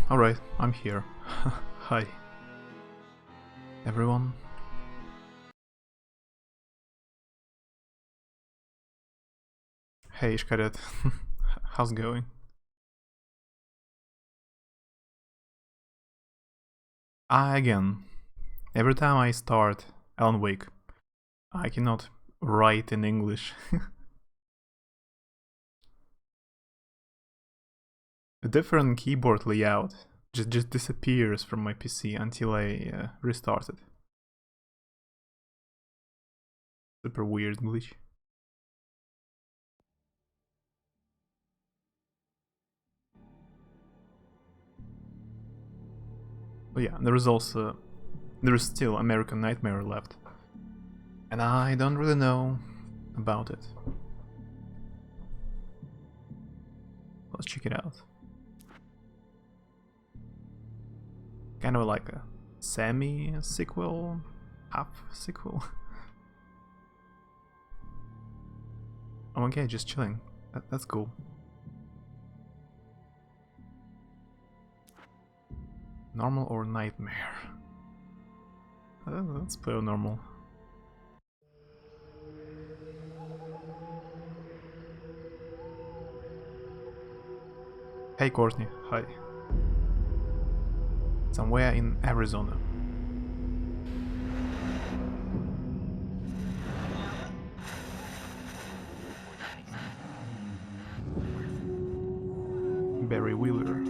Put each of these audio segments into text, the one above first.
Alright, I'm here. Hi, everyone. Hey, Ishkaret. How's it going? Again, every time I start Alan Wake, I cannot write in English. A different keyboard layout just disappears from my PC until I restart it. Super weird glitch. But yeah, there is still American Nightmare left. And I don't really know about it. Let's check it out. Kind of like a semi-sequel, half-sequel. Oh, okay, just chilling. That's cool. Normal or nightmare? Let's play on normal. Hey Courtney, hi. Somewhere in Arizona. Barry Wheeler.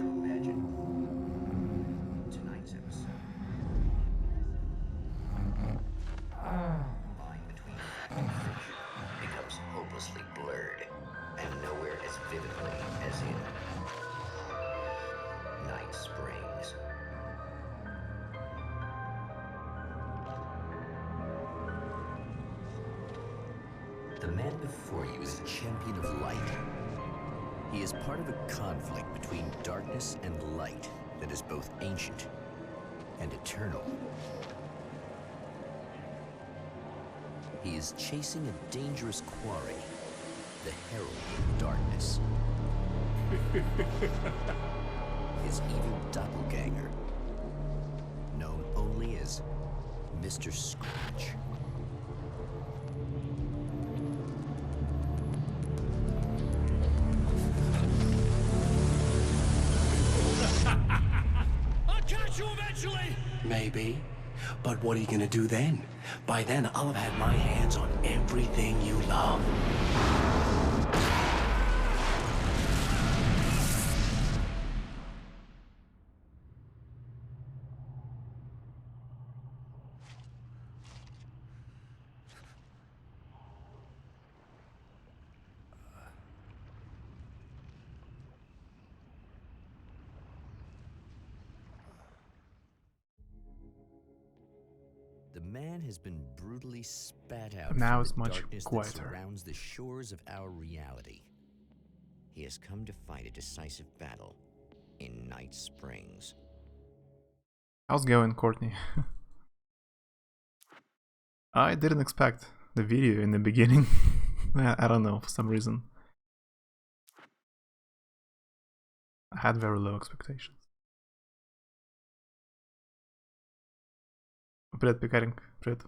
Tonight's episode. Line between fact and fiction becomes hopelessly blurred, and nowhere as vividly as in Night Springs. The man before you is a champion of light. He is part of a conflict between darkness and light that is both ancient and eternal. He is chasing a dangerous quarry, the Herald of Darkness. His evil doppelganger, known only as Mr. Scratch. I'll catch you eventually! Maybe. But what are you gonna do then? By then, I'll have had my hands on everything you love. The man has been brutally spat out Now from it's the much darkness that quieter. surrounds the shores of our reality. He has come to fight a decisive battle in Night Springs. How's it going, Courtney? I didn't expect the video in the beginning. I don't know, for some reason. I had very low expectations. Привет, Пикаринг, привет.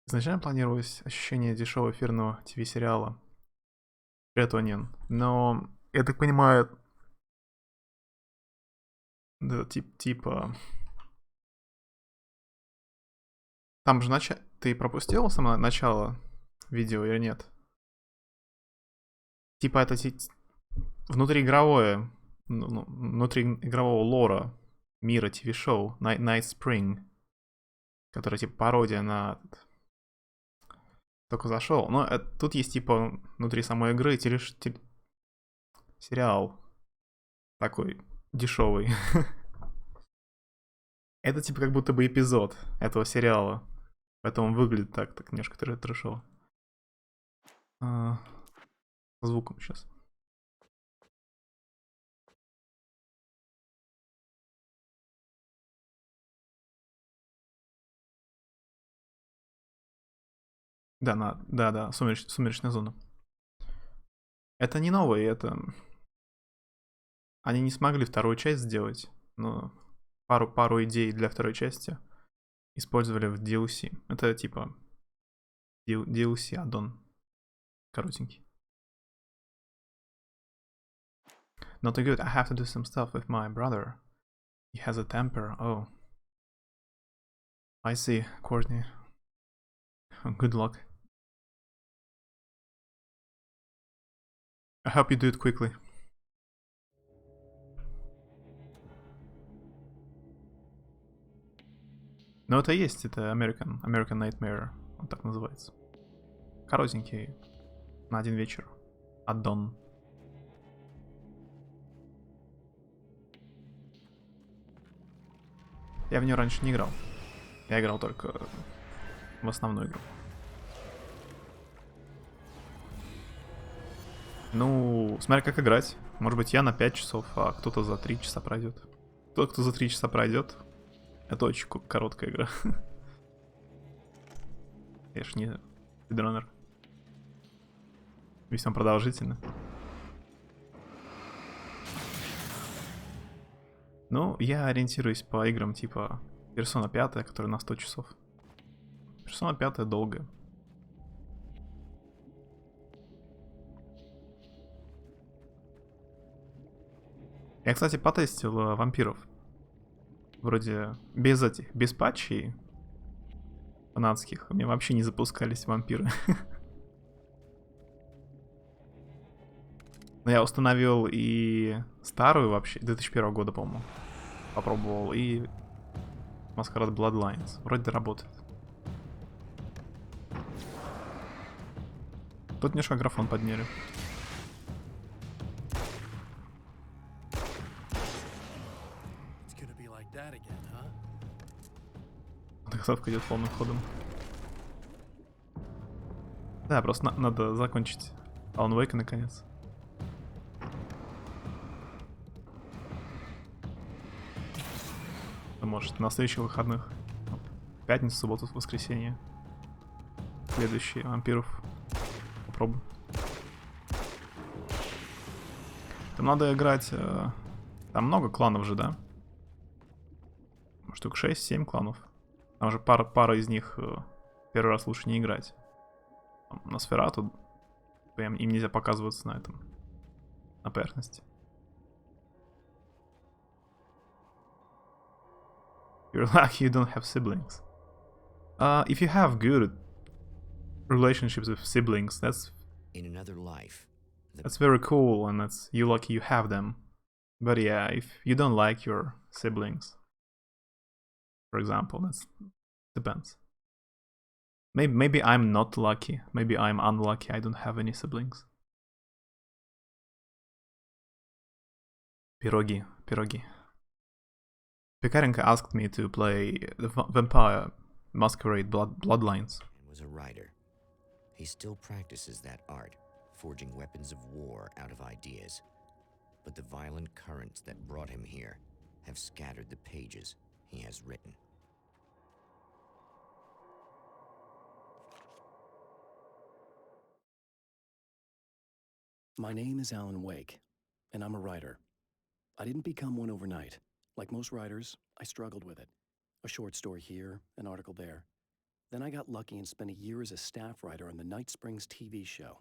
Изначально планировалось ощущение дешевого эфирного ТВ-сериала. Привет, Онин. Но, я так понимаю, да, типа... Там же Ты пропустил само начало видео или нет? Типа это внутриигровое, внутриигрового лора мира ТВ-шоу Night Spring, который типа пародия на... Только зашел. Но тут есть типа внутри самой игры сериал такой дешевый. Это типа как будто бы эпизод этого сериала. Поэтому он выглядит так немножко трэшово. Звуком сейчас. Да, сумеречная зона. Это не новое, это... Они не смогли вторую часть сделать, но пару идей для второй части использовали в DLC. Это типа DLC аддон. Коротенький. Not good, I have to do some stuff with my brother. He has a temper, oh. I see, Courtney. Good luck. I hope you do it quickly. Но это есть, это American Nightmare, он так называется. Коротенький, на один вечер. Аддон. Я в нее раньше не играл. Я играл только в основную игру. Ну, смотри, как играть. Может быть, я на 5 часов, а кто-то за 3 часа пройдет. Тот, кто за 3 часа пройдет, это очень короткая игра. Я ж не спидранер. Весьма продолжительно. Ну, я ориентируюсь по играм типа Persona 5, которая на 100 часов. Persona 5 долгая. Я, кстати, потестил вампиров. Вроде без этих, без патчей фанатских. У меня вообще не запускались вампиры. Но я установил и старую вообще, 2001 года, по-моему. Попробовал, и Masquerade Bloodlines. Вроде работает. Тут немножко графон подняли. Заготовка идет полным ходом. Да, просто надо закончить Alan Wake наконец. Может, на следующих выходных. Пятницу, субботу, воскресенье. Следующие вампиров. Попробуем. Там надо играть... Там много кланов же, да? Штук 6-7 кланов. Там же пара из них первый раз лучше не играть. Там, на Сферату им нельзя показываться на этом. На поверхности. You're lucky you don't have siblings. If you have good relationships with siblings, that's In another life, that's very cool, and that's you lucky you have them. But yeah, if you don't like your siblings, for example, that's depends. Maybe I'm not lucky. Maybe I'm unlucky. I don't have any siblings. Pirogi. Pekarenko asked me to play the Vampire Masquerade Bloodlines. was a writer. He still practices that art, forging weapons of war out of ideas. But the violent currents that brought him here have scattered the pages he has written. My name is Alan Wake, and I'm a writer. I didn't become one overnight. Like most writers, I struggled with it. A short story here, an article there. Then I got lucky and spent a year as a staff writer on the Night Springs TV show.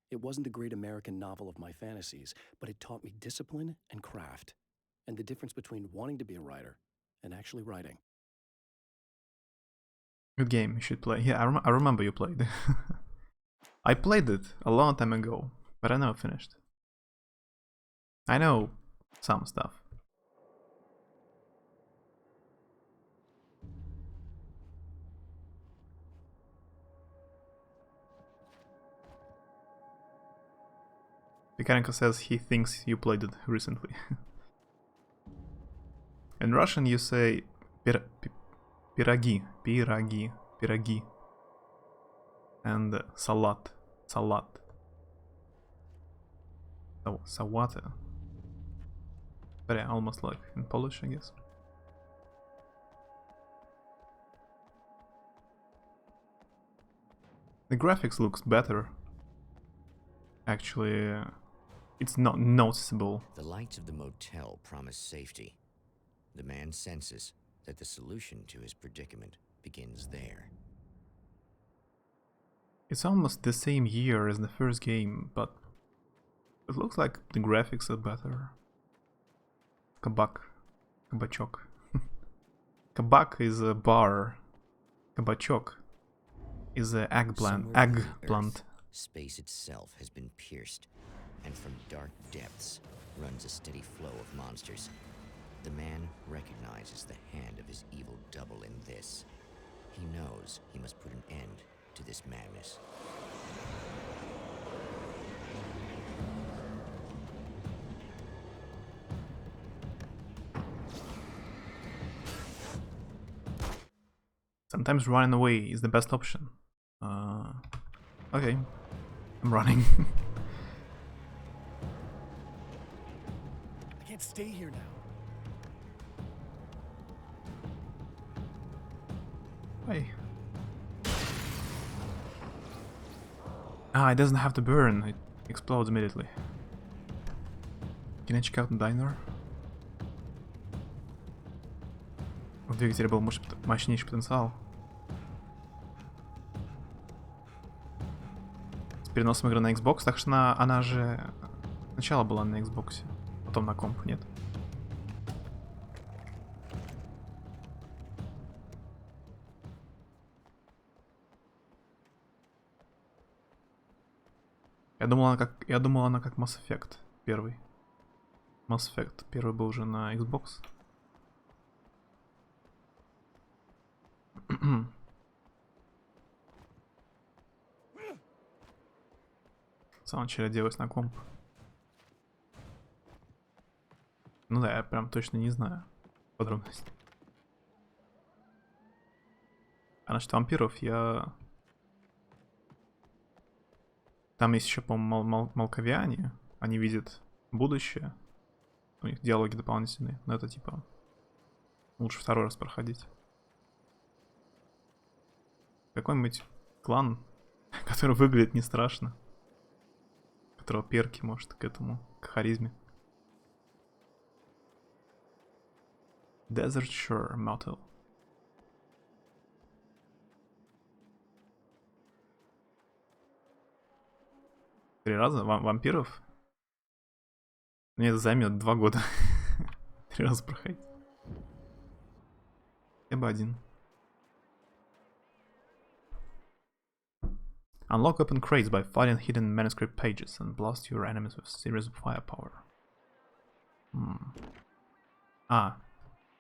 It wasn't the great American novel of my fantasies, but it taught me discipline and craft, and the difference between wanting to be a writer and actually writing. Good game, you should play. Yeah, I remember you played. I played it a long time ago, but I never finished. I know some stuff. Pekarenko says he thinks you played it recently. In Russian you say пироги, and salat. Sałata. But yeah, almost like in Polish, I guess. The graphics looks better. Actually, it's not noticeable. The lights of the motel promise safety. The man senses that the solution to his predicament begins there. It's almost the same year as the first game, but it looks like the graphics are better. Kabachok. Kabak is a bar. Kabachok is a eggplant. Somewhere in the Eggplant. earth, space itself has been pierced, and from dark depths runs a steady flow of monsters. The man recognizes the hand of his evil double in this. He knows he must put an end to this madness. Sometimes running away is the best option. Okay, I'm running. I can't stay here now. Why? Ah, it doesn't have to burn. It explodes immediately. Can I check out the diner? У двигателя был мощнейший потенциал. С переносом игры на Xbox, так что она же сначала была на Xbox, потом на комп, нет? Я думал, она как Mass Effect первый. Mass Effect первый был уже на Xbox. В самом начале делалась на комп. Ну да, я прям точно не знаю подробностей. А насчет вампиров я... Там есть еще, по-моему, молковиане. Они видят будущее. У них диалоги дополнительные. Но это типа... Лучше второй раз проходить. Какой-нибудь клан, который выглядит не страшно. У которого перки, может, к этому, к харизме. Desert Shore Motel. 3 раза? Вампиров? Мне это займет 2 года. 3 раза проходить. Я бы один. Unlock open crates by finding hidden manuscript pages and blast your enemies with series of firepower. Ah,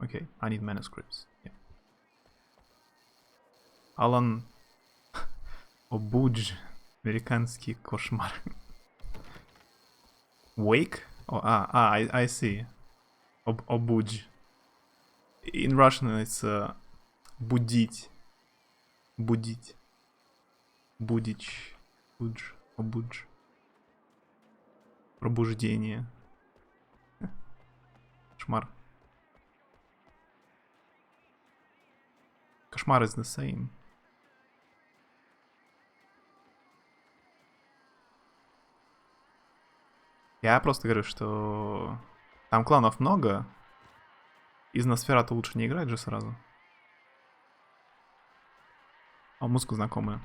okay. I need manuscripts. Yeah. Алан Обудж. Американский кошмар. Wake? Oh, I see. Обудж. In Russian it's будить. Будить. Будич. Будж. Обудж. Пробуждение. Кошмар. Кошмар is the same. Я просто говорю, что там кланов много. Из Носферату лучше не играть же сразу. А музыка знакомая.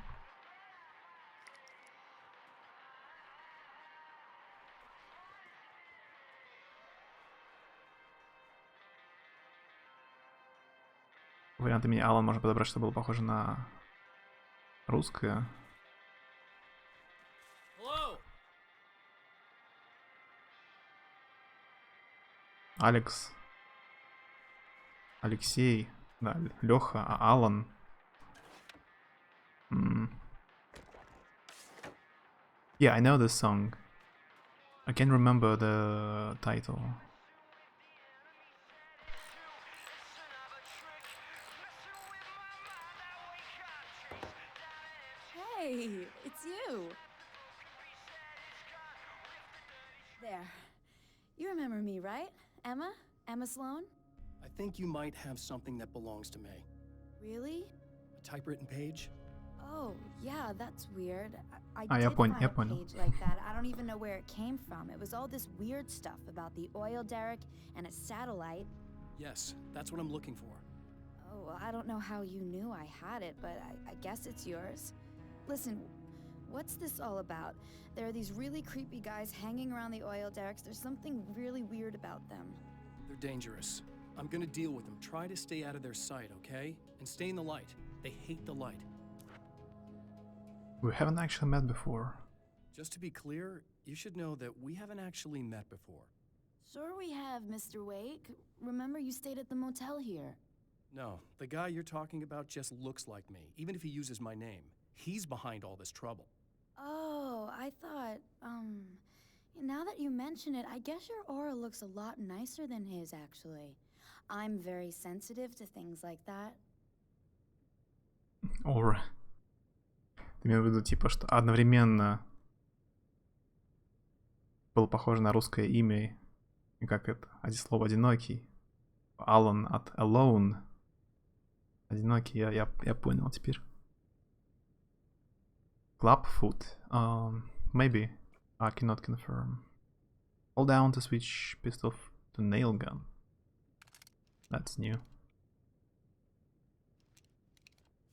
Варианты меня Алан можно подобрать, чтобы было похоже на русское. Алекс. Алексей. Да, Леха, Алан. Yeah, I know this song. I can't remember the title. Hey, it's you. There. You remember me, right? Emma? Emma Sloan? I think you might have something that belongs to me. Really? A typewritten page? Oh, yeah, that's weird. I я did понял, find я a понял. page like that. I don't even know where it came from. It was all this weird stuff about the oil derrick and a satellite. Yes, that's what I'm looking for. Oh, well, I don't know how you knew I had it, but I guess it's yours. Listen, what's this all about? There are these really creepy guys hanging around the oil derricks. There's something really weird about them. They're dangerous. I'm gonna deal with them. Try to stay out of their sight, okay? And stay in the light. They hate the light. We haven't actually met before. Just to be clear, you should know that we haven't actually met before. Sure we have, Mr. Wake. Remember you stayed at the motel here. No, the guy you're talking about just looks like me, even if he uses my name. He's behind all this trouble. Oh, I thought, now that you mention it, I guess your aura looks a lot nicer than his, actually. I'm very sensitive to things like that. Aurai. Ты имел в виду, типа, что одновременно было похоже на русское имя, и как это, слово «одинокий». Алан от alone. Одинокий, я понял теперь. Clubfoot. Maybe. I cannot confirm. Hold down to switch pistol to nail gun. That's new.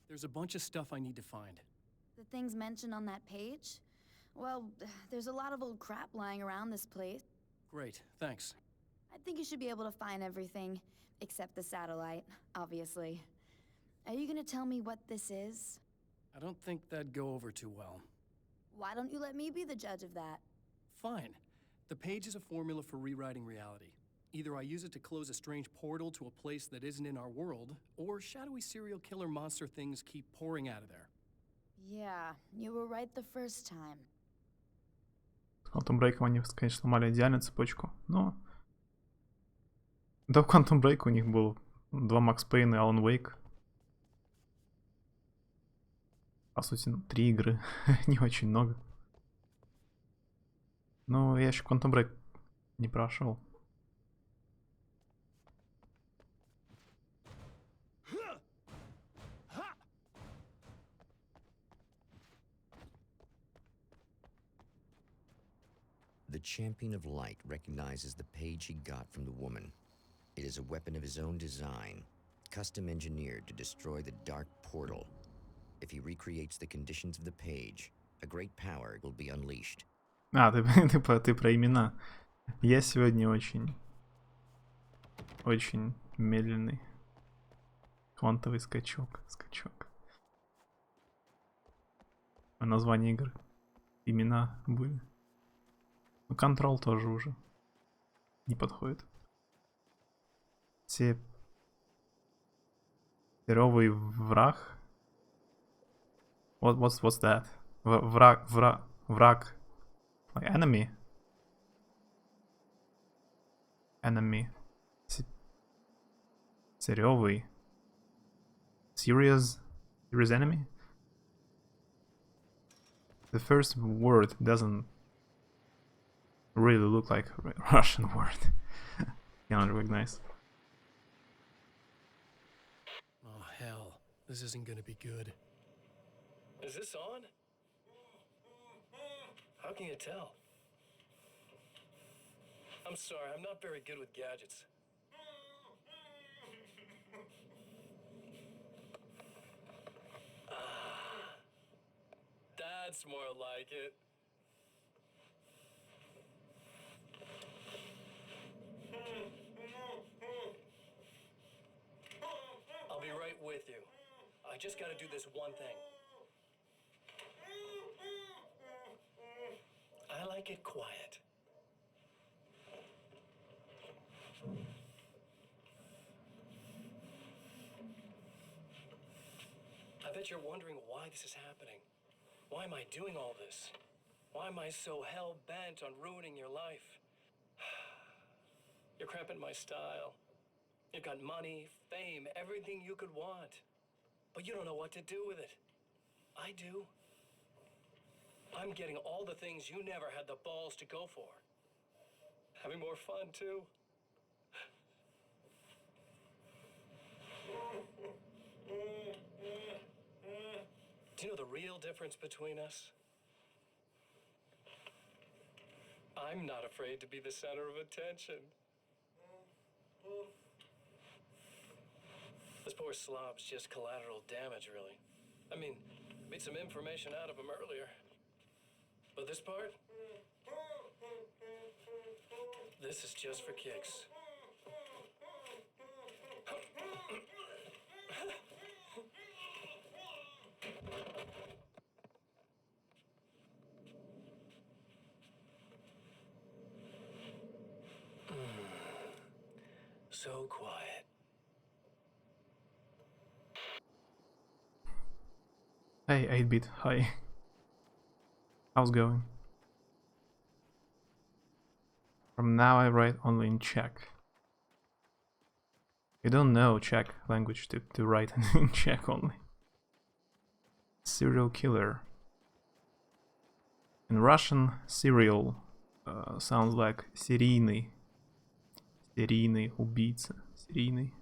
There's a bunch of stuff I need to find. The things mentioned on that page? Well, there's a lot of old crap lying around this place. Great, thanks. I think you should be able to find everything, except the satellite, obviously. Are you gonna tell me what this is? I don't think that'd go over too well. Why don't you let me be the judge of that? Fine. The page is a formula for rewriting reality. Either I use it to close a strange portal to a place that isn't in our world, or shadowy serial killer monster things keep pouring out of there. Yeah, you were right the first time. С Quantum Break они, конечно, сломали идеальную цепочку, но... До Quantum Break у них был 2 Макс Пейн и Alan Wake. По сути, 3 игры. Не очень много. Но я еще Quantum Break не прошел. The Champion of Light recognizes the page he got from the woman. It is a weapon of his own design, custom engineered to destroy the dark portal. If he recreates the conditions of the page, a great power will be unleashed. А, ты про имена. Я сегодня очень медленный. Квантовый скачок. Название игры. Имена были. Ну, Control тоже уже не подходит. Серовый враг. What's that? Враг. Like enemy. Enemy. Серёвый. Serious enemy? The first word doesn't really look like a Russian word. Cannot recognize. Oh, hell. This isn't gonna be good. Is this on? How can you tell? I'm sorry, I'm not very good with gadgets. That's more like it. I'll be right with you. I just gotta do this one thing. I like it quiet. I bet you're wondering why this is happening. Why am I doing all this? Why am I so hell-bent on ruining your life? You're cramping my style. You've got money, fame, everything you could want. But you don't know what to do with it. I do. I'm getting all the things you never had the balls to go for. Having more fun, too. Do you know the real difference between us? I'm not afraid to be the center of attention. This poor slob's just collateral damage, really. I mean, made some information out of him earlier. But this part? This is just for kicks. so quiet. Hey, 8-bit, hi. How's going? From now I write only in Czech. You don't know Czech language to write in Czech only. Serial killer. In Russian, serial sounds like серийный. Серийный убийца. Серийный.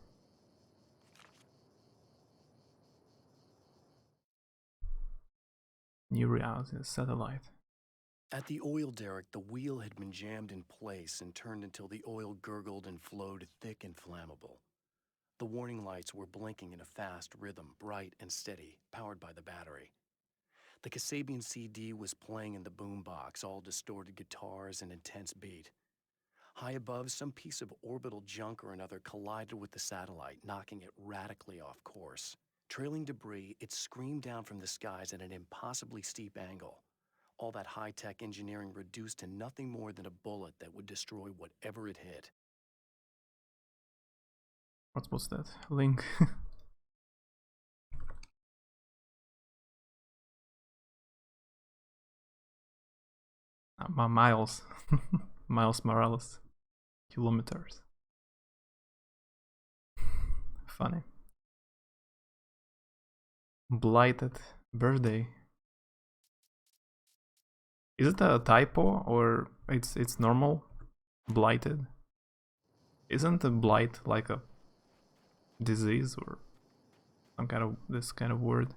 New reality, satellite. At the oil derrick, the wheel had been jammed in place and turned until the oil gurgled and flowed thick and flammable. The warning lights were blinking in a fast rhythm, bright and steady, powered by the battery. The Kasabian CD was playing in the boombox, all distorted guitars and intense beat. High above, some piece of orbital junk or another collided with the satellite, knocking it radically off course. Trailing debris, it screamed down from the skies at an impossibly steep angle. All that high-tech engineering reduced to nothing more than a bullet that would destroy whatever it hit. What's that? Link. Miles. Miles Morales. Kilometers. Funny. Blighted birthday. Is it a typo or it's normal? Blighted. Isn't a blight like a disease or some kind of this kind of word?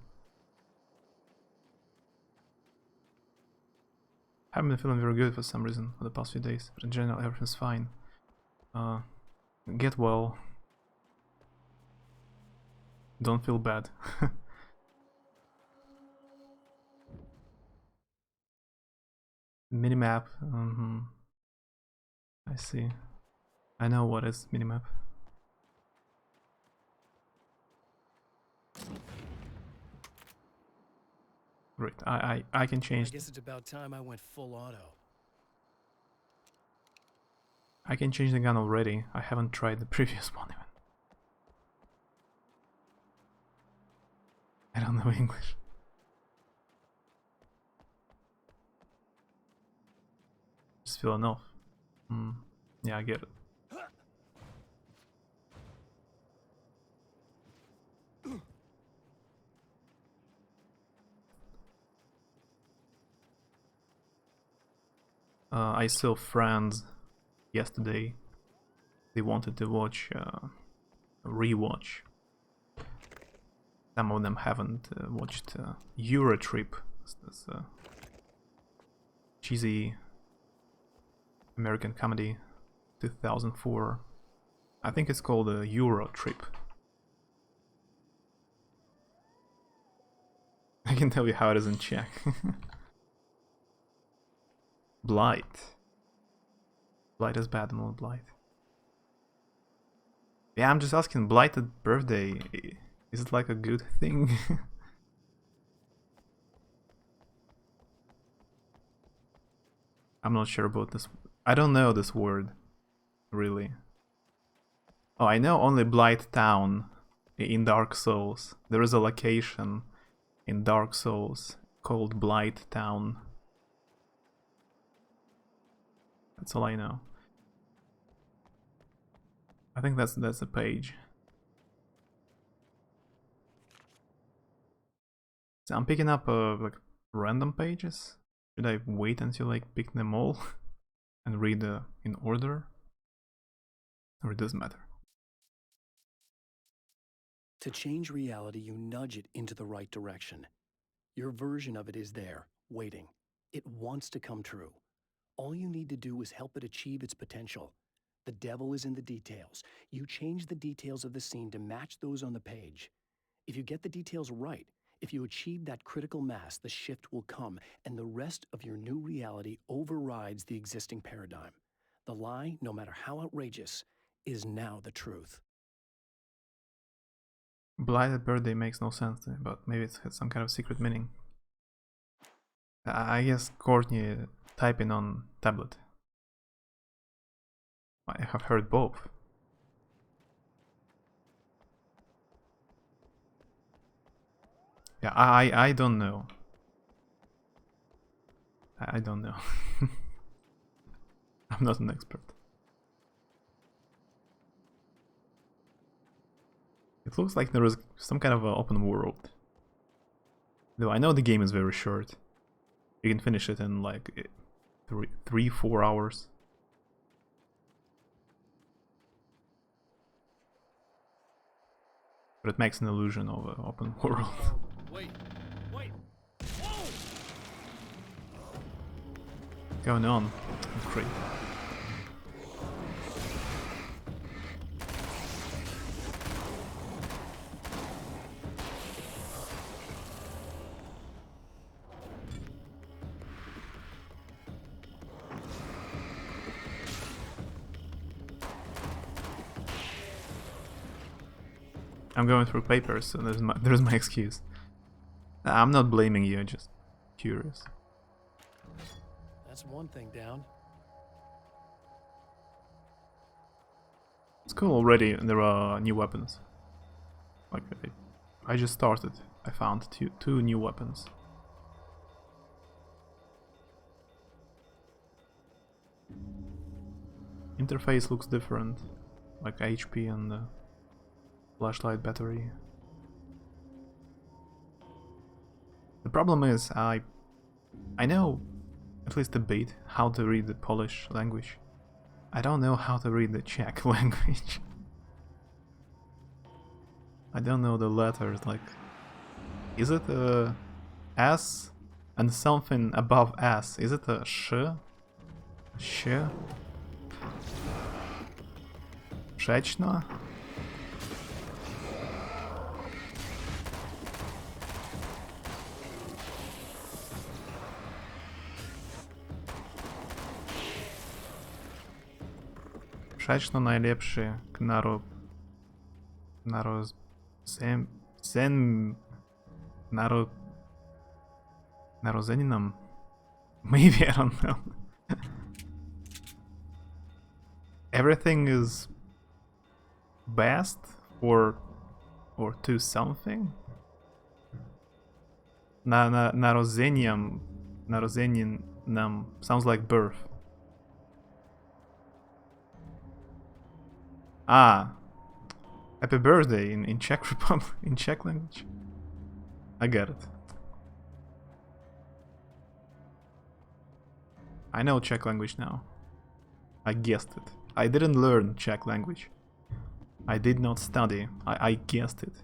Haven't been feeling very good for some reason for the past few days, but in general everything's fine. Get well. Don't feel bad. Minimap. I see. I know what is minimap. Great. I can change. I guess it's about time I went full auto. I can change the gun already. I haven't tried the previous one even. I don't know English. Just feeling off. Yeah, I get it. I saw friends yesterday. They wanted to watch a rewatch. Some of them haven't watched Euro Trip. This cheesy American comedy, 2004. I think it's called a Euro Trip. I can tell you how it is in Czech. Blight. Blight is bad, not blight. Yeah, I'm just asking, blighted birthday, is it like a good thing? I'm not sure about this. I don't know this word, really. Oh, I know only Blight Town in Dark Souls. There is a location in Dark Souls called Blight Town. That's all I know. I think that's a page. So I'm picking up like random pages. Should I wait until I pick them all and read in order? Or it doesn't matter? To change reality, you nudge it into the right direction. Your version of it is there, waiting. It wants to come true. All you need to do is help it achieve its potential. The devil is in the details. You change the details of the scene to match those on the page. If you get the details right, if you achieve that critical mass, the shift will come, and the rest of your new reality overrides the existing paradigm. The lie, no matter how outrageous, is now the truth. Blighted birthday makes no sense to me, but maybe it has some kind of secret meaning. I guess Courtney typing on tablet. I have heard both. Yeah, I don't know. I don't know. I'm not an expert. It looks like there is some kind of an open world. Though I know the game is very short. You can finish it in like 3-4 hours. But it makes an illusion of an open world. Wait. What's going on? Great. I'm going through papers, so there's my excuse. I'm not blaming you, I'm just curious. That's one thing down. It's cool already, there are new weapons. Like, I just started. I found two new weapons. Interface looks different, like HP and the flashlight battery. The problem is I know at least a bit how to read the Polish language. I don't know how to read the Czech language. I don't know the letters, like, is it a S and something above S? Is it a sh? Sh? Przeczna? Przeczno najlepszy narodzeninom. Maybe, I don't know. Everything is best or to something. Narodzeniam sounds like birth. Ah, happy birthday in Czech Republic, in Czech language. I get it. I know Czech language now. I guessed it. I didn't learn Czech language. I did not study. I guessed it.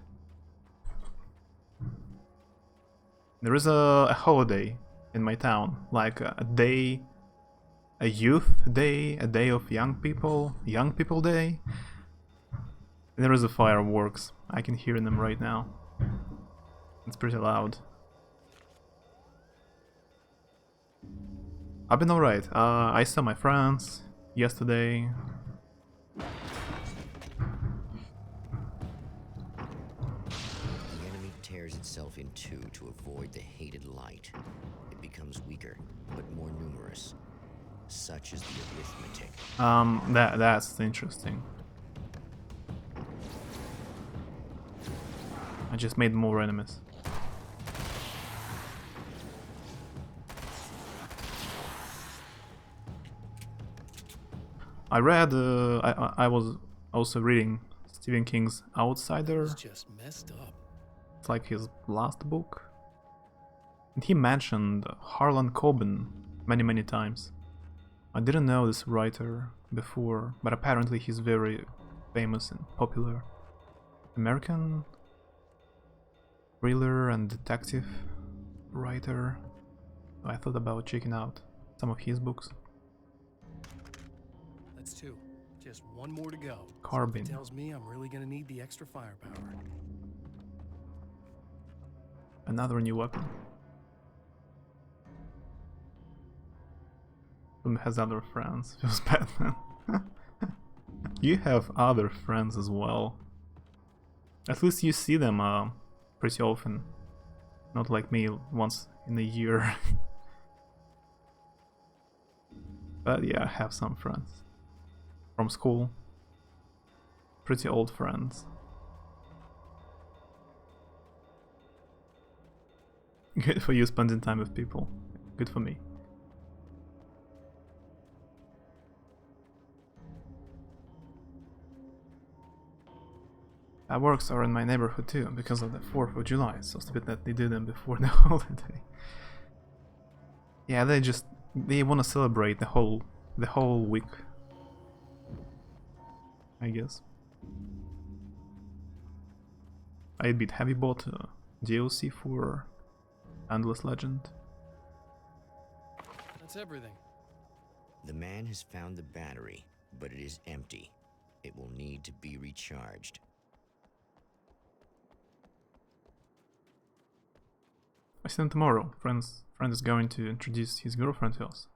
There is a holiday in my town, like a day, a youth day, a day of young people day. And there is a fireworks. I can hear them right now. It's pretty loud. I've been alright. I saw my friends yesterday. The enemy tears itself in two to avoid the hated light. It becomes weaker, but more numerous. Such is the arithmetic. That's interesting. I just made more enemies. I read, I was also reading Stephen King's Outsider. It's just messed up. It's like his last book. And he mentioned Harlan Coben many times. I didn't know this writer before, but apparently he's very famous and popular American thriller and detective writer. I thought about checking out some of his books. That's two. Just one more to go. Carbine. Something tells me I'm really gonna need the extra firepower. Another new weapon. Who has other friends? Feels bad, man. You have other friends as well. At least you see them pretty often. Not like me, once in a year. But yeah, I have some friends. From school. Pretty old friends. Good for you spending time with people. Good for me. Fireworks are in my neighborhood too, because of the 4th of July. So stupid that they do them before the holiday. Yeah, they want to celebrate the whole week, I guess. I admit, have you bought DLC for Endless Legend? That's everything. The man has found the battery, but it is empty. It will need to be recharged. I see him tomorrow. Friend is going to introduce his girlfriend to us.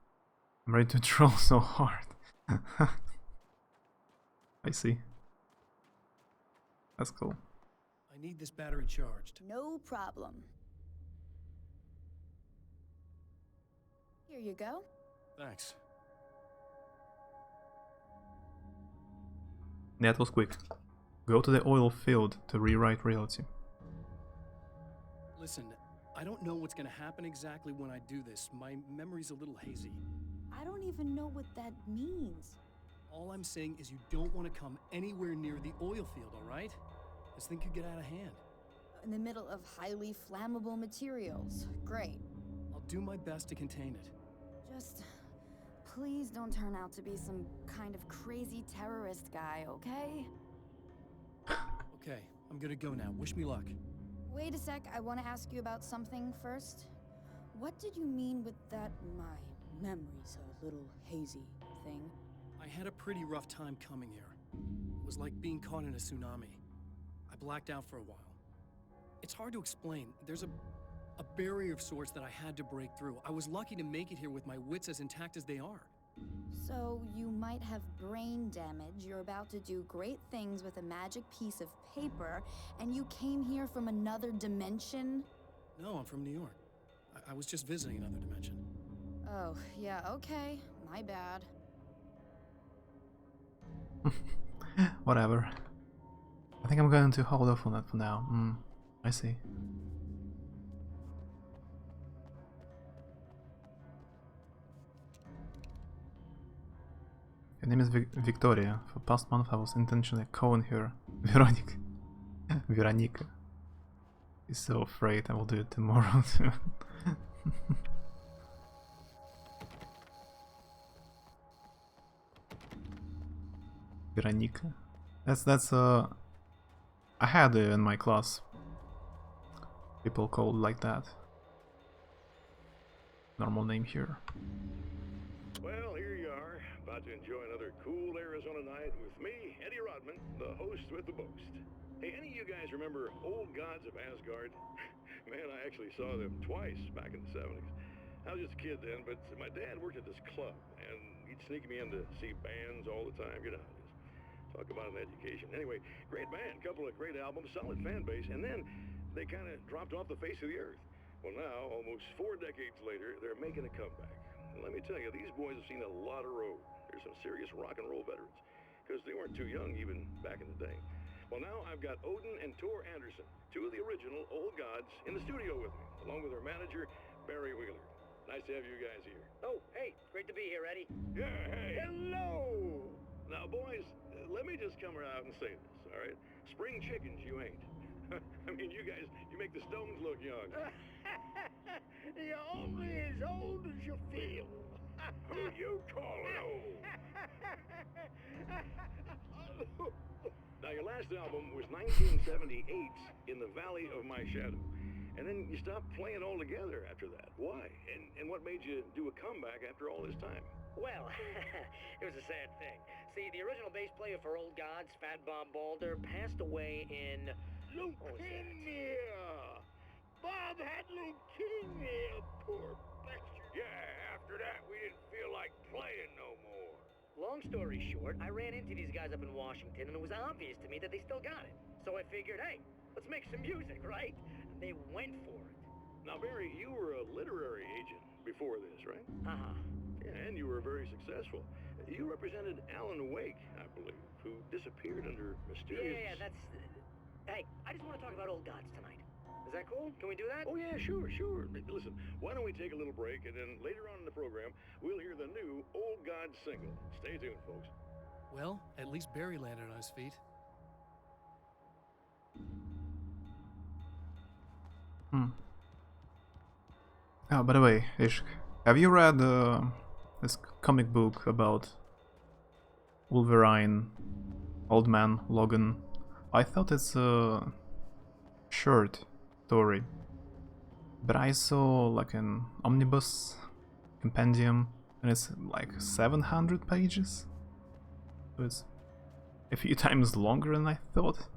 I'm ready to troll so hard. I see. That's cool. I need this battery charged. No problem. Here you go. Thanks. That was quick. Go to the oil field to rewrite reality. Listen, I don't know what's gonna happen exactly when I do this. My memory's a little hazy. I don't even know what that means. All I'm saying is you don't want to come anywhere near the oil field, all right? This thing could get out of hand. In the middle of highly flammable materials. Great. I'll do my best to contain it. Just please don't turn out to be some kind of crazy terrorist guy, okay? Okay, I'm gonna go now. Wish me luck. Wait a sec, I want to ask you about something first. What did you mean with that my memory's a little hazy thing? I had a pretty rough time coming here. It was like being caught in a tsunami. I blacked out for a while. It's hard to explain. There's a barrier of sorts that I had to break through. I was lucky to make it here with my wits as intact as they are. So you might have brain damage, you're about to do great things with a magic piece of paper, and you came here from another dimension? No, I'm from New York. I was just visiting another dimension. Oh, yeah, okay. My bad. Whatever. I think I'm going to hold off on that for now. I see. Her name is Victoria. For past month I was intentionally calling her Veronica. Veronica. She's so afraid I will do it tomorrow too. Veronica. That's I had in my class people called like that. Normal name here. Well, here you are, about to enjoy another cool Arizona night with me, Eddie Rodman, the host with the most. Hey, any of you guys remember Old Gods of Asgard? Man, I actually saw them twice back in the 70s. I was just a kid then, but my dad worked at this club, and he'd sneak me in to see bands all the time, you know, just talk about an education. Anyway, great band, couple of great albums, solid fan base, and then they kind of dropped off the face of the earth. Well, now, almost 4 decades later, they're making a comeback. And let me tell you, these boys have seen a lot of road. They're some serious rock and roll veterans, because they weren't too young even back in the day. Well, now I've got Odin and Tor Anderson, 2 of the original Old Gods, in the studio with me, along with their manager, Barry Wheeler. Nice to have you guys here. Oh, hey, great to be here, Eddie. Yeah, hey. Hello! Now, boys, let me just come out and say this, all right? Spring chickens, you ain't. I mean, you guys, you make the Stones look young. You're only as old as you feel. Who you calling old? Now, your last album was 1978, In the Valley of My Shadow. And then you stopped playing altogether after that. Why? And what made you do a comeback after all this time? Well, it was a sad thing. See, the original bass player for Old Gods, Fat Bob Balder, passed away in... Leukemia! Bob had leukemia, poor bastard. Yeah, after that, we didn't feel like playing no more. Long story short, I ran into these guys up in Washington, and it was obvious to me that they still got it. So I figured, hey, let's make some music, right? And they went for it. Now, Barry, you were a literary agent before this, right? Uh-huh. Yeah, and you were very successful. You represented Alan Wake, I believe, who disappeared under mysterious... Yeah, that's... Hey, I just want to talk about Old Gods tonight. Is that cool? Can we do that? Oh yeah, sure, sure. Listen, why don't we take a little break, and then later on in the program, we'll hear the new Old God single. Stay tuned, folks. Well, at least Barry landed on his feet. Hmm. Oh, by the way, Ishk, have you read this comic book about Wolverine, Old Man Logan? I thought it's a short story, but I saw like an omnibus compendium, and it's like 700 pages. So it's a few times longer than I thought.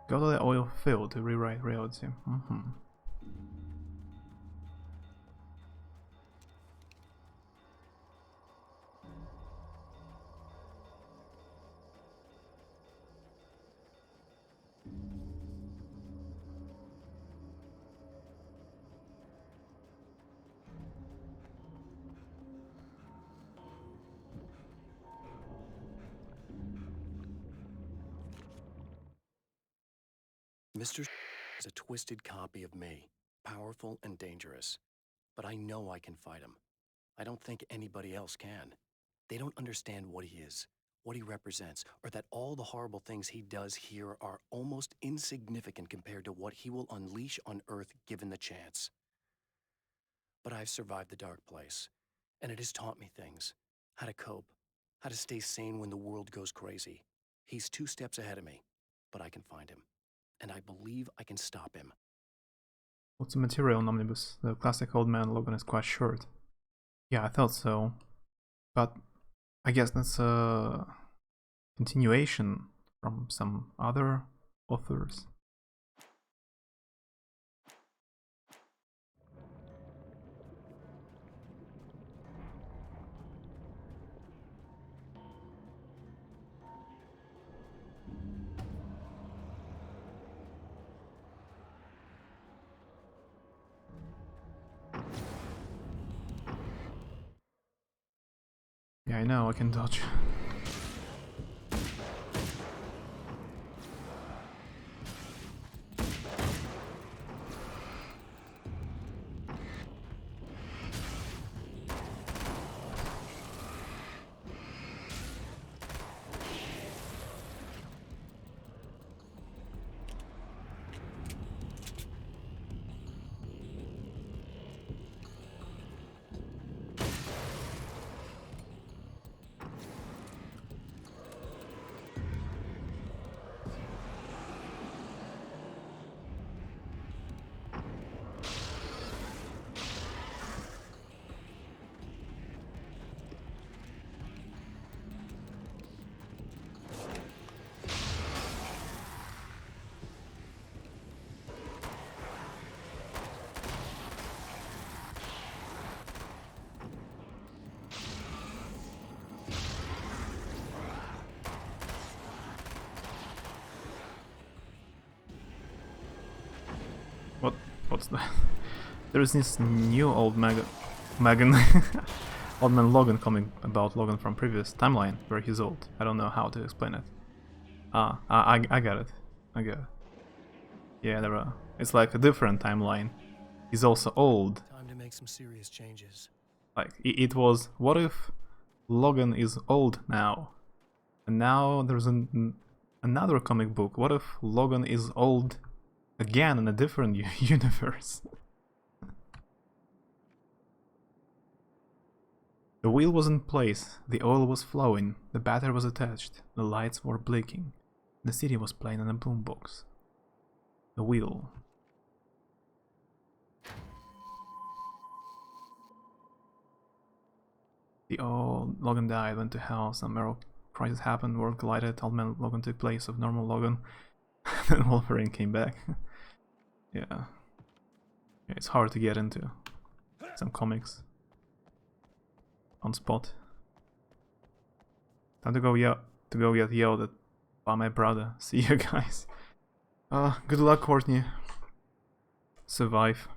Go to the oil field to rewrite reality. Mr. is a twisted copy of me, powerful and dangerous. But I know I can fight him. I don't think anybody else can. They don't understand what he is, what he represents, or that all the horrible things he does here are almost insignificant compared to what he will unleash on Earth given the chance. But I've survived the dark place, and it has taught me things. How to cope, how to stay sane when the world goes crazy. He's 2 steps ahead of me, but I can find him. And I believe I can stop him. What's the material on Omnibus? The classic Old Man Logan is quite short. Yeah, I thought so. But I guess that's a continuation from some other authors. Yeah, I know, I can dodge. What's that? There is this new Old Man Old Man Logan comic about Logan from previous timeline where he's old. I don't know how to explain it. I got it. I got it. Yeah, there are. It's like a different timeline. He's also old. Time to make some serious changes. Like it was. What if Logan is old now, and now there's another comic book. What if Logan is old again in a different universe? The wheel was in place, the oil was flowing, the battery was attached, the lights were blinking, the city was playing on a boombox. The wheel. Logan died, went to hell, some arrow crisis happened, world collided, Old Man Logan took place of normal Logan, then Wolverine came back. Yeah, it's hard to get into some comics on spot. Time to go get yelled at by my brother. See you guys. Good luck, Courtney. Survive.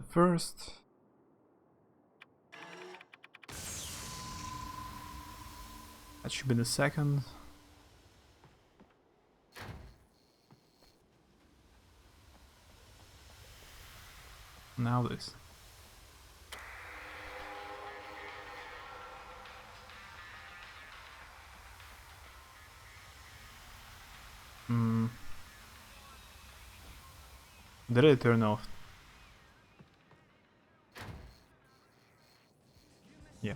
first. That should be the second. Now this. Did it turn off? Yeah.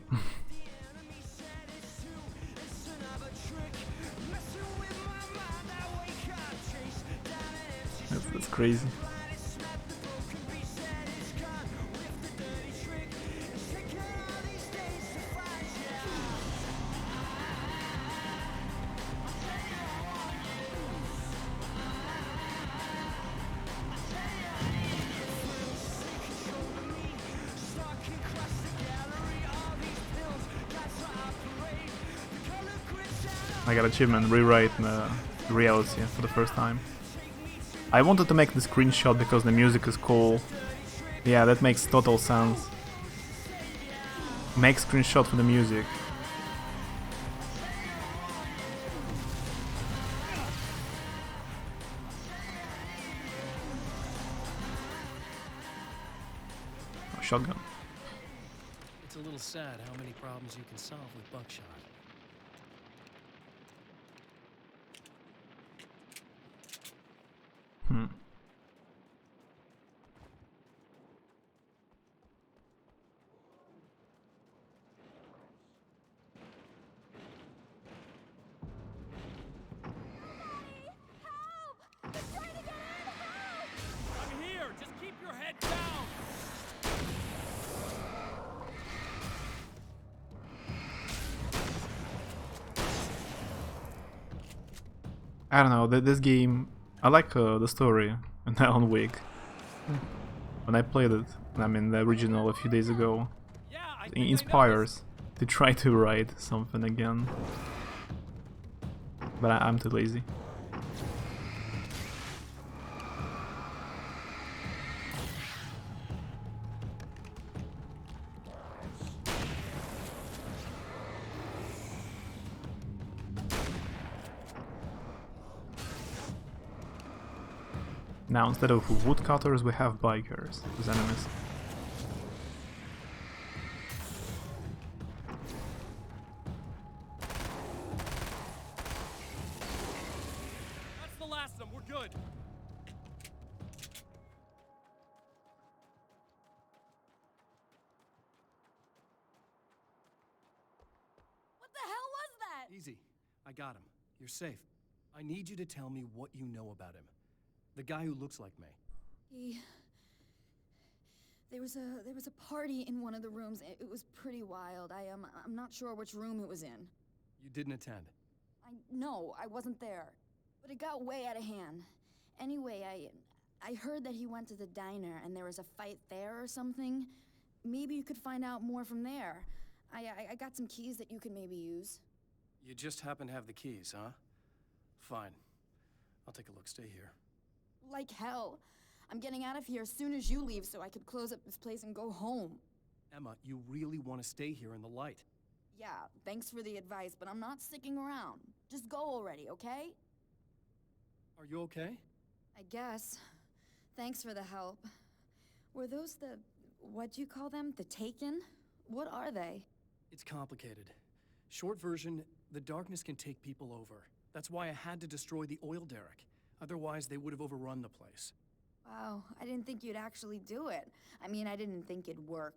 That's crazy. I got achievement, rewrite reality for the first time. I wanted to make the screenshot because the music is cool. Yeah, that makes total sense. Make screenshot for the music. Oh, shotgun. It's a little sad how many problems you can solve with buckshot. I'm here! Just keep your head down! I don't know, this game, I like the story in Alan Wake. When I played it, I mean the original a few days ago, Yeah, I it think inspires to try to write something again. But I'm too lazy. Now instead of woodcutters we have bikers as enemies. That's the last of them. We're good. What the hell was that? Easy. I got him. You're safe. I need you to tell me what you know about him. The guy who looks like me. There was a party in one of the rooms. It was pretty wild. I'm not sure which room it was in. You didn't attend. No, I wasn't there. But it got way out of hand. Anyway, I heard that he went to the diner and there was a fight there or something. Maybe you could find out more from there. I got some keys that you could maybe use. You just happen to have the keys, huh? Fine. I'll take a look. Stay here. Like hell. I'm getting out of here as soon as you leave so I could close up this place and go home. Emma, you really want to stay here in the light. Yeah, thanks for the advice, but I'm not sticking around. Just go already, okay? Are you okay? I guess. Thanks for the help. Were those what'd you call them? The Taken? What are they? It's complicated. Short version, the darkness can take people over. That's why I had to destroy the oil derrick. Otherwise, they would have overrun the place. Wow, I didn't think you'd actually do it. I mean, I didn't think it'd work.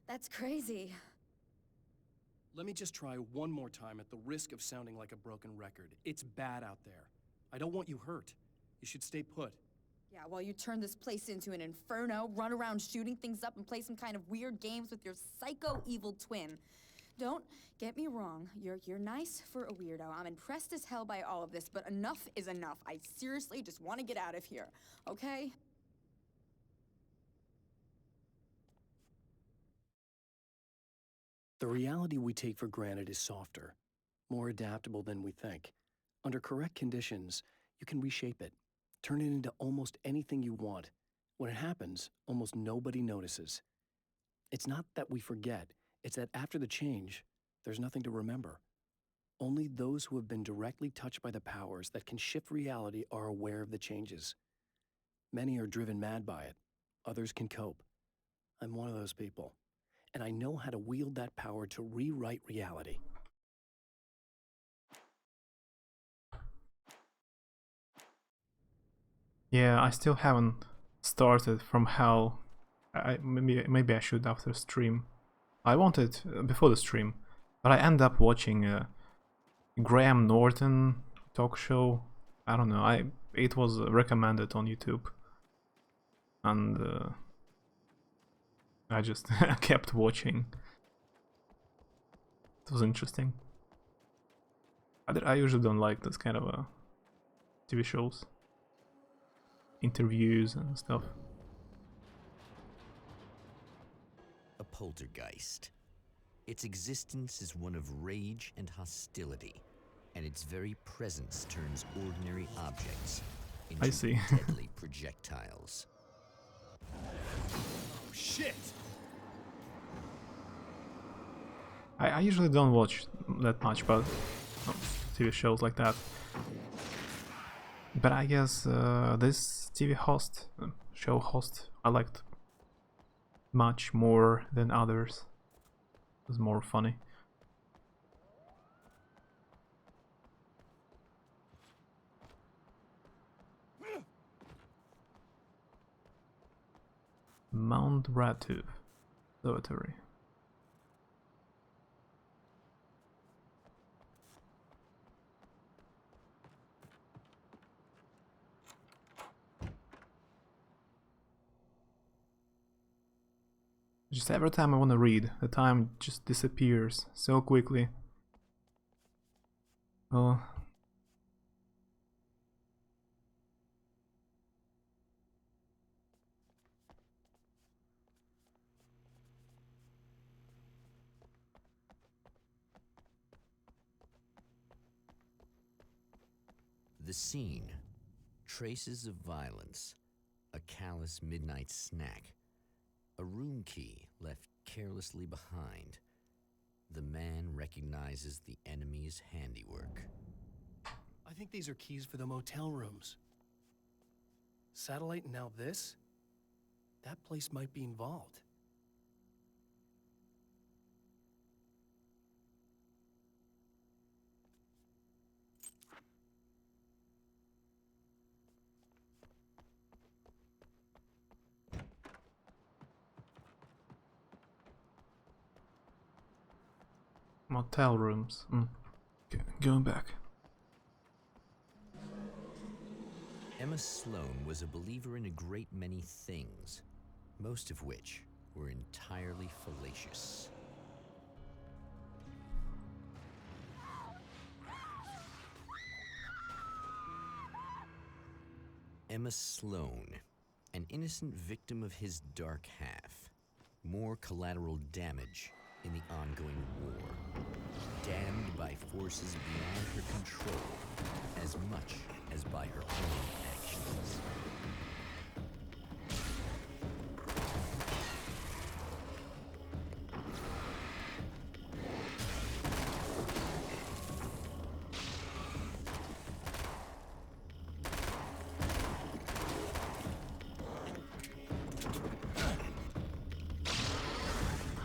That's crazy. Let me just try one more time at the risk of sounding like a broken record. It's bad out there. I don't want you hurt. You should stay put. Yeah, while you turn this place into an inferno, run around shooting things up and play some kind of weird games with your psycho evil twin. Don't get me wrong, you're nice for a weirdo. I'm impressed as hell by all of this, but enough is enough. I seriously just want to get out of here, okay? The reality we take for granted is softer, more adaptable than we think. Under correct conditions, you can reshape it, turn it into almost anything you want. When it happens, almost nobody notices. It's not that we forget, it's that after the change, there's nothing to remember. Only those who have been directly touched by the powers that can shift reality are aware of the changes. Many are driven mad by it. Others can cope. I'm one of those people. And I know how to wield that power to rewrite reality. Yeah, I still haven't started from hell. Maybe I should after stream. I wanted before the stream, but I end up watching Graham Norton talk show. I don't know. It was recommended on YouTube, and I just kept watching. It was interesting. I usually don't like this kind of TV shows, interviews and stuff. A poltergeist. Its existence is one of rage and hostility, and its very presence turns ordinary objects into I see. deadly projectiles. Oh, shit! I usually don't watch that much, but TV shows like that. But I guess this TV show host, I liked much more than others. It was more funny. Mount Ratu Observatory. Just every time I want to read, the time just disappears so quickly. Oh. The scene. Traces of violence. A callous midnight snack. A room key left carelessly behind. The man recognizes the enemy's handiwork. I think these are keys for the motel rooms. Satellite and now this? That place might be involved. Motel rooms. Going back. Emma Sloan was a believer in a great many things, most of which were entirely fallacious. Emma Sloan, an innocent victim of his dark half. More collateral damage in the ongoing war. Damned by forces beyond her control, as much as by her own actions.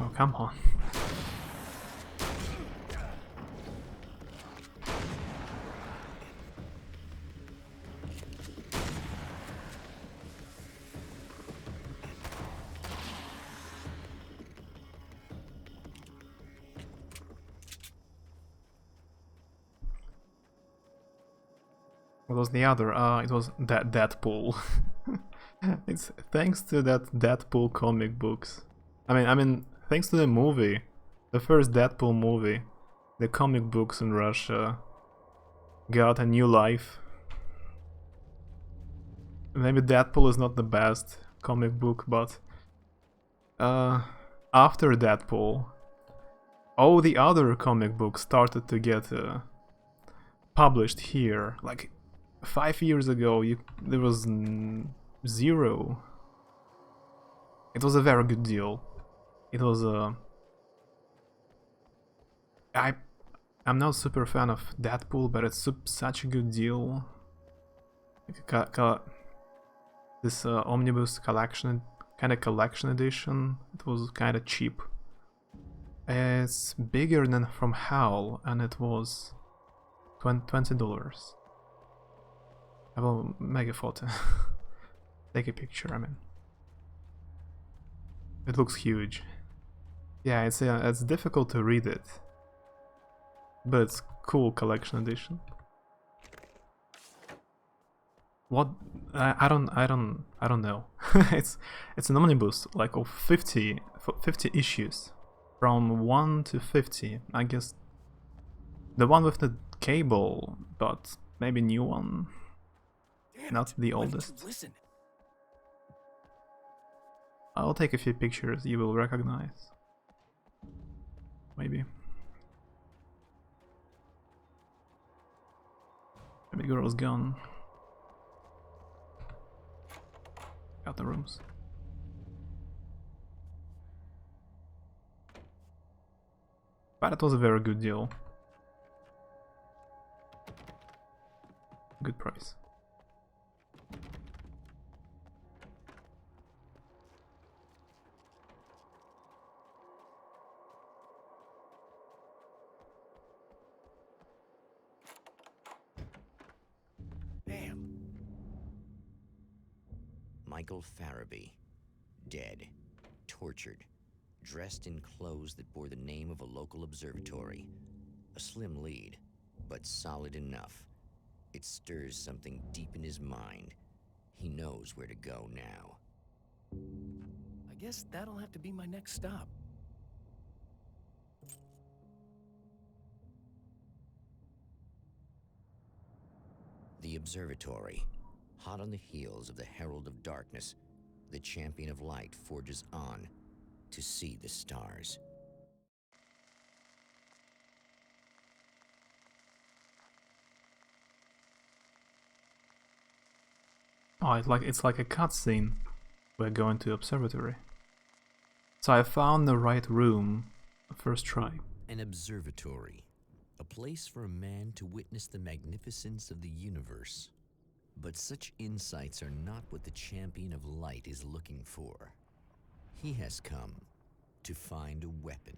Oh, come on. What was the other? It was that Deadpool. It's thanks to that Deadpool comic books. I mean, thanks to the movie, the first Deadpool movie, the comic books in Russia got a new life. Maybe Deadpool is not the best comic book, but after Deadpool, all the other comic books started to get published here. Like 5 years ago, there was zero It was a very good deal. It was a... I'm not super fan of Deadpool, but it's such a good deal. This omnibus collection, kind of collection edition, it was kind of cheap. It's bigger than From Hell, and it was $20. I will make a photo. Take a picture, I mean. It looks huge. Yeah, it's difficult to read it, but it's cool collection edition. What? I don't know. it's an omnibus like of 50 issues, from 1 to 50. I guess the one with the cable, but maybe new one. Not the oldest. Listen. I'll take a few pictures you will recognize. Maybe. Baby girl's gone. Got the rooms. But it was a very good deal. Good price. Michael Farabee, dead, tortured, dressed in clothes that bore the name of a local observatory. A slim lead, but solid enough. It stirs something deep in his mind. He knows where to go now. I guess that'll have to be my next stop. The observatory. Hot on the heels of the Herald of Darkness, the Champion of Light forges on to see the stars. Oh, it's like a cutscene. We're going to observatory. So I found the right room first try. An observatory, a place for a man to witness the magnificence of the universe. But such insights are not what the Champion of Light is looking for. He has come to find a weapon.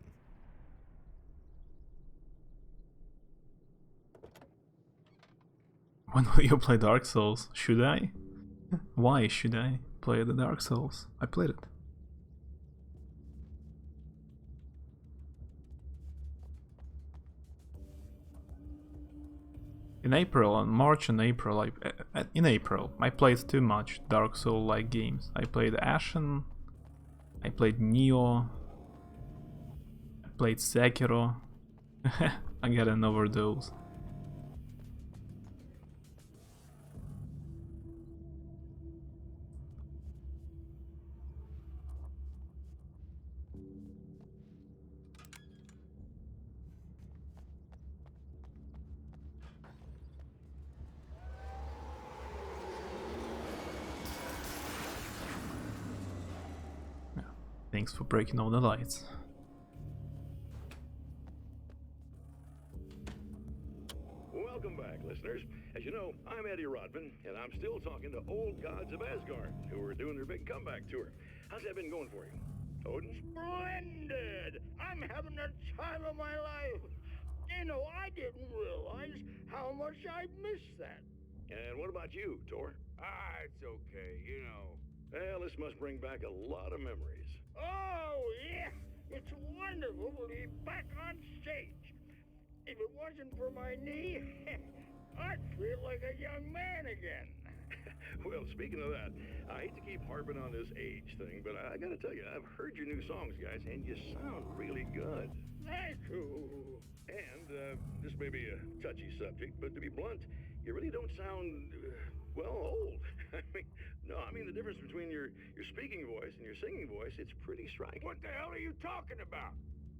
When will you play Dark Souls? Should I? Why should I play the Dark Souls? I played it. In April, in March and April, I played too much Dark Soul-like games. I played Ashen, I played Nioh, I played Sekiro. I got an overdose. Thanks for breaking all the lights. Welcome back, listeners. As you know, I'm Eddie Rodman, and I'm still talking to old gods of Asgard, who are doing their big comeback tour. How's that been going for you, Odin? Splendid! I'm having the time of my life. You know, I didn't realize how much I'd missed that. And what about you, Thor? It's okay, you know. Well, this must bring back a lot of memories. Oh, yeah. It's wonderful to be back on stage. If it wasn't for my knee, I'd feel like a young man again. Well, speaking of that, I hate to keep harping on this age thing, but I gotta tell you, I've heard your new songs, guys, and you sound really good. Thank you. And this may be a touchy subject, but to be blunt, you really don't sound, well, old. I mean the difference between your speaking voice and your singing voice, it's pretty striking. What the hell are you talking about?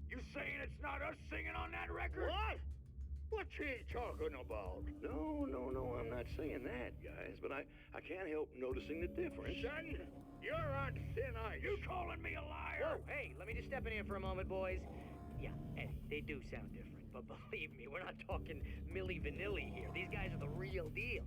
You saying it's not us singing on that record? What? What's he talking about? No, I'm not saying that, guys, but I can't help noticing the difference. Son, you're on thin ice. You calling me a liar? Whoa, hey, let me just step in here for a moment, boys. Yeah, Eddie, they do sound different, but believe me, we're not talking Milli Vanilli here. These guys are the real deal.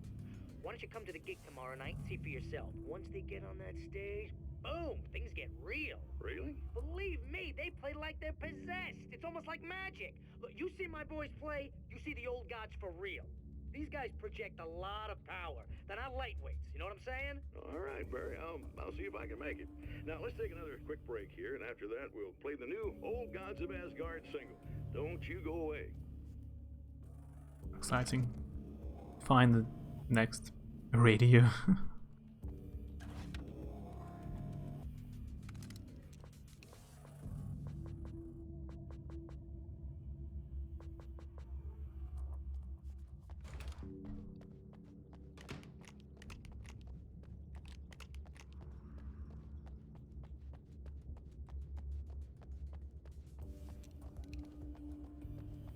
Why don't you come to the gig tomorrow night and see for yourself? Once they get on that stage, boom, things get real. Really? Believe me, they play like they're possessed. It's almost like magic. Look, you see my boys play, you see the old gods for real. These guys project a lot of power. They're not lightweights, you know what I'm saying? All right, Barry, I'll see if I can make it. Now, let's take another quick break here, and after that, we'll play the new Old Gods of Asgard single. Don't you go away. Exciting. Find the next radio.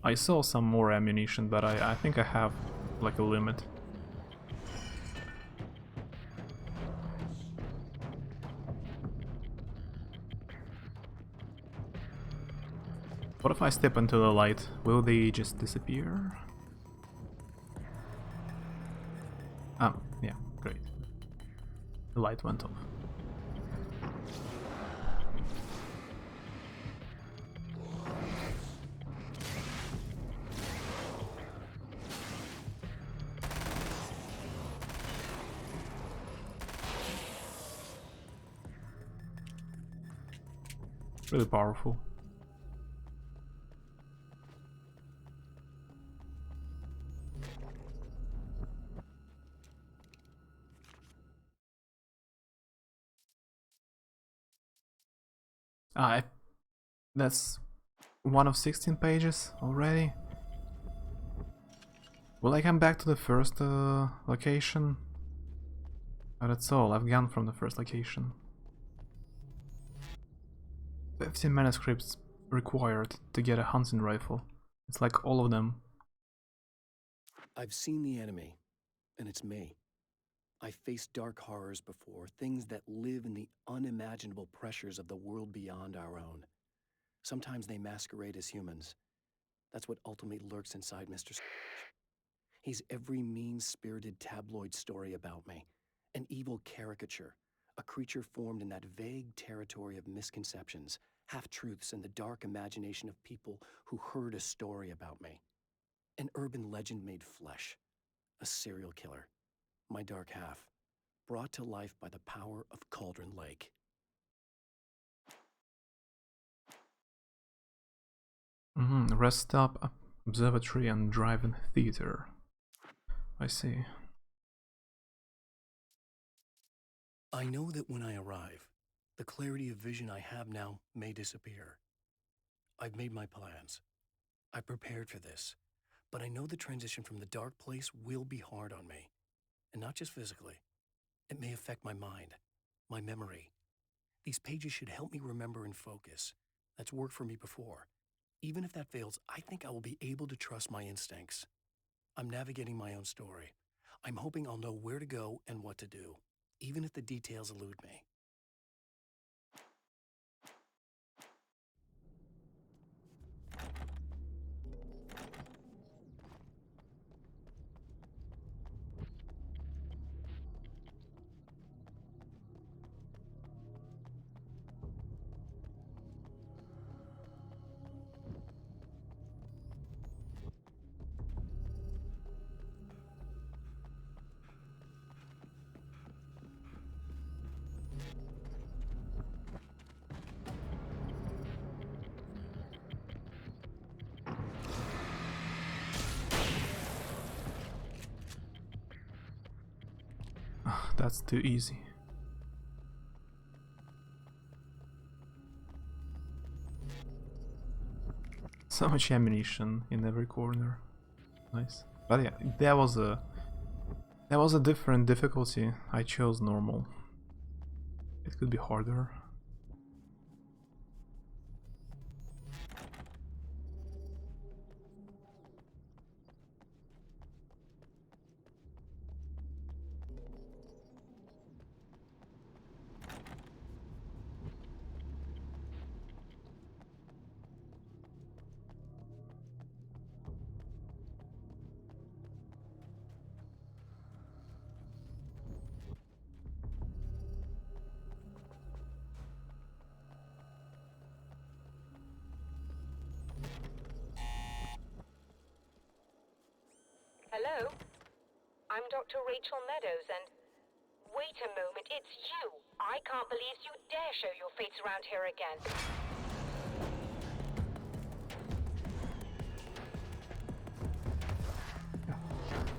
I saw some more ammunition, but I think I have like a limit. What if I step into the light? Will they just disappear? Yeah, great. The light went off. Really powerful. That's one of 16 pages already. Will I come back to the first location? Oh, that's all. I've gone from the first location. 15 manuscripts required to get a hunting rifle. It's like all of them. I've seen the enemy, and it's me. I've faced dark horrors before, things that live in the unimaginable pressures of the world beyond our own. Sometimes they masquerade as humans. That's what ultimately lurks inside Mr. He's every mean-spirited tabloid story about me, an evil caricature, a creature formed in that vague territory of misconceptions, half-truths, and the dark imagination of people who heard a story about me. An urban legend made flesh, a serial killer, my dark half, brought to life by the power of Cauldron Lake. Rest stop, observatory, and drive-in theater. I see. I know that when I arrive, the clarity of vision I have now may disappear. I've made my plans. I prepared for this, but I know the transition from the dark place will be hard on me. And not just physically. It may affect my mind, my memory. These pages should help me remember and focus. That's worked for me before. Even if that fails, I think I will be able to trust my instincts. I'm navigating my own story. I'm hoping I'll know where to go and what to do, even if the details elude me. That's too easy. So much ammunition in every corner. Nice. But yeah, that was a different difficulty. I chose normal. It could be harder. Hello? I'm Dr. Rachel Meadows, and... Wait a moment, it's you! I can't believe you dare show your face around here again.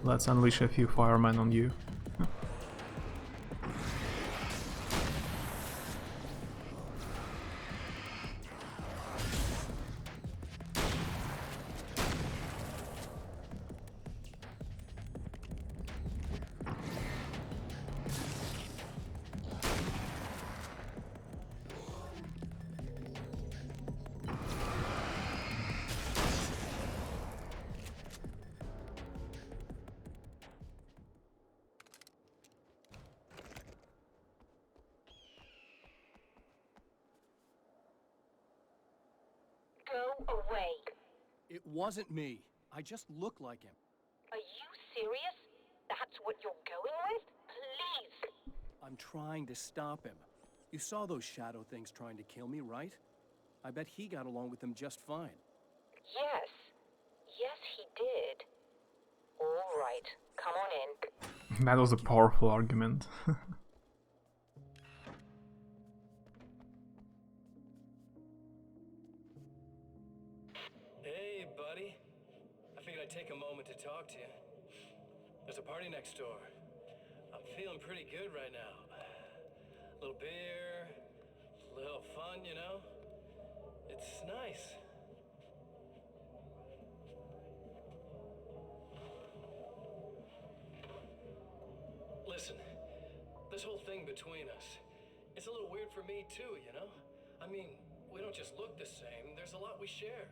Let's unleash a few firemen on you. Go away. It wasn't me. I just look like him. Are you serious? That's what you're going with? Please! I'm trying to stop him. You saw those shadow things trying to kill me, right? I bet he got along with them just fine. Yes. Yes, he did. All right. Come on in. That was a powerful argument. Hey, buddy. I figured I'd take a moment to talk to you. There's a party next door. I'm feeling pretty good right now. A little beer, a little fun, you know? It's nice. Listen, this whole thing between us, it's a little weird for me too, you know? I mean, we don't just look the same, there's a lot we share.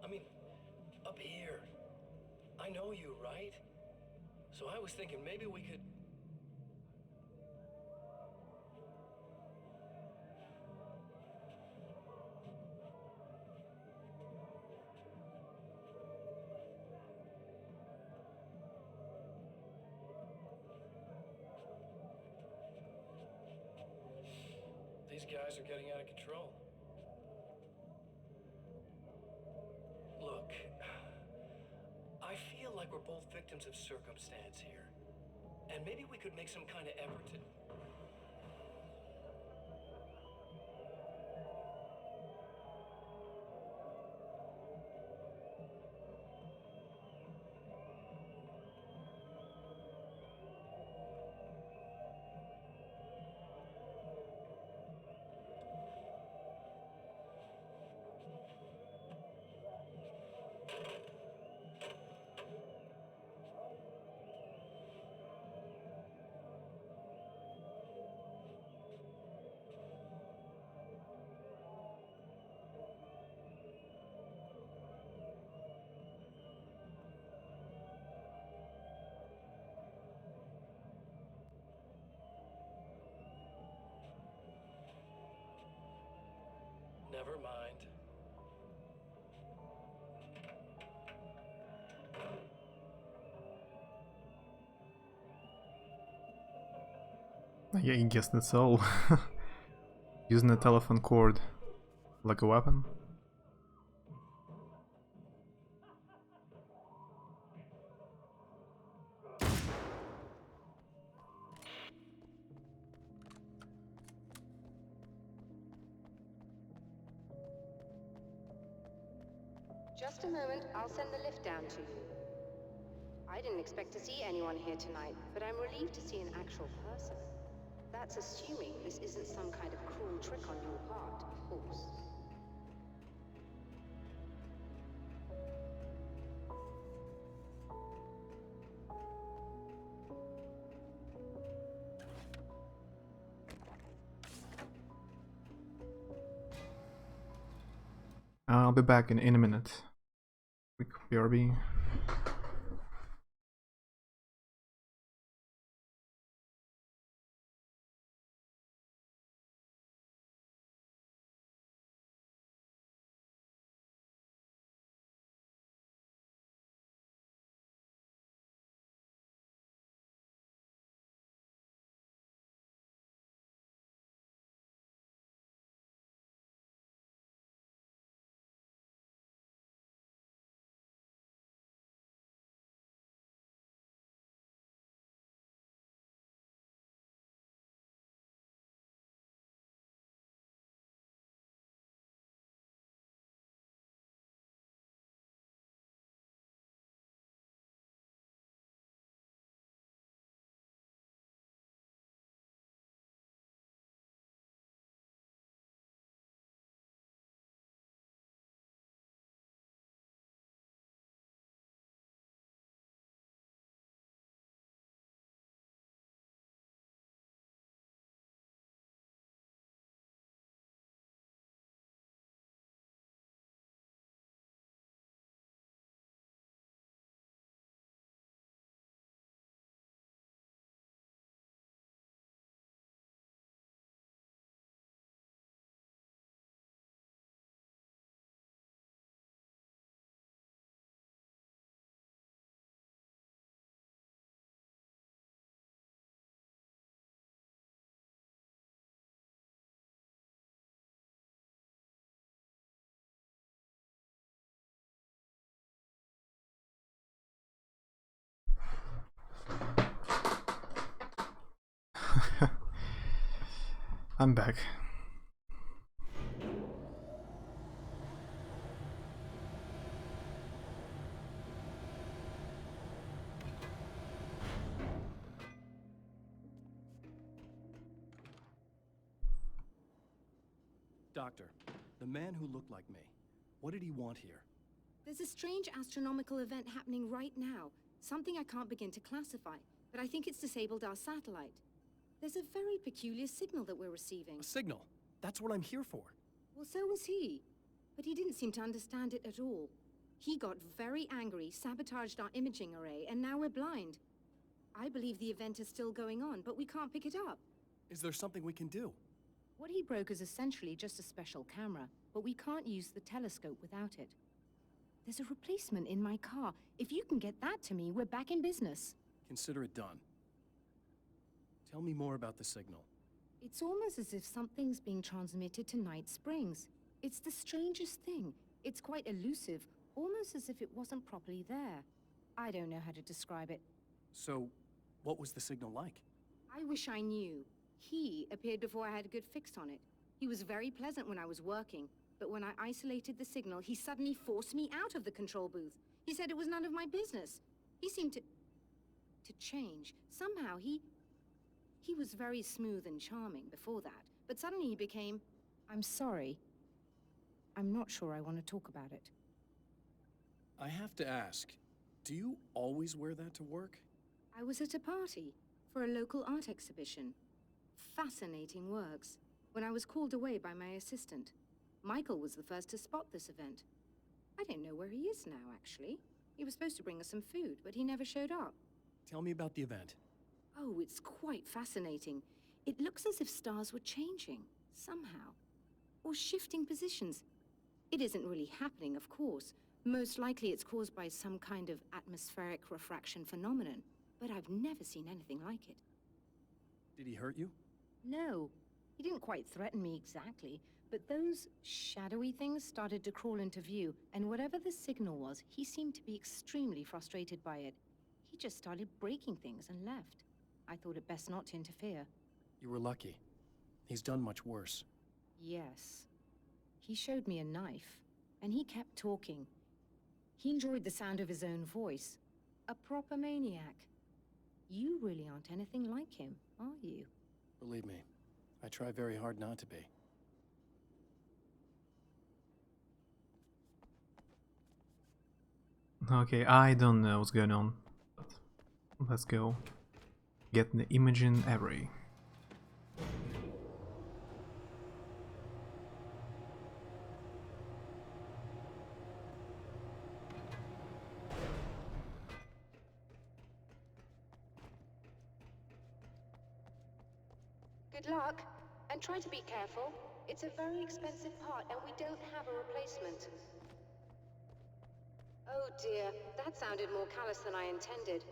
I mean, up here, I know you, right? So I was thinking maybe we could... These guys are getting out of control. Look, I feel like we're both victims of circumstance here. And maybe we could make some kind of effort to... Never mind. Yeah, I guess that's all. Using a telephone cord like a weapon. Just a moment, I'll send the lift down to you. I didn't expect to see anyone here tonight, but I'm relieved to see an actual person. That's assuming this isn't some kind of cruel trick on your part, of course. I'll be back in a minute. Quick BRB. I'm back. Doctor, the man who looked like me, what did he want here? There's a strange astronomical event happening right now. Something I can't begin to classify, but I think it's disabled our satellite. There's a very peculiar signal that we're receiving. A signal? That's what I'm here for. Well, so was he. But he didn't seem to understand it at all. He got very angry, sabotaged our imaging array, and now we're blind. I believe the event is still going on, but we can't pick it up. Is there something we can do? What he broke is essentially just a special camera, but we can't use the telescope without it. There's a replacement in my car. If you can get that to me, we're back in business. Consider it done. Tell me more about the signal. It's almost as if something's being transmitted to Night Springs. It's the strangest thing. It's quite elusive, almost as if it wasn't properly there. I don't know how to describe it. So, what was the signal like? I wish I knew. He appeared before I had a good fix on it. He was very pleasant when I was working, but when I isolated the signal, he suddenly forced me out of the control booth. He said it was none of my business. He seemed to change. Somehow he was very smooth and charming before that, but suddenly he became, I'm sorry. I'm not sure I want to talk about it. I have to ask, do you always wear that to work? I was at a party for a local art exhibition. Fascinating works. When I was called away by my assistant, Michael was the first to spot this event. I don't know where he is now, actually. He was supposed to bring us some food, but he never showed up. Tell me about the event. Oh, it's quite fascinating. It looks as if stars were changing, somehow. Or shifting positions. It isn't really happening, of course. Most likely it's caused by some kind of atmospheric refraction phenomenon. But I've never seen anything like it. Did he hurt you? No. He didn't quite threaten me exactly, but those shadowy things started to crawl into view, and whatever the signal was, he seemed to be extremely frustrated by it. He just started breaking things and left. I thought it best not to interfere. You were lucky. He's done much worse. Yes. He showed me a knife, and he kept talking. He enjoyed the sound of his own voice. A proper maniac. You really aren't anything like him, are you? Believe me, I try very hard not to be. Okay, I don't know what's going on. Let's go. Get the imaging array. Good luck, and try to be careful. It's a very expensive part, and we don't have a replacement. Oh dear, that sounded more callous than I intended.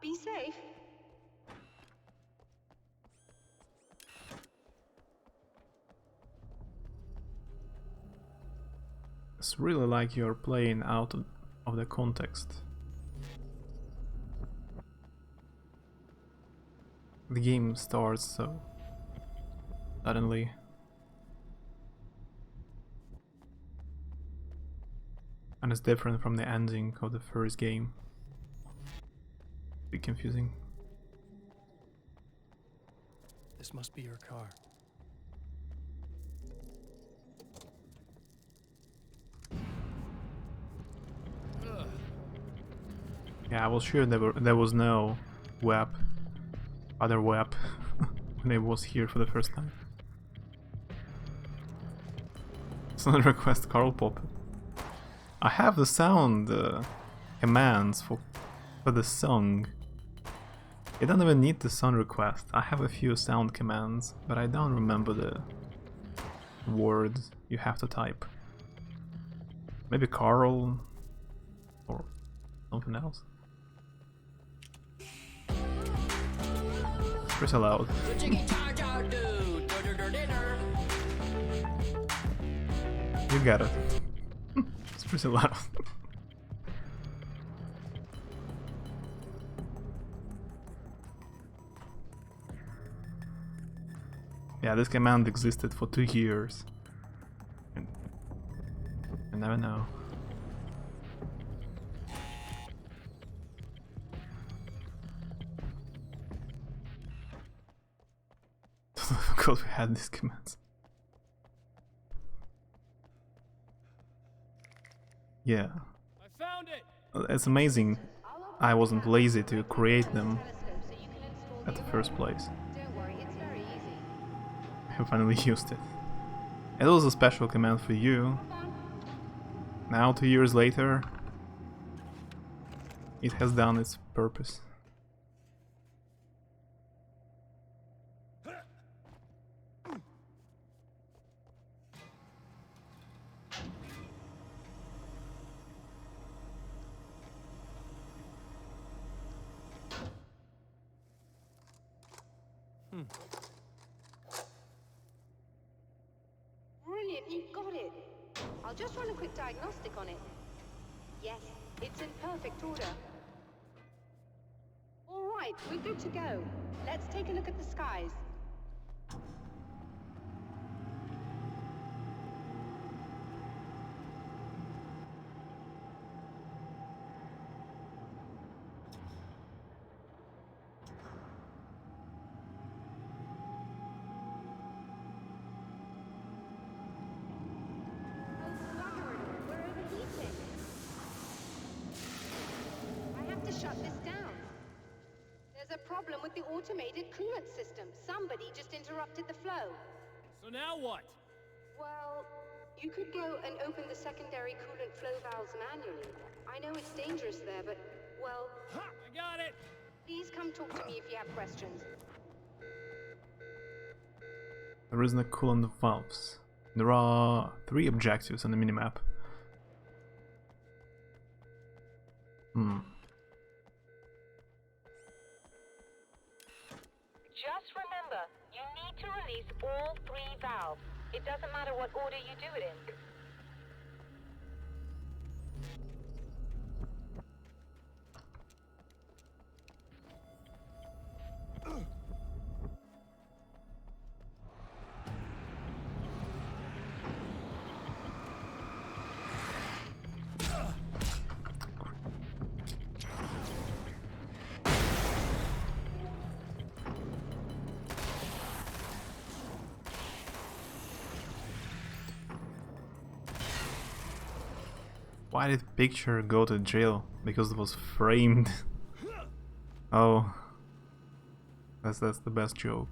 Be safe. It's really like you're playing out of the context. The game starts so suddenly. And it's different from the ending of the first game. Bit confusing. This must be your car. Yeah, I was sure there was no other web when I was here for the first time. Sound request Carl Pop. I have the sound commands for the song. I don't even need the sound request. I have a few sound commands, but I don't remember the words you have to type. Maybe Carl or something else. Pretty loud. You got it. It's pretty loud. Yeah, this command existed for 2 years. And you never know. I forgot we had these commands. Yeah. I found it. It's amazing I wasn't lazy to create them at the first place. Don't worry, it's very easy. I finally used it. It was a special command for you. Now, 2 years later, it has done its purpose. Brilliant, you got it. I'll just run a quick diagnostic on it. Yes, it's in perfect order. All right, we're good to go. Let's take a look at the skies. Oh, bugger it, we're overheating. I have to shut this down. There's a problem with the automated coolant system. Somebody just interrupted the flow. So now what? Well, you could go and open the secondary coolant flow valves manually. I know it's dangerous there, but, well, Ha! I got it. please come talk to me if you have questions. There is no coolant valves. There are 3 objectives on the minimap. Just remember, you need to release all 3 valves. It doesn't matter what order you do it in. Why did picture go to jail? Because it was framed. Oh. That's the best joke.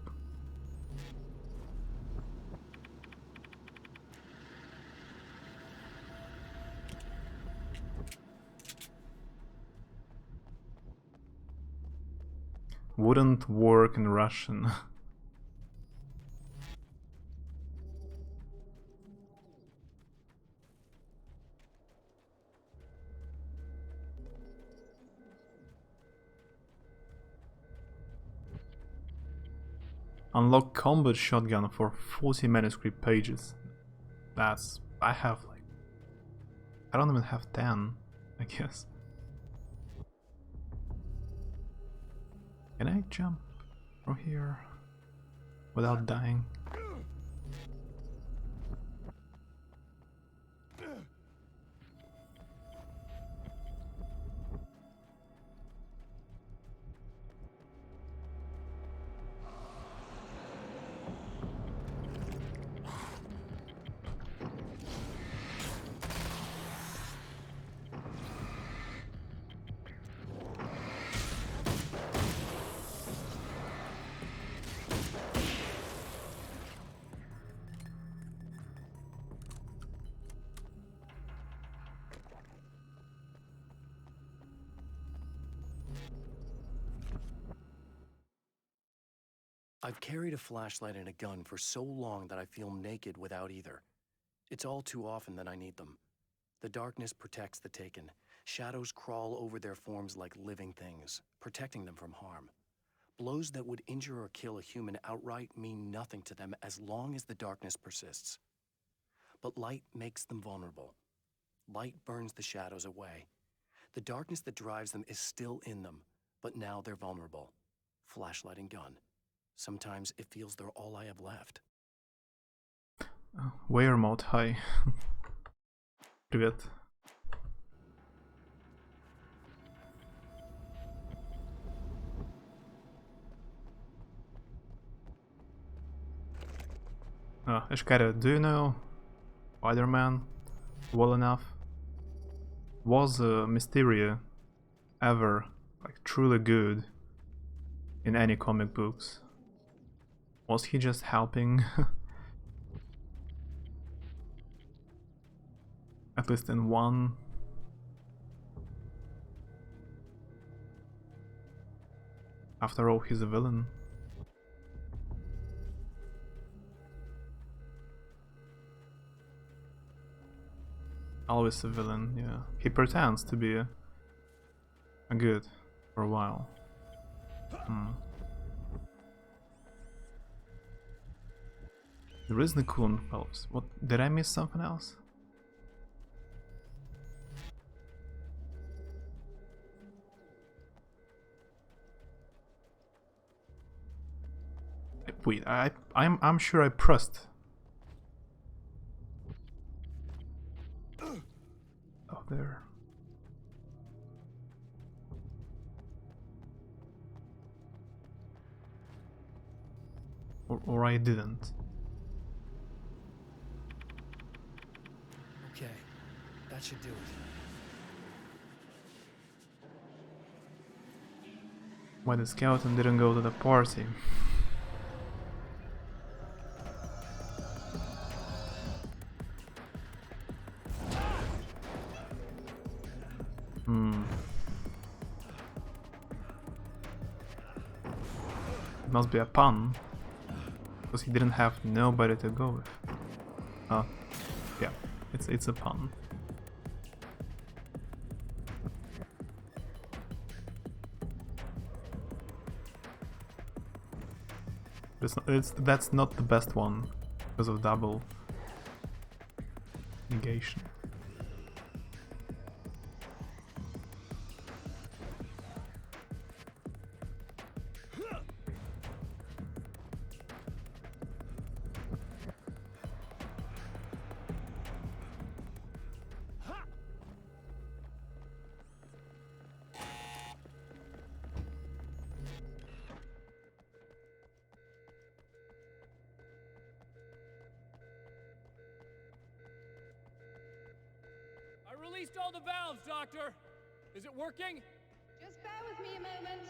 Wouldn't work in Russian. Unlock combat shotgun for 40 manuscript pages. That's... I have like... I don't even have 10, I guess. Can I jump from here without dying? I've carried a flashlight and a gun for so long that I feel naked without either. It's all too often that I need them. The darkness protects the taken. Shadows crawl over their forms like living things, protecting them from harm. Blows that would injure or kill a human outright mean nothing to them as long as the darkness persists. But light makes them vulnerable. Light burns the shadows away. The darkness that drives them is still in them, but now they're vulnerable. Flashlight and gun. Sometimes it feels they're all I have left. Weirmouth, hi. Привет. Ishkara, do you know Spider-Man well enough? Was Mysterio ever like truly good in any comic books? Was he just helping? At least in one? After all, he's a villain. Always a villain, yeah. He pretends to be a good for a while. There is Nikun Phelps. What, did I miss something else? Wait, I'm sure I pressed. Oh, there. Or I didn't. Okay, that should do it. Why the skeleton didn't go to the party? It must be a pun, because he didn't have nobody to go with. Yeah, it's a pun. That's not the best one because of double negation. Released all the valves, Doctor! Is it working? Just bear with me a moment.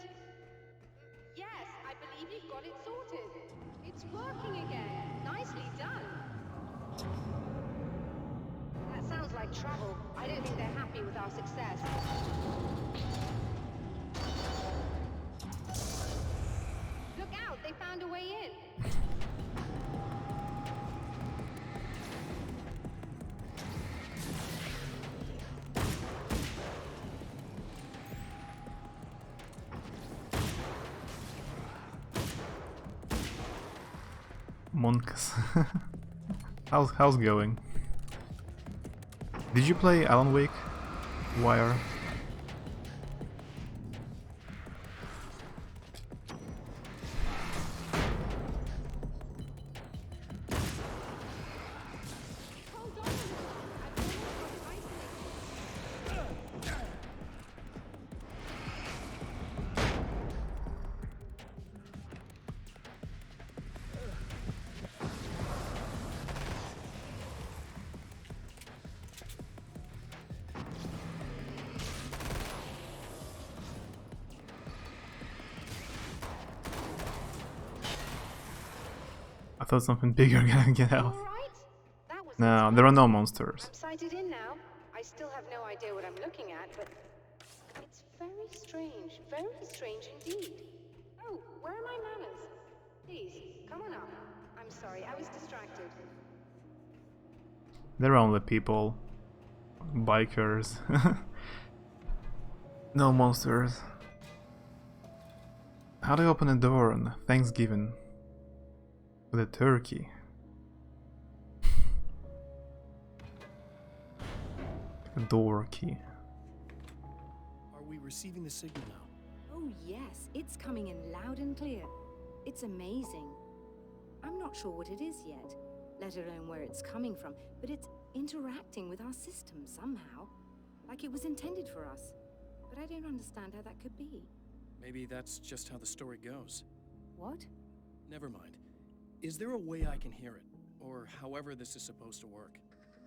Yes, I believe you've got it sorted. It's working again. Nicely done. That sounds like trouble. I don't think they're happy with our success. Look out, they found a way in. Monks. How's going? Did you play Alan Wake? Wire? I thought something bigger gonna get out. No, there are no monsters. I'm sighted in now. I still have no idea what I'm looking at, but it's very strange indeed. Oh, where are my manners? Please, come on up. I'm sorry, I was distracted. They're only people. Bikers. No monsters. How do I open a door on Thanksgiving? With a turkey. A door key. Are we receiving the signal now? Oh yes, it's coming in loud and clear. It's amazing. I'm not sure what it is yet, let alone where it's coming from, but it's interacting with our system somehow, like it was intended for us. But I don't understand how that could be. Maybe that's just how the story goes. What? Never mind. Is there a way I can hear it? Or however this is supposed to work?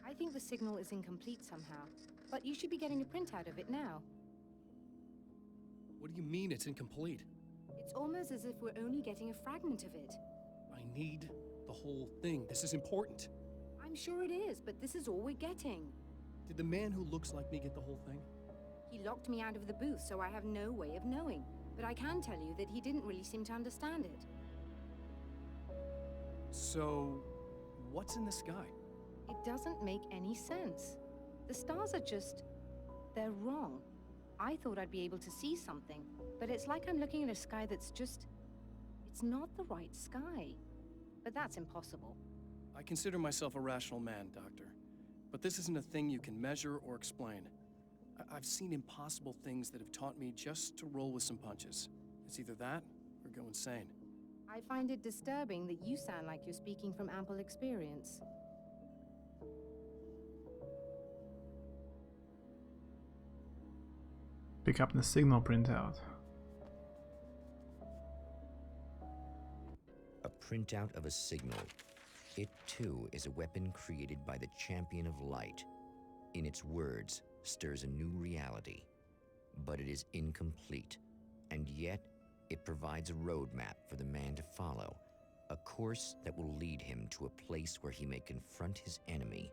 I think the signal is incomplete somehow, but you should be getting a printout of it now. What do you mean it's incomplete? It's almost as if we're only getting a fragment of it. I need the whole thing. This is important. I'm sure it is, but this is all we're getting. Did the man who looks like me get the whole thing? He locked me out of the booth, so I have no way of knowing. But I can tell you that he didn't really seem to understand it. So, what's in the sky? It doesn't make any sense. The stars are just... they're wrong. I thought I'd be able to see something, but it's like I'm looking at a sky that's just... it's not the right sky. But that's impossible. I consider myself a rational man, Doctor. But this isn't a thing you can measure or explain. I've seen impossible things that have taught me just to roll with some punches. It's either that, or go insane. I find it disturbing that you sound like you're speaking from ample experience. Pick up the signal printout. A printout of a signal. It too is a weapon created by the Champion of Light. In its words, stirs a new reality. But it is incomplete, and yet it provides a roadmap for the man to follow, a course that will lead him to a place where he may confront his enemy.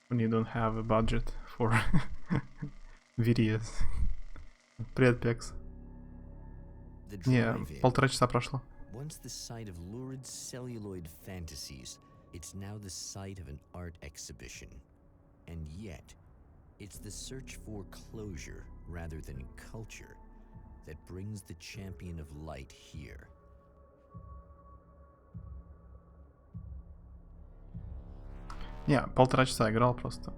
When you don't have a budget for videos. Привет, Пекс. Не, 1,5 часа прошло. Once the site of lurid celluloid fantasies, it's now the site of an art exhibition. And yet, it's the search for closure rather than culture that brings the Champion of Light here. Не, 1,5 часа играл просто.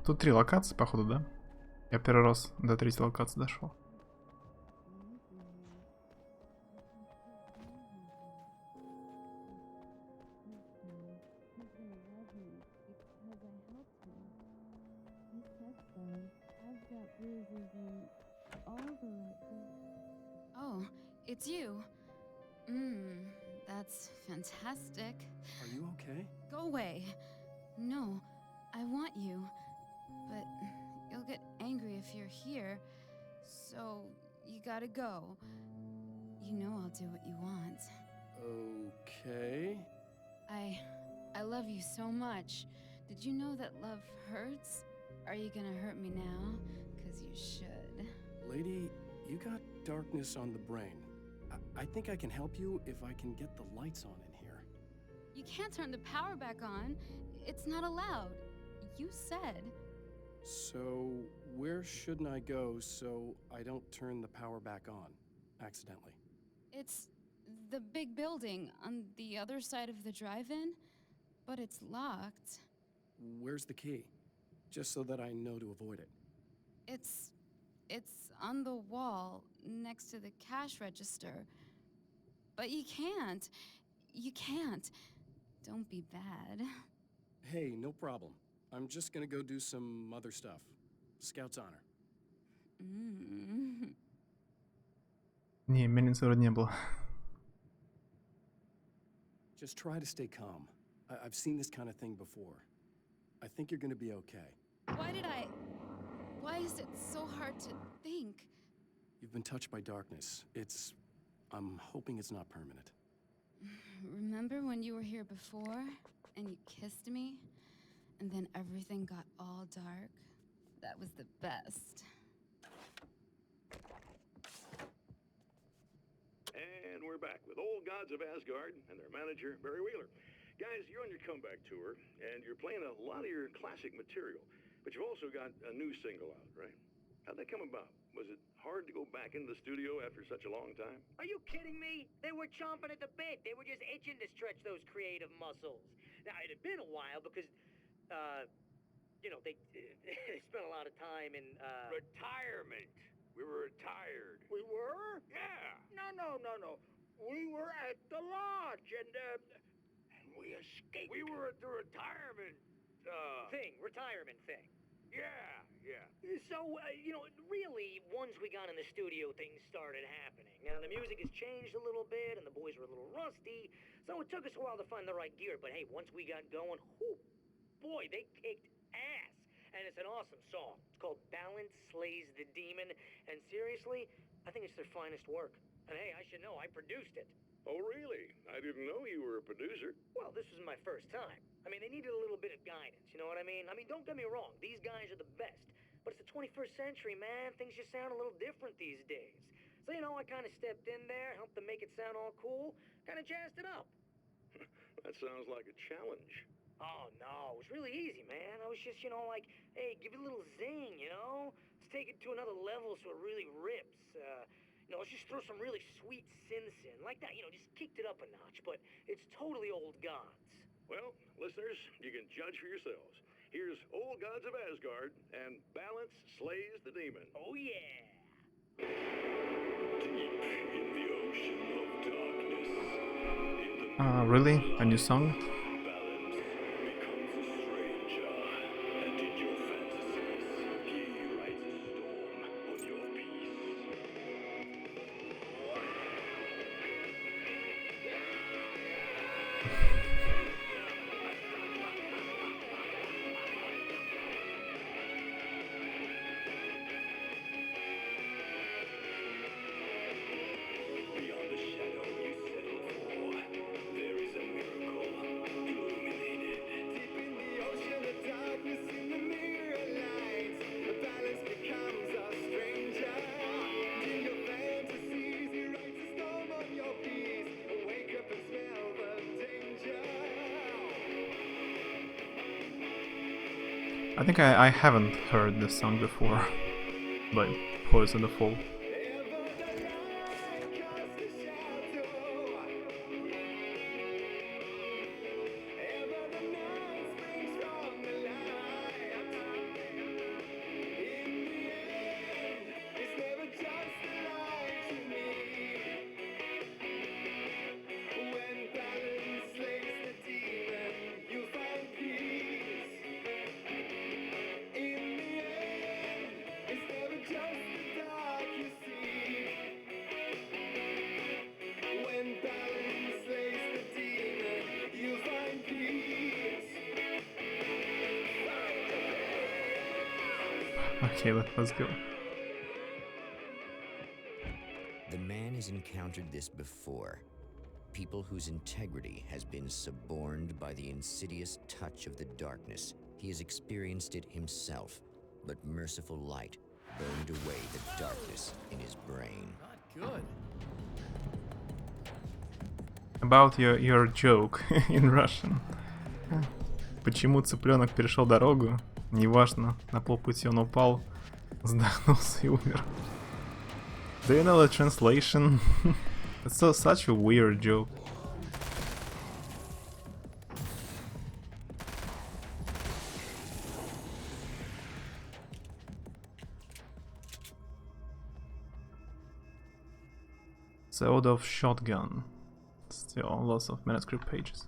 Тут 3 локации, походу, да? Я первый раз до 3-й локации дошел. Oh, it's you. That's fantastic. Are you okay? Go away. No, I want you. But you'll get angry if you're here. So you gotta go. You know I'll do what you want. Okay. I love you so much. Did you know that love hurts? Are you gonna hurt me now? 'Cause you should. Lady, you got darkness on the brain. I think I can help you if I can get the lights on in here. You can't turn the power back on. It's not allowed. You said. So, where shouldn't I go so I don't turn the power back on accidentally? It's the big building on the other side of the drive-in, but it's locked. Where's the key? Just so that I know to avoid it. It's on the wall next to the cash register. But you can't. You can't. Don't be bad. Hey, no problem. I'm just gonna go do some other stuff. Scout's honor. Не, мельницы вроде не было. Just try to stay calm. I've seen this kind of thing before. I think you're gonna be okay. Why is it so hard to think? You've been touched by darkness. I'm hoping it's not permanent. Remember when you were here before and you kissed me? And then everything got all dark? That was the best. And we're back with Old Gods of Asgard and their manager, Barry Wheeler. Guys, you're on your comeback tour, and you're playing a lot of your classic material, but you've also got a new single out, right? How'd that come about? Was it hard to go back into the studio after such a long time? Are you kidding me? They were chomping at the bit. They were just itching to stretch those creative muscles. Now, it had been a while because, You know, they spent a lot of time in, Retirement. We were retired. We were? Yeah. No. We were at the lodge, and we escaped. We were at the retirement, retirement thing. Yeah. So, you know, really, once we got in the studio, things started happening. Now, the music has changed a little bit, and the boys were a little rusty, so it took us a while to find the right gear. But hey, once we got going, whoo, boy, they kicked ass. And it's an awesome song. It's called Balance Slays the Demon, and seriously, I think it's their finest work. And hey, I should know, I produced it. Oh, really? I didn't know you were a producer. Well, this was my first time. I mean, they needed a little bit of guidance, you know what I mean? I mean, don't get me wrong, these guys are the best. But it's the 21st century, man. Things just sound a little different these days. So, you know, I kind of stepped in there, helped them make it sound all cool, kind of jazzed it up. That sounds like a challenge. Oh, no, it was really easy, man. I was just, you know, like, hey, give it a little zing, you know? Let's take it to another level so it really rips. You know, let's just throw some really sweet synths in. Like that, you know, just kicked it up a notch, but it's totally old gods. Well, listeners, you can judge for yourselves. Here's Old Gods of Asgard and Balance Slays the Demon. Oh, yeah. Deep in the ocean of darkness. Really? A new song? Balance becomes a stranger, and in your fantasies, he rides a storm on your peace. Beyond the shadow you settle for, there is a miracle illuminated. Deep in the ocean of darkness, in the mirror light, the balance becomes a stranger. In your fantasies, he rides a storm on your peace. Wake up and smell the danger. I think I haven't heard this song before by Poison the Fall. Okay, let's go. The man has encountered this before. People whose integrity has been suborned by the insidious touch of the darkness. He has experienced it himself, but merciful light burned away the darkness in his brain. Not good. About your joke in Russian. Почему цыпленок перешел дорогу? Неважно, на полпути он упал, задохнулся и умер. Do you know the translation? It's such a weird joke. Sword of Shotgun. Still lots of manuscript pages.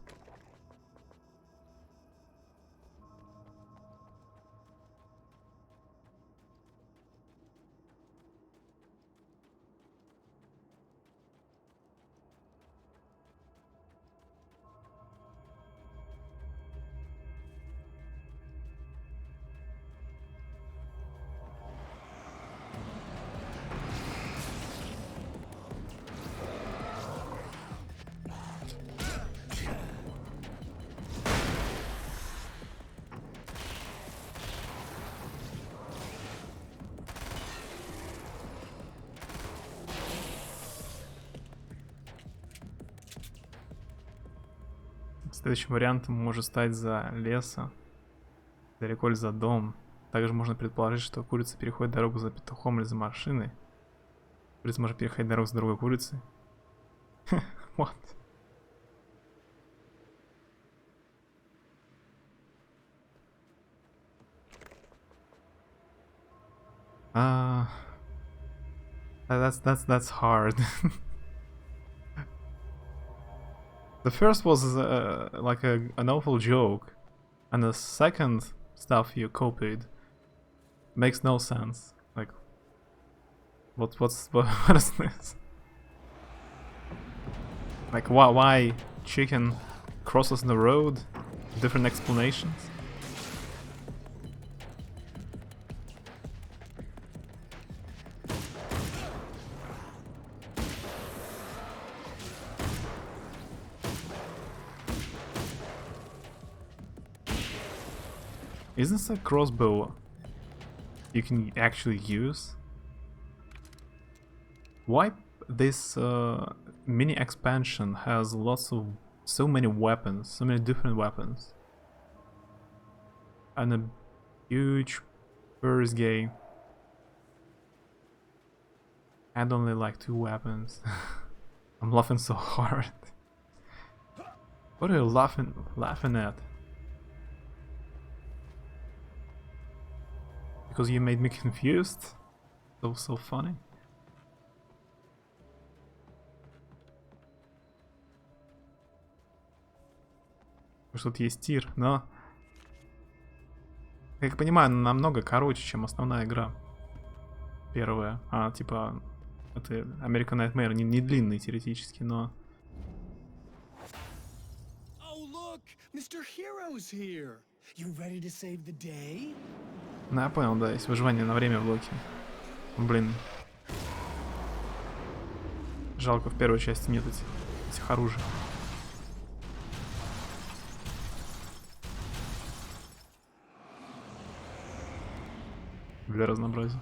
Следующим вариантом может стать за леса, далеко ли за дом. Также можно предположить, что курица переходит дорогу за петухом или за машиной. Курица может переходить дорогу за другой курицей. What? That's hard. The first was like an awful joke, and the second stuff you copied makes no sense. Like, what is this? Like, why chicken crosses the road? Different explanations. Isn't this a crossbow you can actually use? Why this mini expansion has so many weapons, so many different weapons, and a huge first game and only like 2 weapons? I'm laughing so hard. What are you laughing at? Because you made me confused? So funny. Тут есть тир, но... Как понимаю, намного короче, чем основная игра. Первая. Типа... Это American Nightmare не длинный теоретически, но... Oh, look! Mr. Hero's here! You ready to save the day? Ну, я понял, да, есть выживание на время в блоке. Блин. Жалко, в первой части нет этих оружий. Для разнообразия.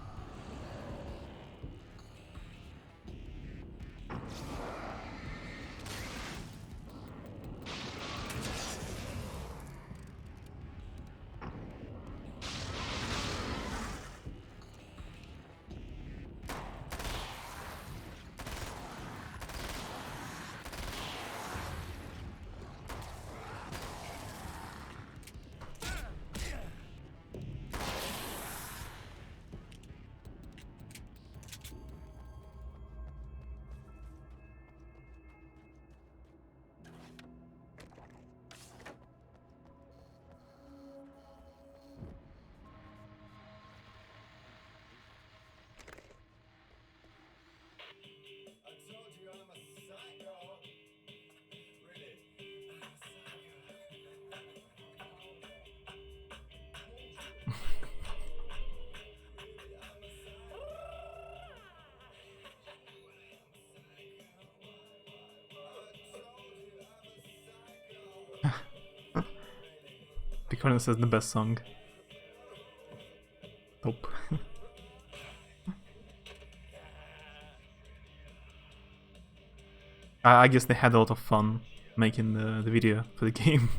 Picorn says the best song. Top. I guess they had a lot of fun making the video for the game.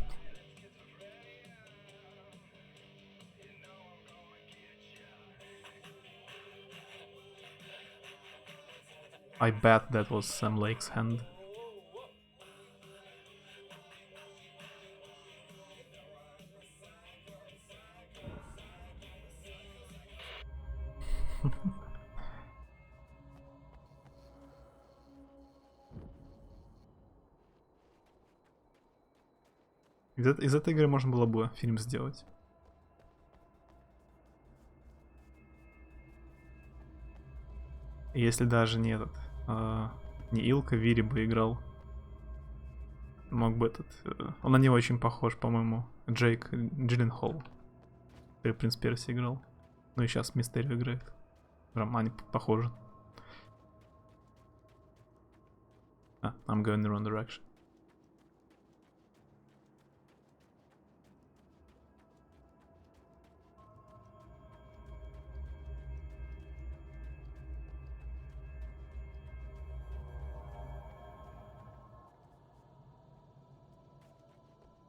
I bet that was Sam Lake's hand. Из этой игры можно было бы фильм сделать. Если даже не не Илка Вири бы играл. Мог бы он на него очень похож, по-моему. Джейк Джилленхол. Который Принц Перси играл. Ну и сейчас Мистерио играет. Прям они похожи. I'm going in the wrong direction.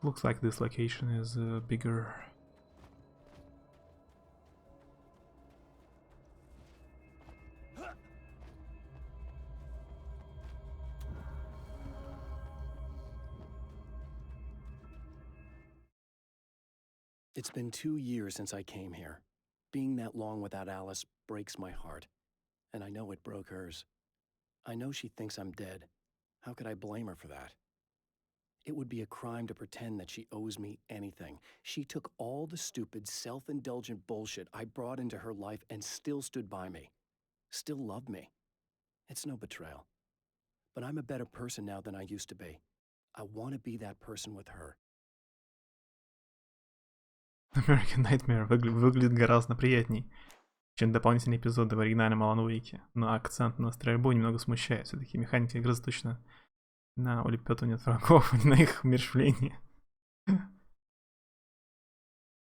Looks like this location is bigger. It's been 2 years since I came here. being that long without Alice breaks my heart. And I know it broke hers. I know she thinks I'm dead. How could I blame her for that? It would be a crime to pretend that she owes me anything. She took all the stupid, self-indulgent bullshit I brought into her life and still stood by me. Still loved me. It's no betrayal. But I'm a better person now than I used to be. I want to be that person with her. American Nightmare выглядит гораздо приятней, чем дополнительные эпизоды в оригинальном Alan Wake. Но акцент на стрельбу немного смущает. Все-таки механика игры заточена на улепетывание от врагов, не на их умерщвление. В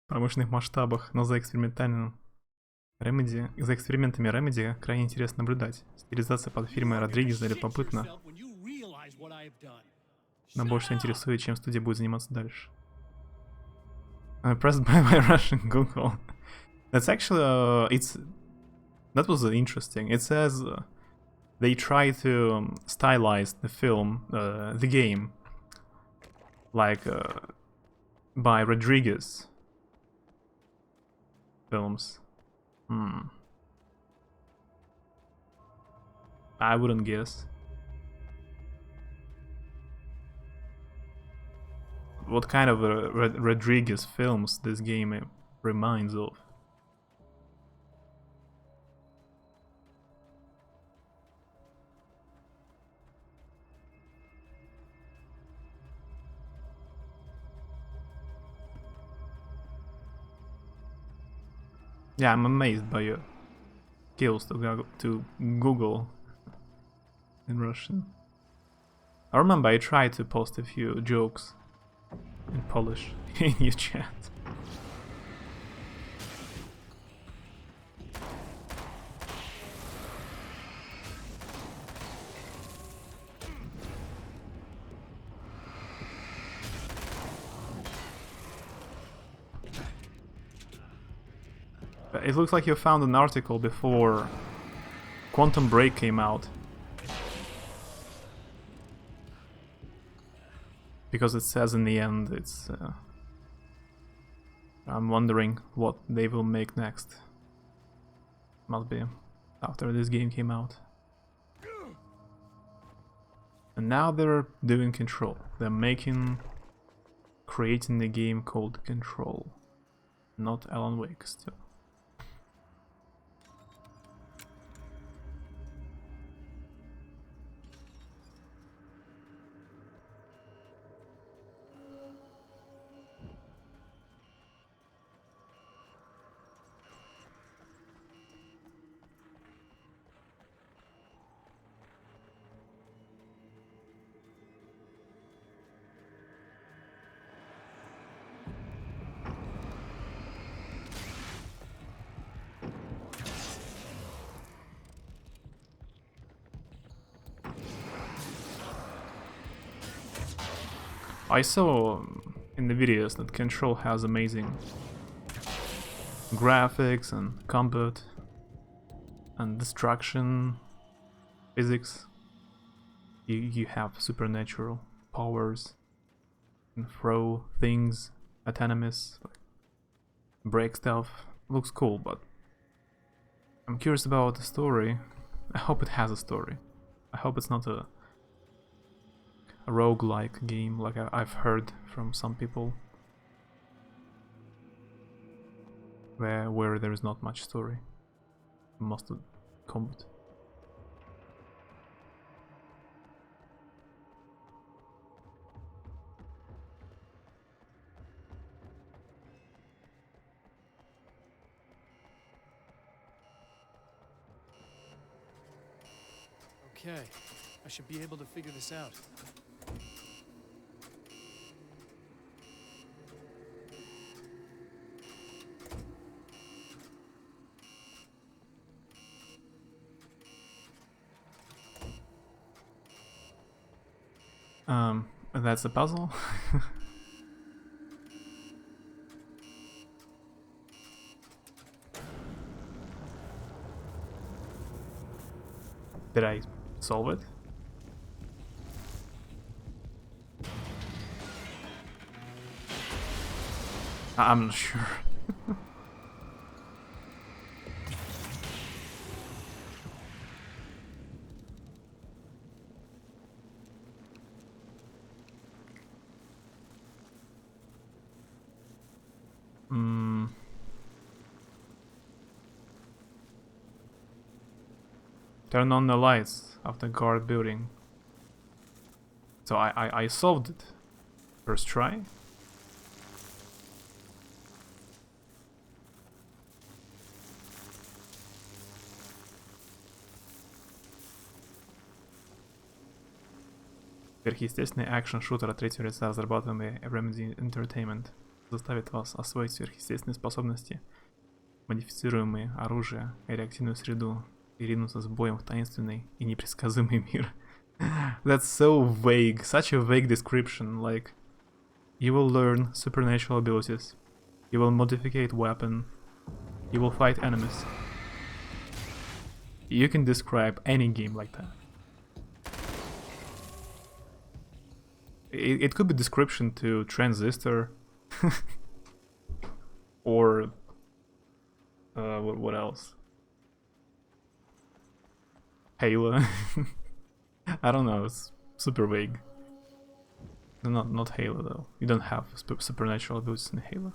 промышленных масштабах, но за экспериментами Remedy крайне интересно наблюдать. Стилизация под фильмы Родригеса любопытна, но больше интересует, чем студия будет заниматься дальше. I'm impressed by my Russian Google. That's actually, that was interesting. It says they try to stylize the film, the game, like by Rodriguez films. I wouldn't guess. What kind of Rodriguez films this game reminds of? Yeah, I'm amazed by your skills to Google in Russian. I remember I tried to post a few jokes in Polish in your chat. It looks like you found an article before Quantum Break came out. Because it says in the end, it's... I'm wondering what they will make next. Must be after this game came out. And now they're doing Control. They're creating a game called Control. Not Alan Wake still. I saw in the videos that Control has amazing graphics and combat and destruction physics. You have supernatural powers and throw things at enemies, break stuff. Looks cool, but I'm curious about the story. I hope it has a story. I hope it's not a roguelike game like I've heard from some people, where there is not much story, most of combat. Okay, I should be able to figure this out. That's a puzzle. Did I solve it? I'm not sure. Turn on the lights of the guard building. So I solved it. First try. Сверхъестественный экшен-шутер от третьего лица, разрабатываемый Remedy Entertainment, заставит вас освоить сверхъестественные способности, модифицируемые оружие и реактивную среду, и ринуться с боем в таинственный и непредсказуемый мир. That's so vague, such a vague description, like, you will learn supernatural abilities, you will modificate weapon, you will fight enemies. You can describe any game like that. It could be description to Transistor, or what else? Halo. I don't know. It's super vague. Not Halo though. You don't have supernatural abilities in Halo.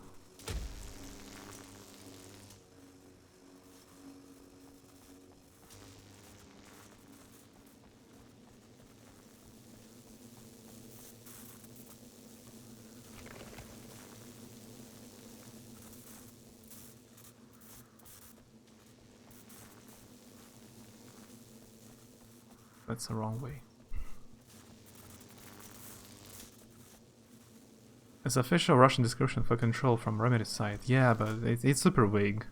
That's the wrong way. It's official Russian description for control from Remedy's side. Yeah, but it's super vague.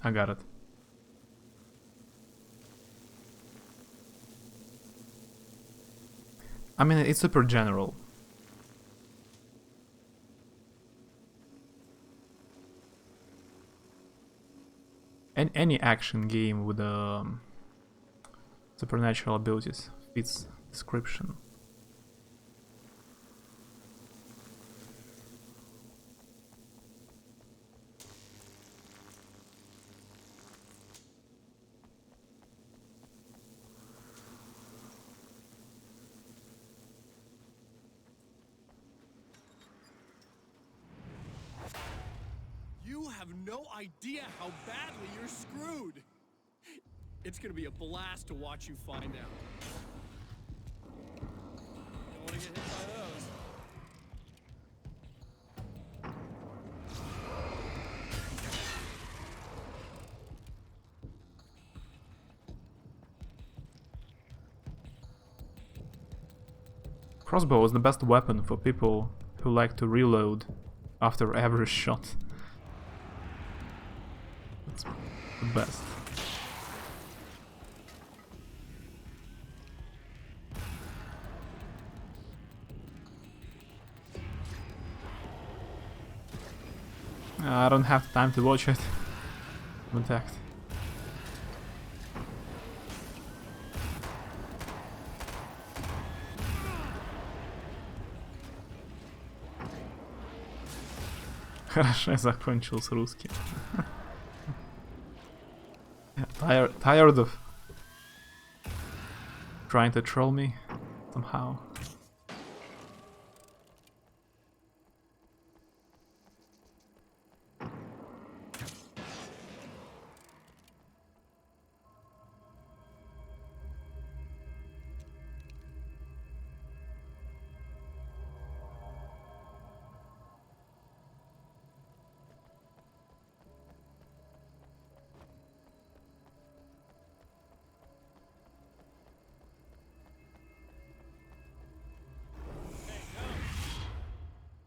I got it. I mean, it's super general. Any action game with supernatural abilities fits description. You have no idea how badly you're screwed. It's gonna be a blast to watch you find out. Don't wanna get hit by those. Crossbow is the best weapon for people who like to reload after every shot. It's the best. I don't have time to watch it. I'm attacked. Хорошо, я закончил с русским. Tired of trying to troll me somehow.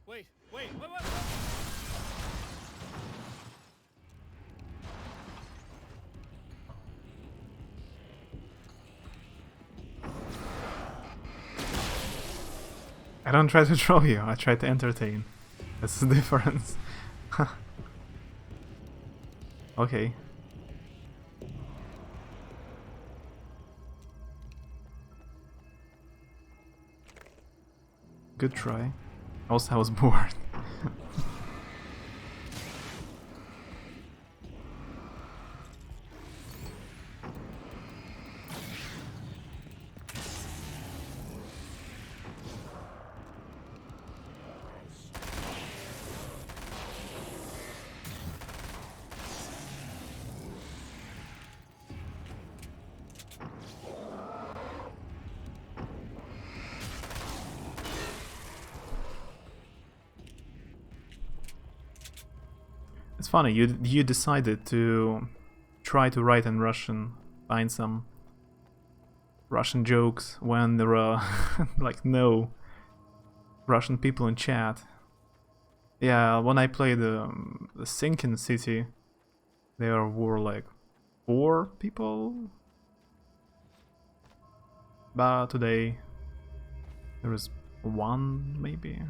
Wait. I don't try to troll you, I try to entertain. That's the difference. Okay. Good try. Also, I was bored. funny. You decided to try to write in Russian, find some Russian jokes when there are like no Russian people in chat. Yeah, when I played the Sinking City, there were like 4 people, but today there is 1 maybe.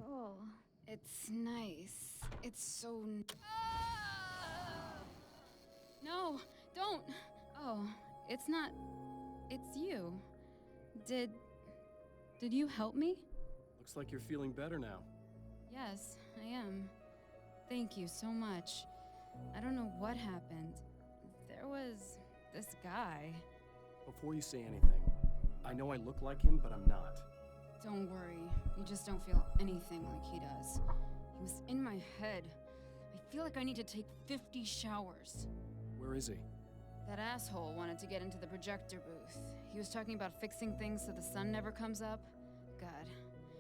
Oh, it's nice. It's so. No, don't. Oh, it's not. It's you. Did you help me? Looks like you're feeling better now. Yes, I am. Thank you so much. I don't know what happened. There was this guy. Before you say anything, I know I look like him, but I'm not. Don't worry. You just don't feel anything like he does. He was in my head. I feel like I need to take 50 showers. Where is he? That asshole wanted to get into the projector booth. He was talking about fixing things so the sun never comes up. God,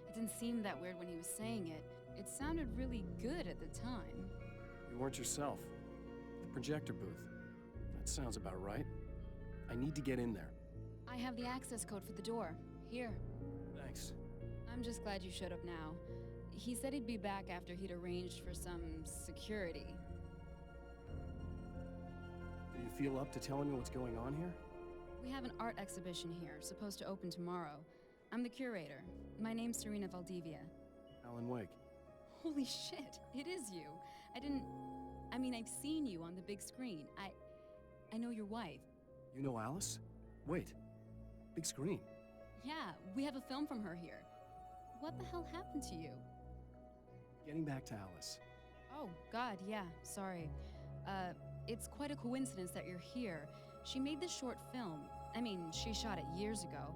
it didn't seem that weird when he was saying it. It sounded really good at the time. You weren't yourself. The projector booth. That sounds about right. I need to get in there. I have the access code for the door. Here. Thanks. I'm just glad you showed up now. He said he'd be back after he'd arranged for some security. Do you feel up to telling me what's going on here? We have an art exhibition here, supposed to open tomorrow. I'm the curator. My name's Serena Valdivia. Alan Wake. Holy shit, it is you. I mean, I've seen you on the big screen. I know your wife. You know Alice? Wait. Big screen. Yeah, we have a film from her here. What the hell happened to you? Getting back to Alice. Oh, God, yeah, sorry. It's quite a coincidence that you're here. She made this short film. I mean, she shot it years ago.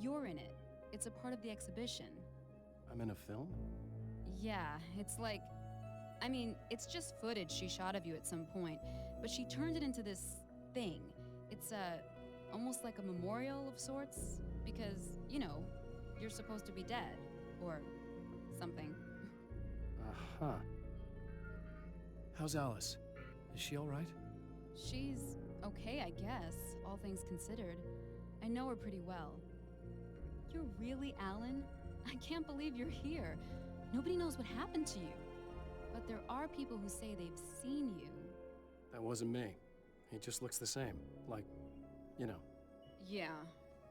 You're in it. It's a part of the exhibition. I'm in a film? Yeah, it's like... I mean, it's just footage she shot of you at some point, but she turned it into this thing. It's, almost like a memorial of sorts, because, you know, you're supposed to be dead, or something. Uh-huh. How's Alice? Is she all right? She's okay, I guess, all things considered. I know her pretty well. You're really Alan? I can't believe you're here. Nobody knows what happened to you. But there are people who say they've seen you. That wasn't me. He just looks the same. Like, you know. Yeah,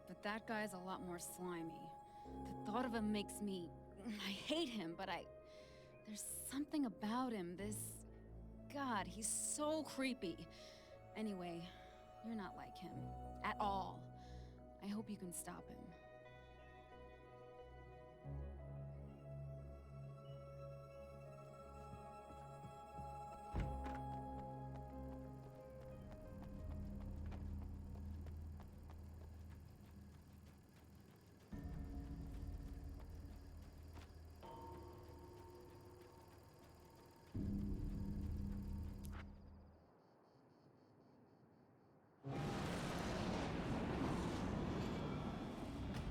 but that guy's a lot more slimy. The thought of him makes me... I hate him, but there's something about him, this... God, he's so creepy. Anyway, you're not like him. At all. I hope you can stop him.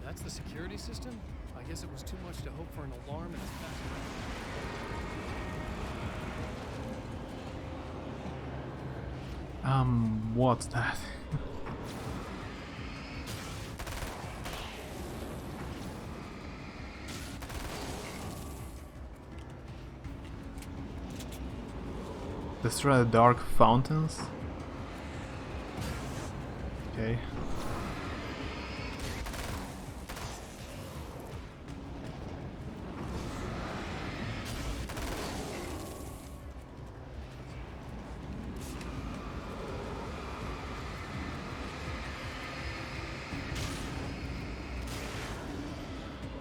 That's the security system? I guess it was too much to hope for an alarm in its past. What's that? Destroy the dark fountains? Okay.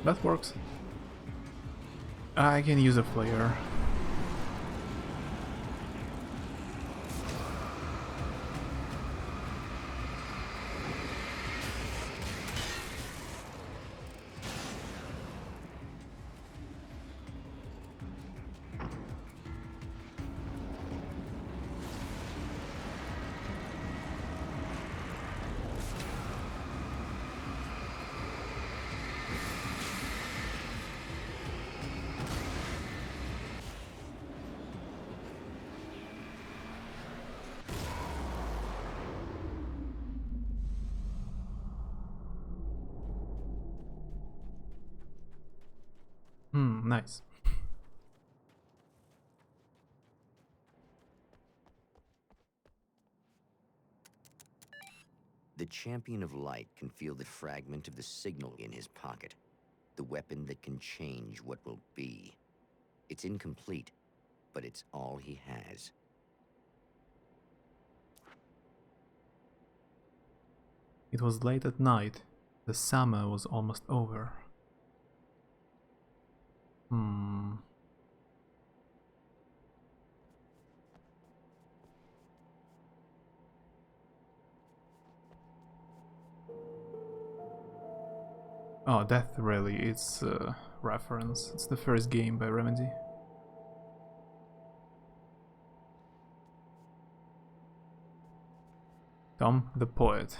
That works. I can use a flare. Nice. The champion of light can feel the fragment of the signal in his pocket. The weapon that can change what will be. It's incomplete, but it's all he has. It was late at night. The summer was almost over. Oh, Death Rally, it's a reference. It's the first game by Remedy. Tom the Poet.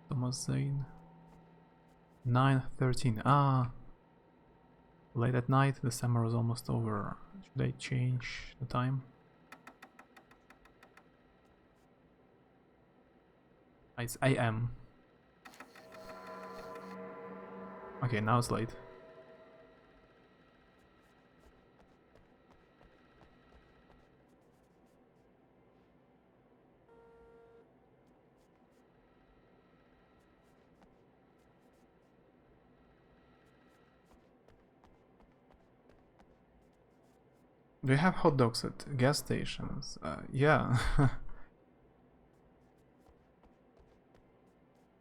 Thomas Zane. 9:13. Ah, late at night. The summer was almost over. Should I change the time? It's AM. Okay, now it's late. Do you have hot dogs at gas stations? Yeah.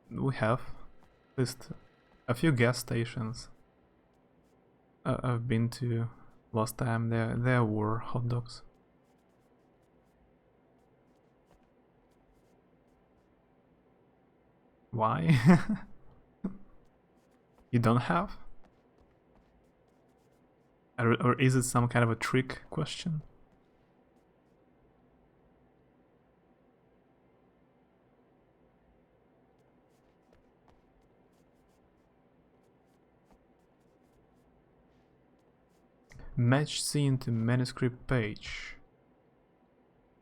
We have at least a few gas stations I've been to. Last time there were hot dogs. Why? You don't have? Or is it some kind of a trick question? Match scene to manuscript page.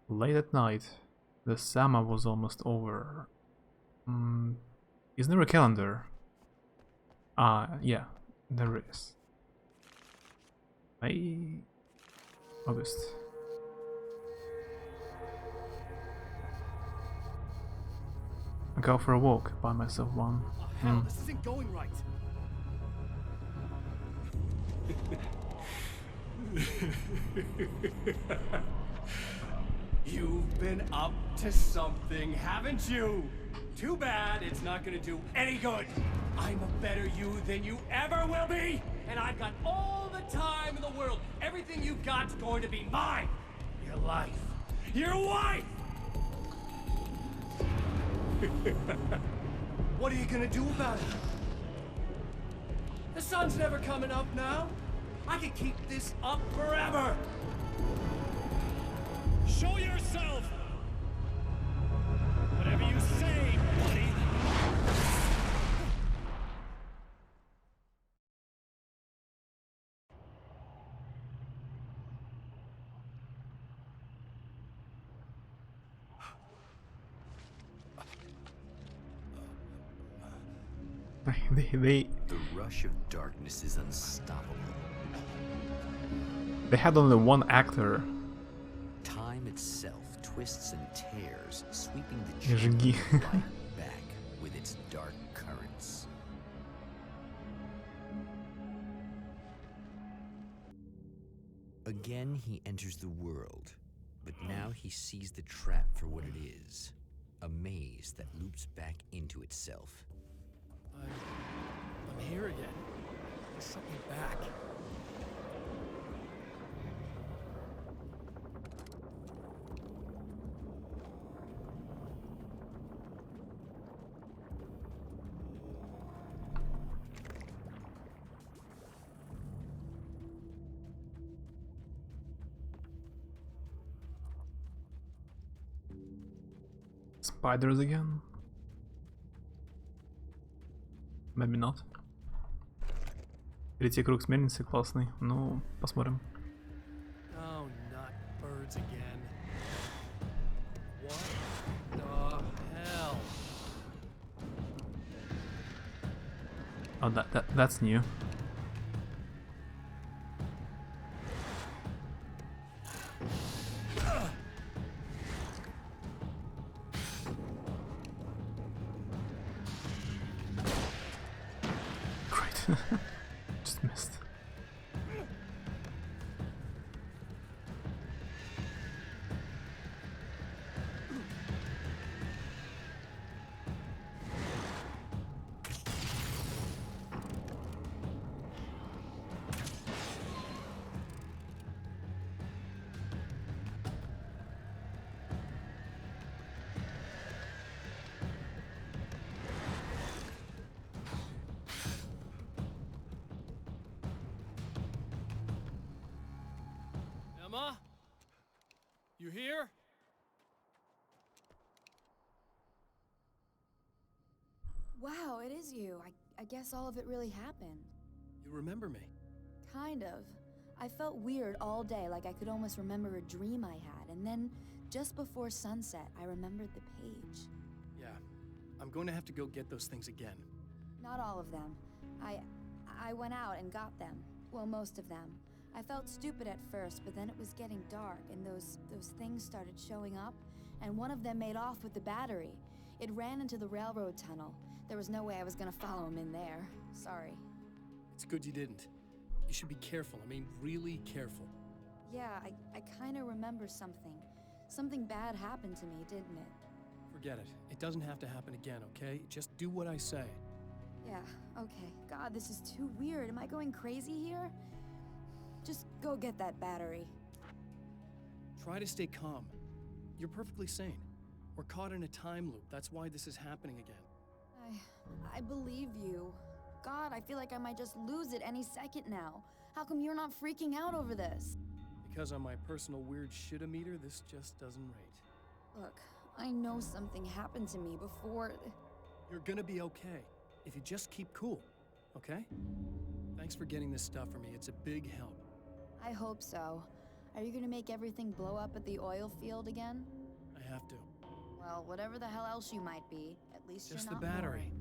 Late at night. The summer was almost over. Is there a calendar? Yeah, there is. August. I go for a walk by myself one. Oh, hell, this isn't going right. You've been up to something, haven't you? Too bad it's not gonna do any good. I'm a better you than you ever will be, and I've got all the time in the world. Everything you've got's going to be mine. Your life. Your wife! What are you gonna do about it? The sun's never coming up now. I can keep this up forever. Show yourself! Whatever you say, buddy. The rush of darkness is unstoppable. They had only one actor. Time itself twists and tears, sweeping the Жги. champion of light back with its dark currents. Again, he enters the world, but now he sees the trap for what it is. A maze that loops back into itself. I'm here again. There's something back. Spiders again? Maybe not. Третий круг смерницы классный. Ну, посмотрим. Oh, not birds again. What the hell? Oh, that's new. Just missed. Emma? You here? Wow, it is you. I guess all of it really happened. You remember me? Kind of. I felt weird all day, like I could almost remember a dream I had, and then just before sunset, I remembered the page. Yeah. I'm going to have to go get those things again. Not all of them. I went out and got them. Well, most of them. I felt stupid at first, but then it was getting dark, and those things started showing up, and one of them made off with the battery. It ran into the railroad tunnel. There was no way I was gonna follow him in there. Sorry. It's good you didn't. You should be careful. I mean, really careful. Yeah, I kinda remember something. Something bad happened to me, didn't it? Forget it. It doesn't have to happen again, okay? Just do what I say. Yeah, okay. God, this is too weird. Am I going crazy here? Just go get that battery. Try to stay calm. You're perfectly sane. We're caught in a time loop. That's why this is happening again. I believe you. God, I feel like I might just lose it any second now. How come you're not freaking out over this? Because on my personal weird shit-o-meter, this just doesn't rate. Look, I know something happened to me before... You're gonna be okay, if you just keep cool, okay? Thanks for getting this stuff for me. It's a big help. I hope so. Are you gonna make everything blow up at the oil field again? I have to. Well, whatever the hell else you might be, at least Just you're not the battery. boring.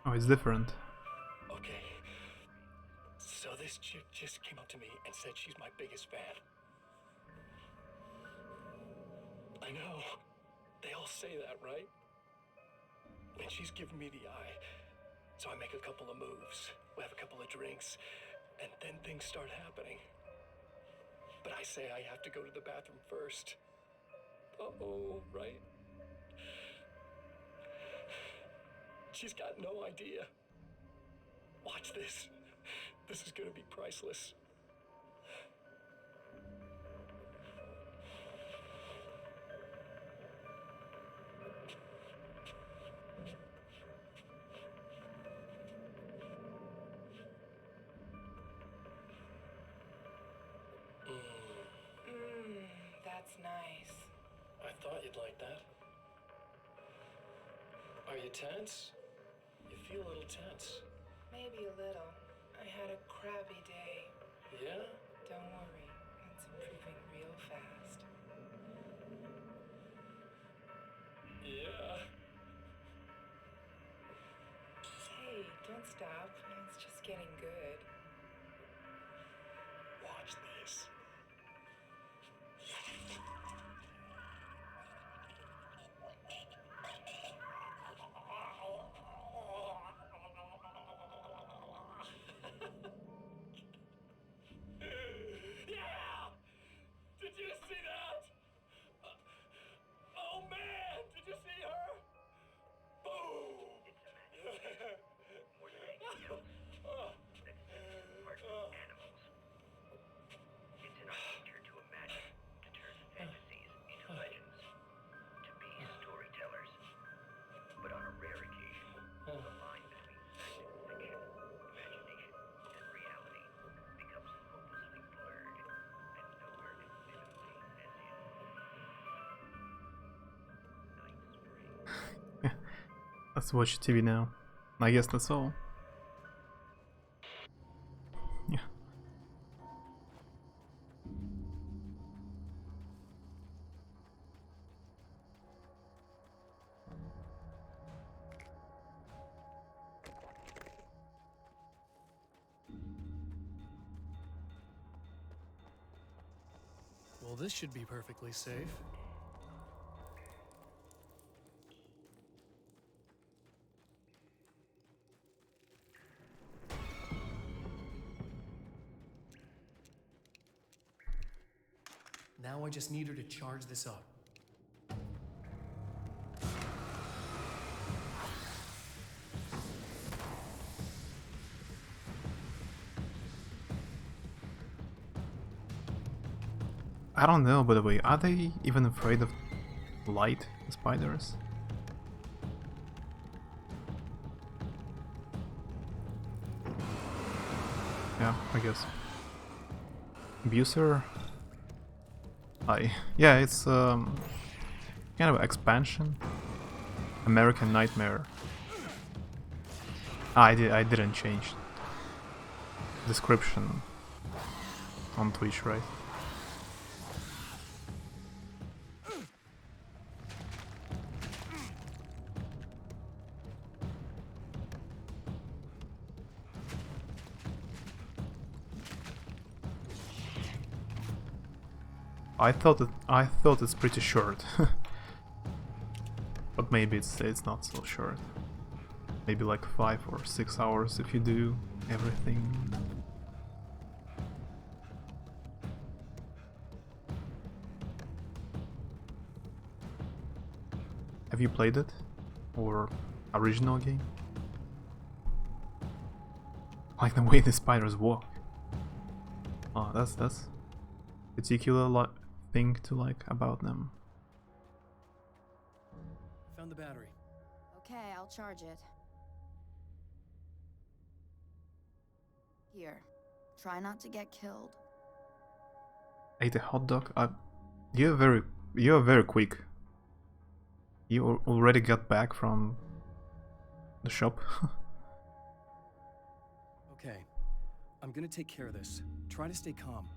Oh, it's different. Okay. So this chick just came up to me and said she's my biggest fan. I know. They all say that, right? And she's giving me the eye. So I make a couple of moves. We have a couple of drinks. And then things start happening. But I say I have to go to the bathroom first. Uh-oh, right? She's got no idea. Watch this. This is gonna be priceless. That's nice. I thought you'd like that. Are you tense? You feel a little tense. Maybe a little. I had a crabby day. Yeah? Don't worry, it's improving real fast. Yeah. Hey, don't stop. It's just getting good. Watch this. Yeah! Did you see that? Oh man! Did you see her? Boom! More than anything else, that's part of animals. It's in our nature to imagine, to turn fantasies into legends, to be storytellers. But on a rare occasion, the line between fact and fiction, imagination and reality becomes hopelessly blurred, and nowhere convincingly as in Night Spring. Let's watch TV now. I guess that's all. Yeah. Well, this should be perfectly safe. Now I just need her to charge this up. I don't know, by the way, are they even afraid of light, the spiders? Yeah, I guess. Abuser? Yeah, it's kind of expansion. American Nightmare. I didn't change description on Twitch, right? I thought it's pretty short. But maybe it's not so short. Maybe like 5 or 6 hours if you do everything. Have you played it? Or original game? Like the way the spiders walk. Oh, that's particular thing to like about them. Found the battery. Okay, I'll charge it. Here, try not to get killed. Ate a hot dog. You're very quick. You already got back from the shop. Okay, I'm gonna take care of this. Try to stay calm.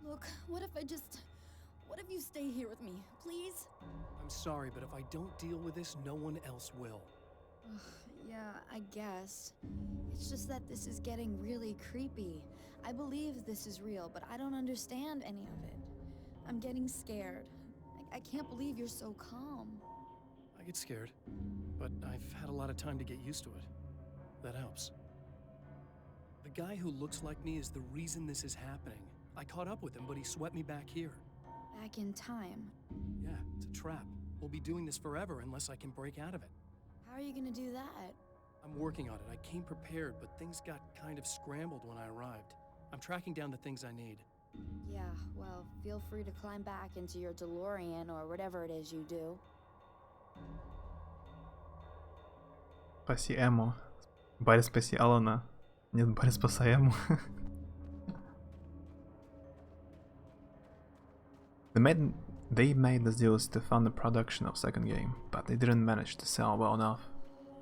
Look, what if you stay here with me, please? I'm sorry, but if I don't deal with this, no one else will. Yeah, I guess. It's just that this is getting really creepy. I believe this is real, but I don't understand any of it. I'm getting scared. I can't believe you're so calm. I get scared, but I've had a lot of time to get used to it. That helps. The guy who looks like me is the reason this is happening. I caught up with him, but he swept me back here. Back in time. Yeah, it's a trap. We'll be doing this forever unless I can break out of it. How are you gonna do that? I'm working on it. I came prepared, but things got kind of scrambled when I arrived. I'm tracking down the things I need. Yeah, well, feel free to climb back into your DeLorean or whatever it is you do. Спаси Эму. Барри спаси Алана. Нет, Барри спасай Эму. They made the deals to fund the production of second game, but they didn't manage to sell well enough.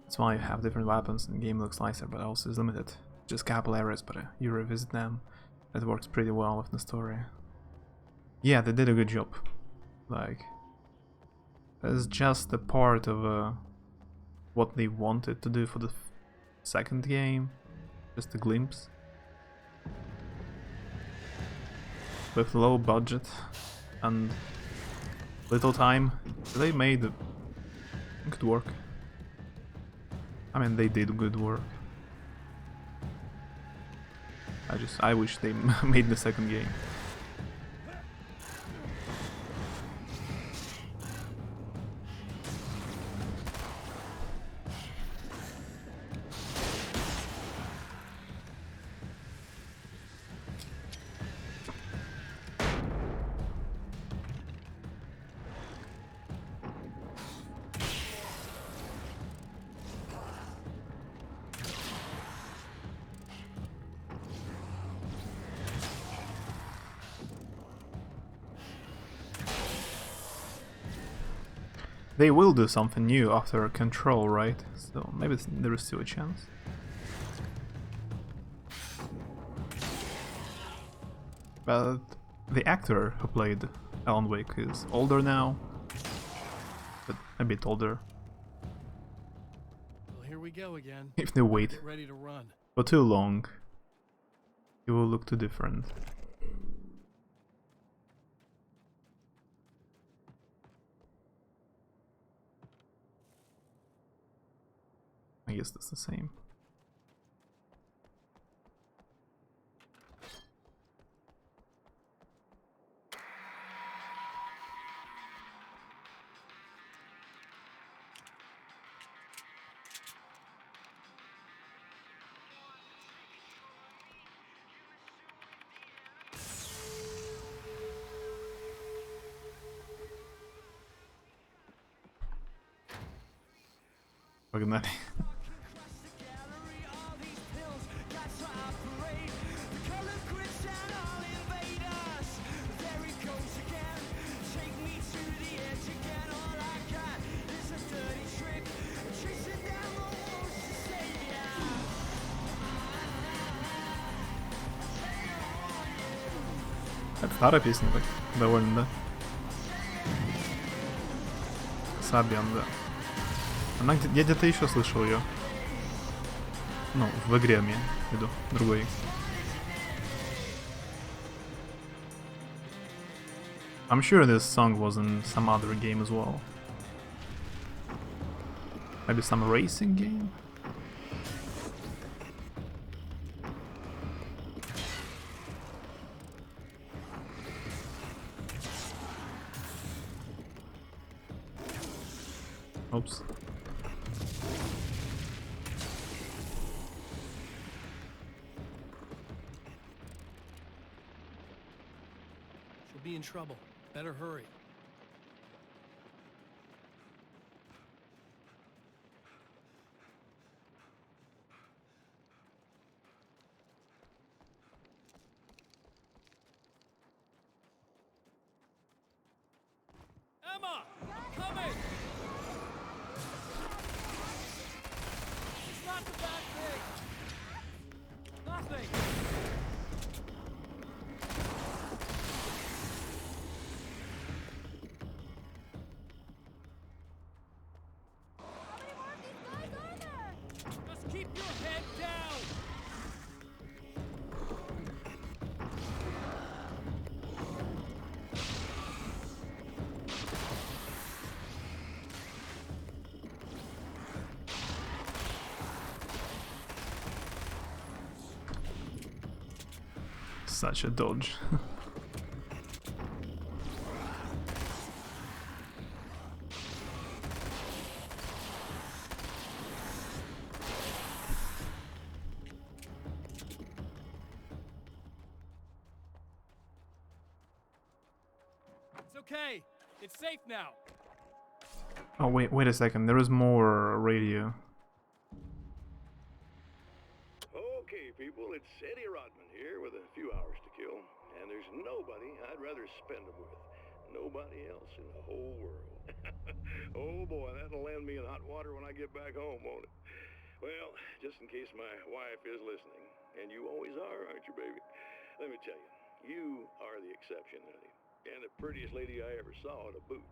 That's why you have different weapons and the game looks nicer, but also is limited. Just couple areas, but you revisit them. It works pretty well with the story. Yeah, they did a good job. Like, it's just a part of what they wanted to do for the second game. Just a glimpse. With low budget and little time, they made good work. I mean, they did good work. I wish they made the second game. They will do something new after Control, right? So maybe there is still a chance. But the actor who played Alan Wake is older now, but a bit older. Well, here we go again. If they wait Get ready to run. for too long, he will look too different. guess that's the same. Погнали. Это старая песня, так довольно, да? Сабиан, да. Она я где-то еще слышал ее. Ну, в игре, имею в виду, другой. I'm sure this song was in some other game as well. Maybe some racing game? Oops. She'll be in trouble. Better hurry. Emma! I'm coming! It's not the bad thing! Nothing! Just keep your head down! Such a dodge. It's okay. It's safe now. Oh wait a second. There is more radio. Okay, people, it's Eddie Rodman here with a few hours to kill, and there's nobody I'd rather spend them with. Nobody else in the whole world. Oh boy, that'll land me in hot water when I get back home, won't it? Well, just in case my wife is listening, and you always are, aren't you, baby? Let me tell you, you are the exception, honey, and the prettiest lady I ever saw to boot.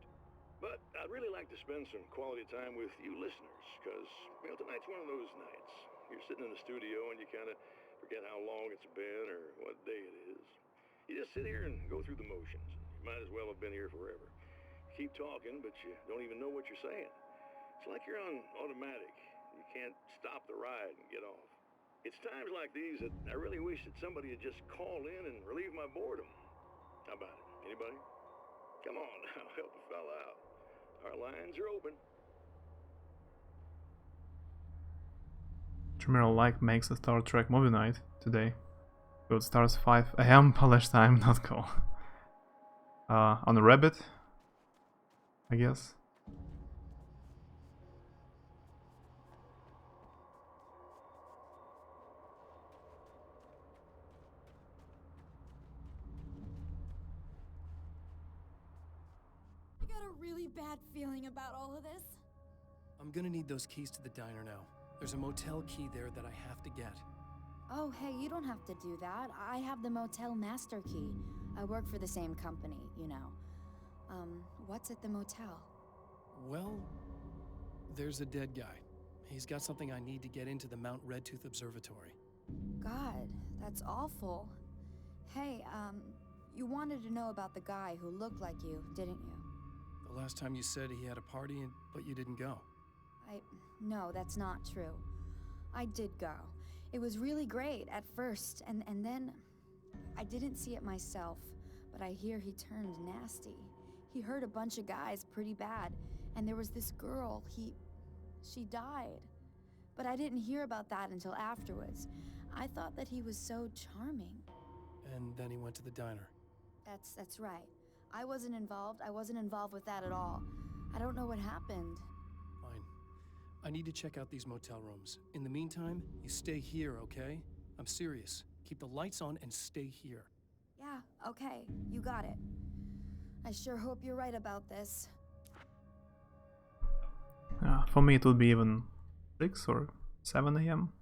But I'd really like to spend some quality time with you listeners, because, tonight's one of those nights. You're sitting in the studio and you kind of forget how long it's been or what day it is. You just sit here and go through the motions. You might as well have been here forever. You keep talking, but you don't even know what you're saying. It's like you're on automatic. You can't stop the ride and get off. It's times like these that I really wish that somebody would just call in and relieve my boredom. How about it? Anybody? Come on now, help a fella out. Our lines are open. Terminal like makes a Star Trek movie night today. So it starts 5 AM Polish time, not cool. On a rabbit, I guess. I got a really bad feeling about all of this. I'm gonna need those keys to the diner now. There's a motel key there that I have to get. Oh, hey, you don't have to do that. I have the motel master key. I work for the same company, you know. What's at the motel? Well, there's a dead guy. He's got something I need to get into the Mount Redtooth Observatory. God, that's awful. Hey, you wanted to know about the guy who looked like you, didn't you? The last time you said he had a party, but you didn't go. No, that's not true. I did go. It was really great at first, and then I didn't see it myself, but I hear he turned nasty. He hurt a bunch of guys pretty bad, and there was this girl, she died. But I didn't hear about that until afterwards. I thought that he was so charming. And then he went to the diner. That's right. I wasn't involved with that at all. I don't know what happened. Fine. I need to check out these motel rooms. In the meantime, you stay here, okay? I'm serious. Keep the lights on and stay here. Yeah, okay, you got it. I sure hope you're right about this. For me it would be even 6 or 7 a.m.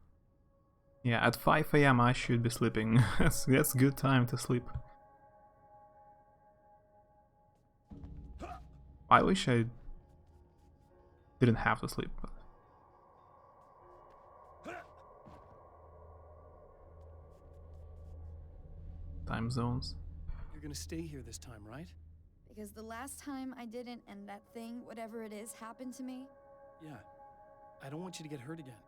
Yeah, at 5 a.m. I should be sleeping. That's good time to sleep. I wish I didn't have to sleep. But... time zones. You're gonna stay here this time, right? Because the last time I didn't, and that thing, whatever it is, happened to me. Yeah. I don't want you to get hurt again.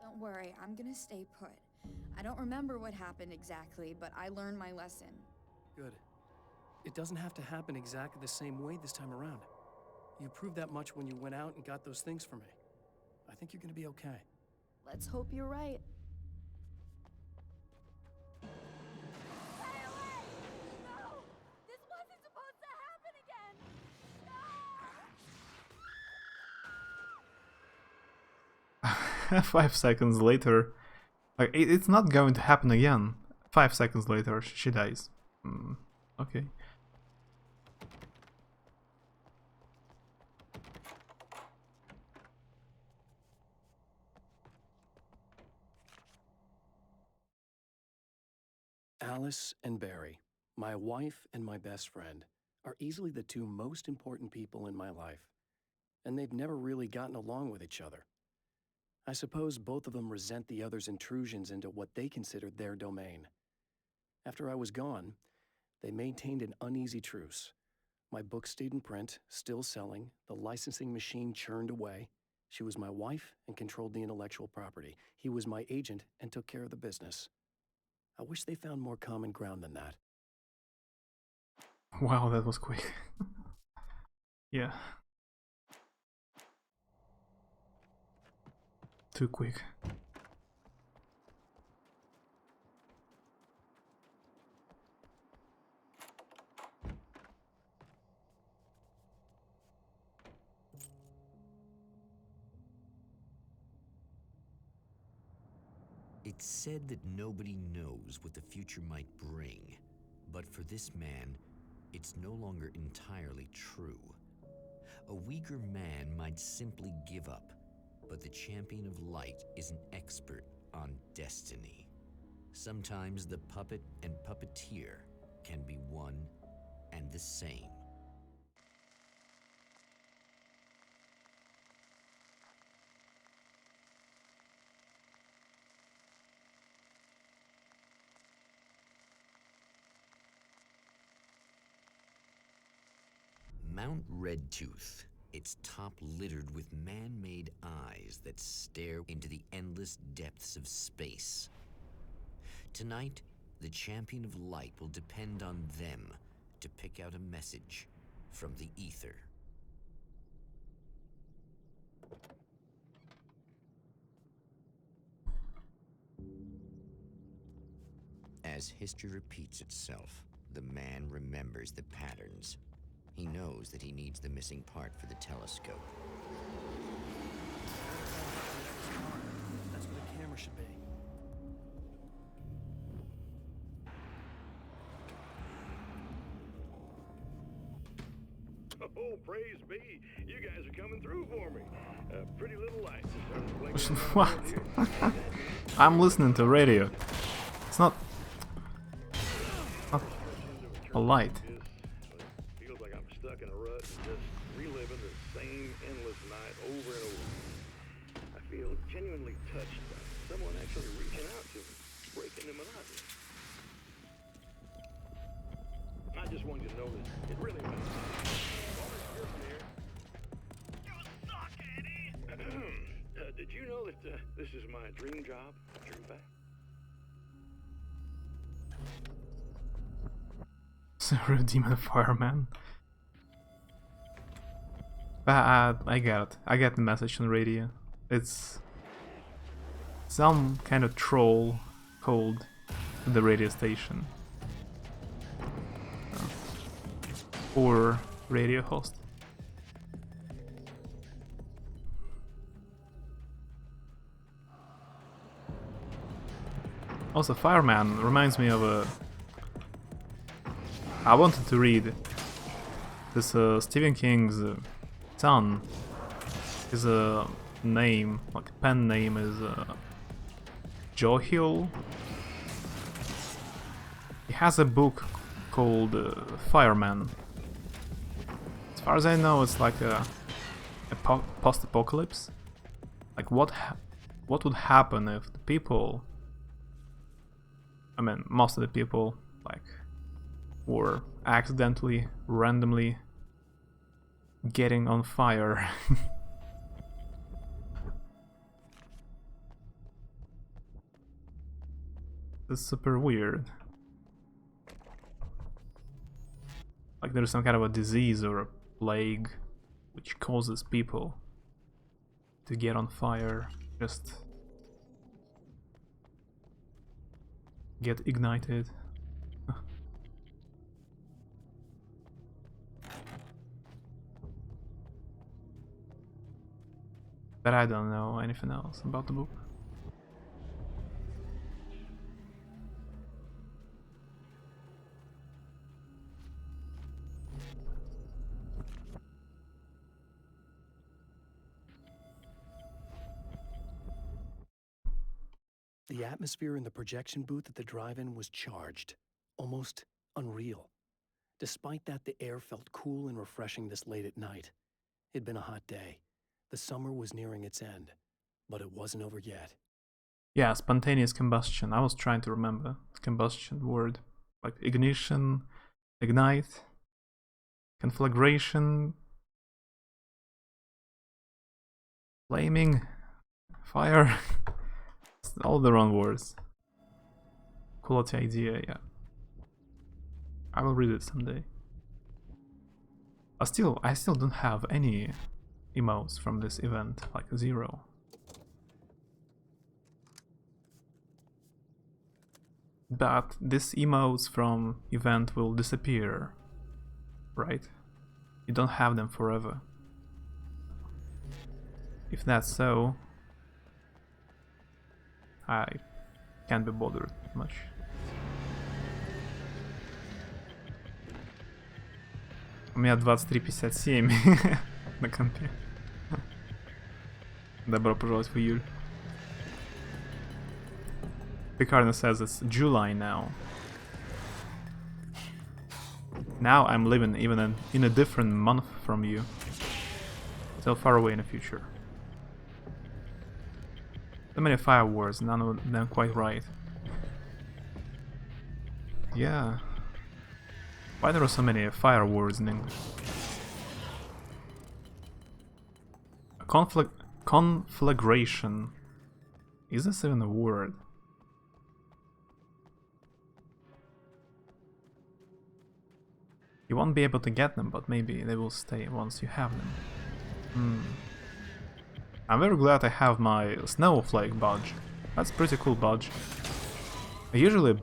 Don't worry, I'm gonna stay put. I don't remember what happened exactly, but I learned my lesson. Good. It doesn't have to happen exactly the same way this time around. You proved that much when you went out and got those things for me. I think you're gonna be okay. Let's hope you're right. This wasn't supposed to happen again! 5 seconds later, like it's not going to happen again. 5 seconds later, she dies. Okay. Alice and Barry, my wife and my best friend, are easily the two most important people in my life, and they've never really gotten along with each other. I suppose both of them resent the other's intrusions into what they considered their domain. After I was gone, they maintained an uneasy truce. My book stayed in print, still selling, the licensing machine churned away. She was my wife and controlled the intellectual property. He was my agent and took care of the business. I wish they found more common ground than that. Wow, that was quick. Yeah. Too quick. It's said that nobody knows what the future might bring, but for this man, it's no longer entirely true. A weaker man might simply give up, but the champion of light is an expert on destiny. Sometimes the puppet and puppeteer can be one and the same. Mount Redtooth, its top littered with man-made eyes that stare into the endless depths of space. Tonight, the champion of light will depend on them to pick out a message from the ether. As history repeats itself, the man remembers the patterns. He knows that he needs the missing part for the telescope. That's where the camera should be. Oh, praise be. You guys are coming through for me. Pretty little lights. What? I'm listening to radio. It's not a light. Feels like I'm stuck in a rut and just reliving the same endless night over and over. I feel genuinely touched by someone actually reaching out to me, breaking the monotony. I just wanted you to know that it really means did you know that this is my dream job, dream back. Sorry, Demon Fireman. I get it. I get the message on radio. It's some kind of troll called the radio station. Or radio host. Also, Fireman reminds me of a... I wanted to read this Stephen King's son. His name, like pen name, is Johiel. He has a book called Fireman. As far as I know, it's like a post-apocalypse. Like what would happen if the people, I mean, most of the people, like, were accidentally, randomly getting on fire. It's super weird. Like there's some kind of a disease or a plague which causes people to get on fire, just get ignited. But I don't know anything else about the book. The atmosphere in the projection booth at the drive-in was charged, almost unreal. Despite that, the air felt cool and refreshing this late at night. It'd been a hot day. The summer was nearing its end, but it wasn't over yet. Yeah, spontaneous combustion. I was trying to remember the combustion word. Like ignition, ignite, conflagration, flaming, fire. All the wrong words. Quality idea, yeah. I will read it someday. I still don't have any emotes from this event, like 0. But this emotes from event will disappear, right? You don't have them forever. If that's so, I can't be bothered much. У меня 23:57 на компе. Добро пожаловать в июль. Picarno says it's July now. Now I'm living even in a different month from you. So far away in the future. So many fire words, none of them quite right. Yeah. Why there are so many fire words in English? A conflagration. Is this even a word? You won't be able to get them, but maybe they will stay once you have them. I'm very glad I have my snowflake badge. That's a pretty cool badge. Usually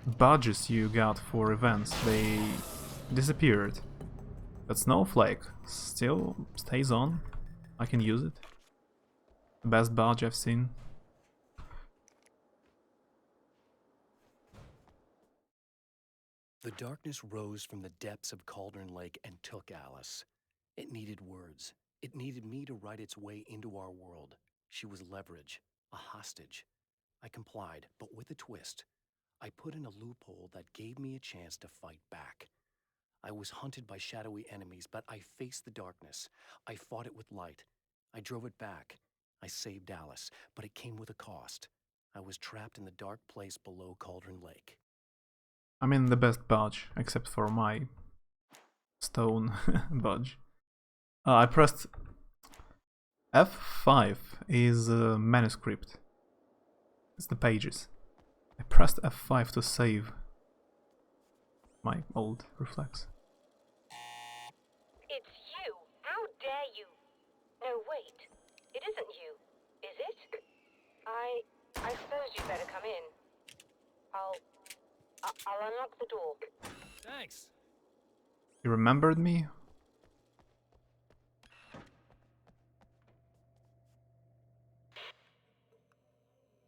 badges you got for events, they disappeared. But snowflake still stays on. I can use it. The best badge I've seen. The darkness rose from the depths of Cauldron Lake and took Alice. It needed words. It needed me to write its way into our world. She was leverage, a hostage. I complied, but with a twist. I put in a loophole that gave me a chance to fight back. I was hunted by shadowy enemies, but I faced the darkness. I fought it with light. I drove it back. I saved Alice, but it came with a cost. I was trapped in the dark place below Cauldron Lake. I mean, the best badge, except for my stone badge. I pressed F5 is a manuscript. It's the pages. I pressed F5 to save my old reflex. It's you! How dare you! No, wait. It isn't you, is it? I suppose you better come in. I'll unlock the door. Thanks. You remembered me?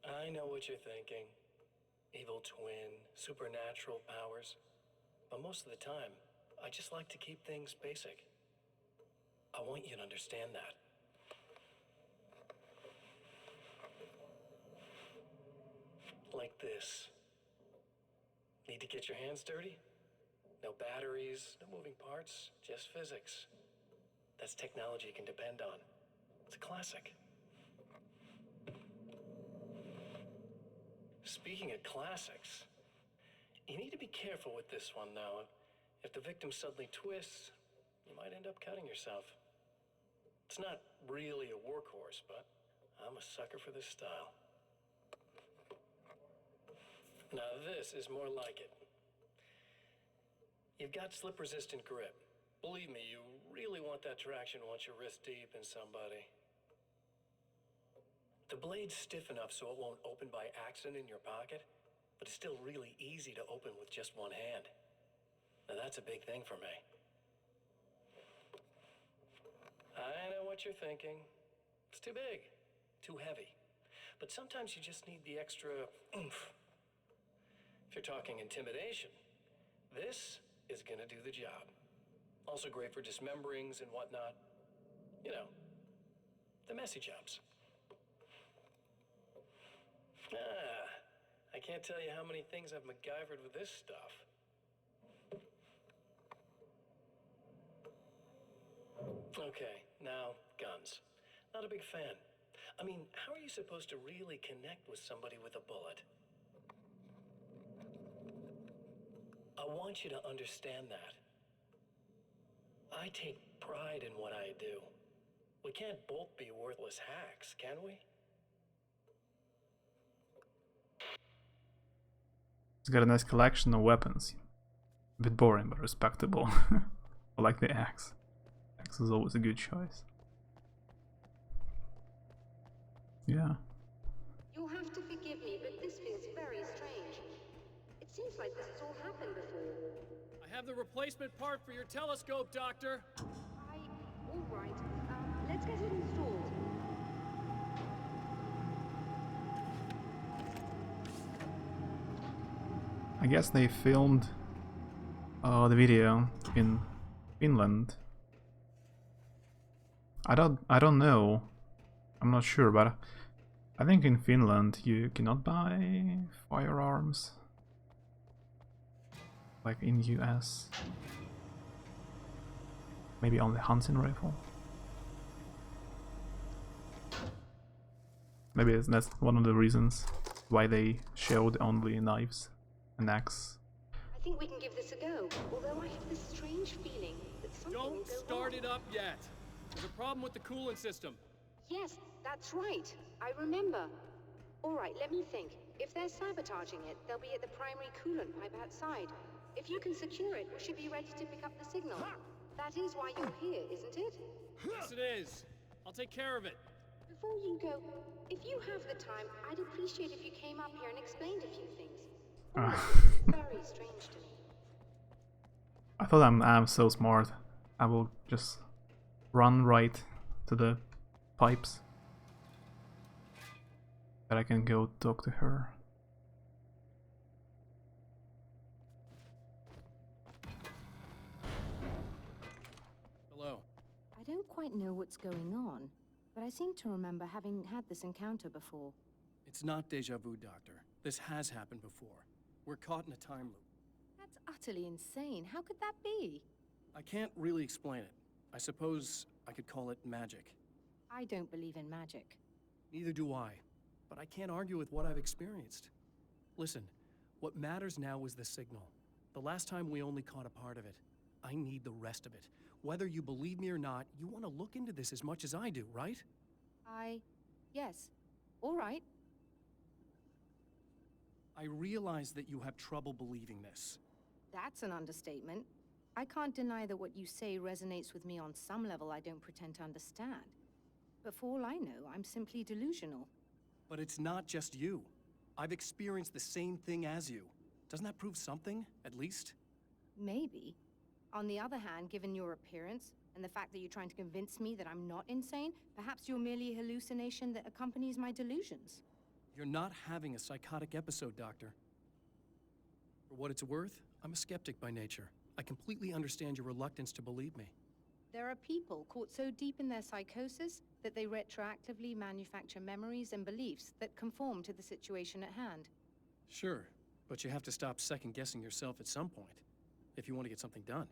I know what you're thinking. Evil twin, supernatural powers. But most of the time, I just like to keep things basic. I want you to understand that. Like this. Need to get your hands dirty? No batteries, no moving parts, just physics. That's technology you can depend on. It's a classic. Speaking of classics, you need to be careful with this one, though. If the victim suddenly twists, you might end up cutting yourself. It's not really a workhorse, but I'm a sucker for this style. Now this is more like it. You've got slip-resistant grip. Believe me, you really want that traction once you're wrist deep in somebody. The blade's stiff enough so it won't open by accident in your pocket, but it's still really easy to open with just one hand. Now that's a big thing for me. I know what you're thinking. It's too big, too heavy. But sometimes you just need the extra oomph. If you're talking intimidation, this is gonna do the job. Also great for dismemberings and whatnot. You know, the messy jobs. I can't tell you how many things I've MacGyvered with this stuff. Okay, now, guns. Not a big fan. I mean, how are you supposed to really connect with somebody with a bullet? I want you to understand that. I take pride in what I do. We can't both be worthless hacks, can we? It's got a nice collection of weapons. A bit boring, but respectable. I like the axe. Axe is always a good choice. Yeah. You'll have to forgive me, but this feels very strange. It seems like this has all happened before. I have the replacement part for your telescope, Doctor. All right. Let's get it installed. I guess they filmed the video in Finland. I don't know. I'm not sure, but I think in Finland you cannot buy firearms like in US. Maybe only hunting rifle. Maybe that's one of the reasons why they showed only knives and axe. I think we can give this a go, although I have this strange feeling that something will Don't go start wrong. it up yet. There's a problem with the coolant system. Yes, that's right. I remember. All right, let me think. If they're sabotaging it, they'll be at the primary coolant pipe outside. If you can secure it, we should be ready to pick up the signal. That is why you're here, isn't it? Yes, it is. I'll take care of it. Before you go, if you have the time, I'd appreciate if you came up here and explained a few things. All of this is very strange to me. I thought I'm so smart. I will just run right to the pipes. That I can go talk to her. Hello. I don't quite know what's going on, but I seem to remember having had this encounter before. It's not deja vu, Doctor. This has happened before. We're caught in a time loop. That's utterly insane. How could that be? I can't really explain it. I suppose I could call it magic. I don't believe in magic. Neither do I, but I can't argue with what I've experienced. Listen, what matters now is the signal. The last time we only caught a part of it. I need the rest of it. Whether you believe me or not, you want to look into this as much as I do, right? I Yes. All right. I realize that you have trouble believing this. That's an understatement. I can't deny that what you say resonates with me on some level I don't pretend to understand. But for all I know, I'm simply delusional. But it's not just you. I've experienced the same thing as you. Doesn't that prove something, at least? Maybe. On the other hand, given your appearance, and the fact that you're trying to convince me that I'm not insane, perhaps you're merely a hallucination that accompanies my delusions. You're not having a psychotic episode, Doctor. For what it's worth, I'm a skeptic by nature. I completely understand your reluctance to believe me. There are people caught so deep in their psychosis that they retroactively manufacture memories and beliefs that conform to the situation at hand. Sure, but you have to stop second-guessing yourself at some point, if you want to get something done.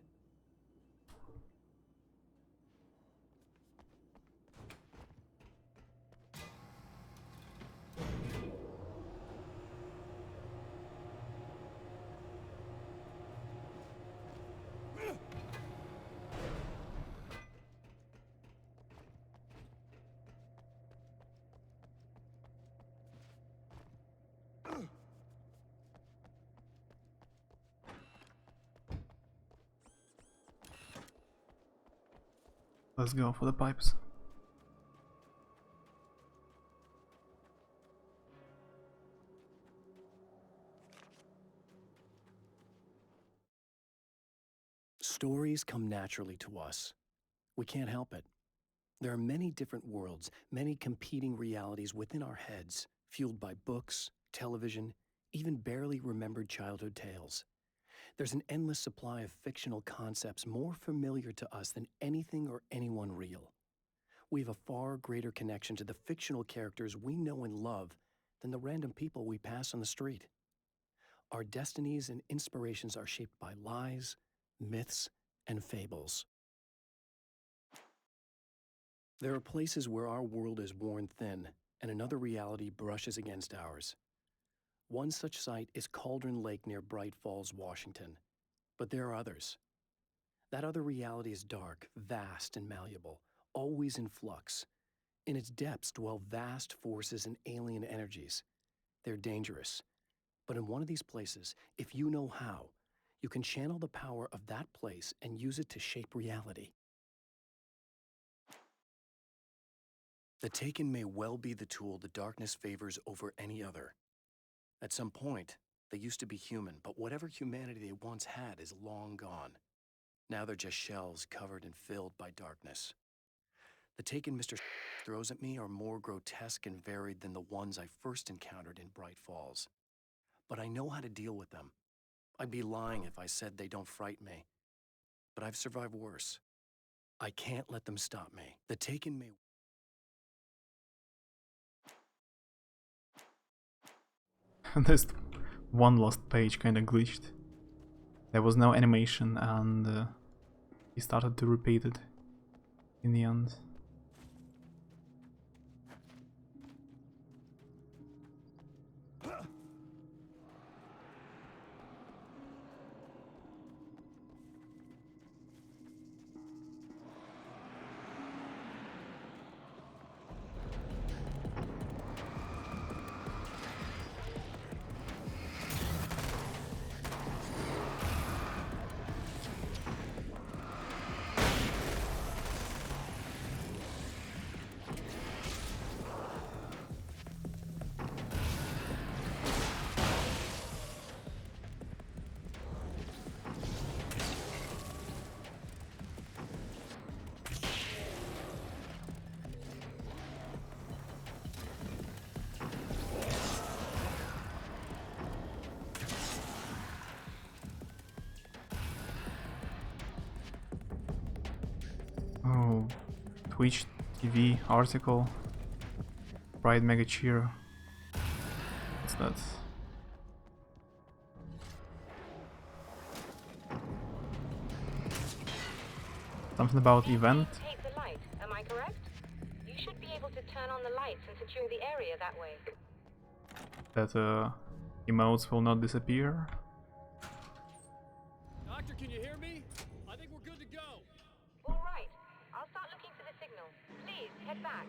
Let's go for the pipes. Stories come naturally to us. We can't help it. There are many different worlds, many competing realities within our heads, fueled by books, television, even barely remembered childhood tales. There's an endless supply of fictional concepts more familiar to us than anything or anyone real. We have a far greater connection to the fictional characters we know and love than the random people we pass on the street. Our destinies and inspirations are shaped by lies, myths, and fables. There are places where our world is worn thin and another reality brushes against ours. One such site is Cauldron Lake near Bright Falls, Washington. But there are others. That other reality is dark, vast, and malleable, always in flux. In its depths dwell vast forces and alien energies. They're dangerous. But in one of these places, if you know how, you can channel the power of that place and use it to shape reality. The Taken may well be the tool the darkness favors over any other. At some point, they used to be human, but whatever humanity they once had is long gone. Now they're just shells covered and filled by darkness. The Taken Mr. throws at me are more grotesque and varied than the ones I first encountered in Bright Falls. But I know how to deal with them. I'd be lying if I said they don't frighten me. But I've survived worse. I can't let them stop me. The Taken may... This one lost page kinda glitched. There was no animation and he started to repeat it in the end. Oh, Twitch TV article. Pride Mega Cheer. What's that? Something about event? Take the light, am I correct? You should be able to turn on the lights and secure the area that way. That emotes will not disappear. Doctor, can you hear me? I think we're good to go. All right. I'll start looking for the signal. Please, head back.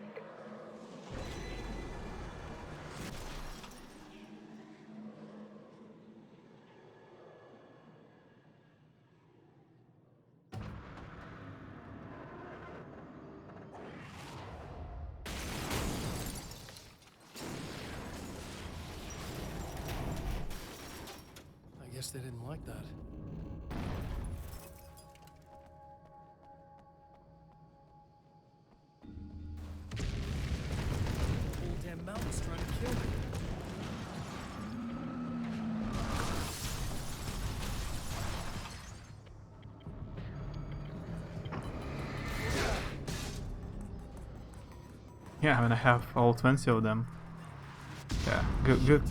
guess they didn't like that. The whole damn mountain's trying to kill me. Yeah, I mean, I have all 20 of them. Yeah, good.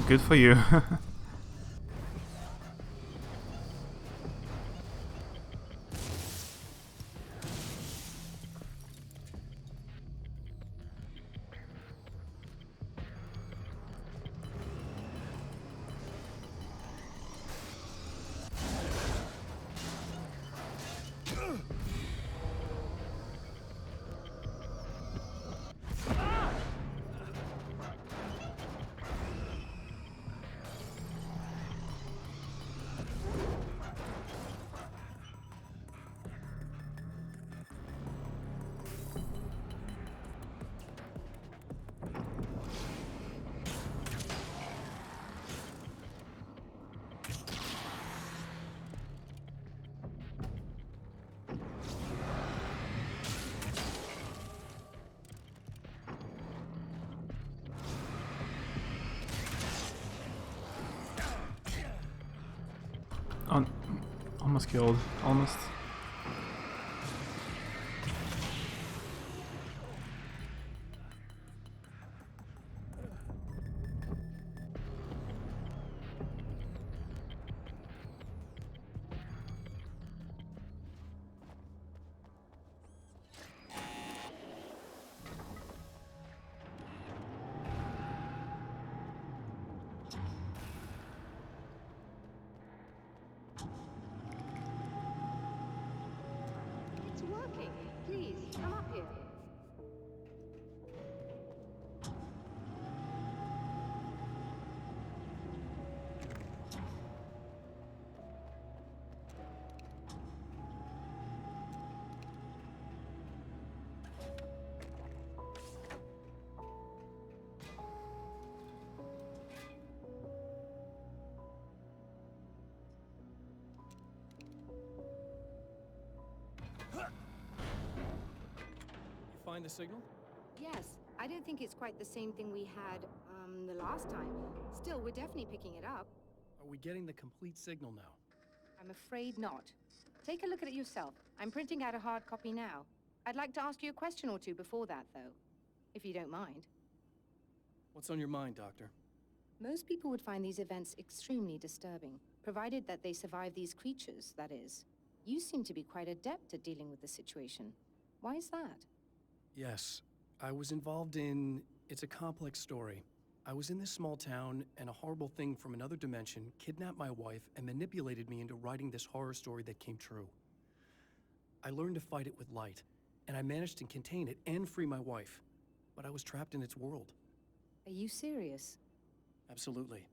Good for you. Almost killed. Almost. It's working. Please, come up here. Find the signal? Yes, I don't think it's quite the same thing we had, the last time. Still, we're definitely picking it up. Are we getting the complete signal now? I'm afraid not. Take a look at it yourself. I'm printing out a hard copy now. I'd like to ask you a question or two before that, though, if you don't mind. What's on your mind, Doctor? Most people would find these events extremely disturbing, provided that they survive these creatures, that is. You seem to be quite adept at dealing with the situation. Why is that? Yes, I was involved in... It's a complex story. I was in this small town, and a horrible thing from another dimension kidnapped my wife and manipulated me into writing this horror story that came true. I learned to fight it with light, and I managed to contain it and free my wife. But I was trapped in its world. Are you serious? Absolutely.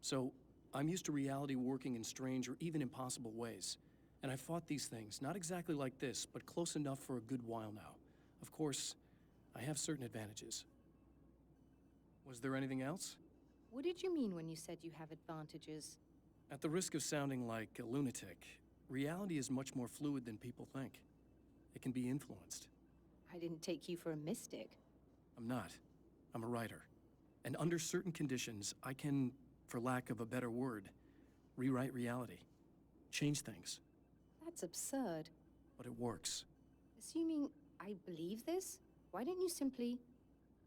So, I'm used to reality working in strange or even impossible ways. And I fought these things, not exactly like this, but close enough for a good while now. Of course, I have certain advantages. Was there anything else? What did you mean when you said you have advantages? At the risk of sounding like a lunatic, reality is much more fluid than people think. It can be influenced. I didn't take you for a mystic. I'm not. I'm a writer. And under certain conditions, I can, for lack of a better word, rewrite reality. Change things. That's absurd. But it works. Assuming I believe this, why don't you simply,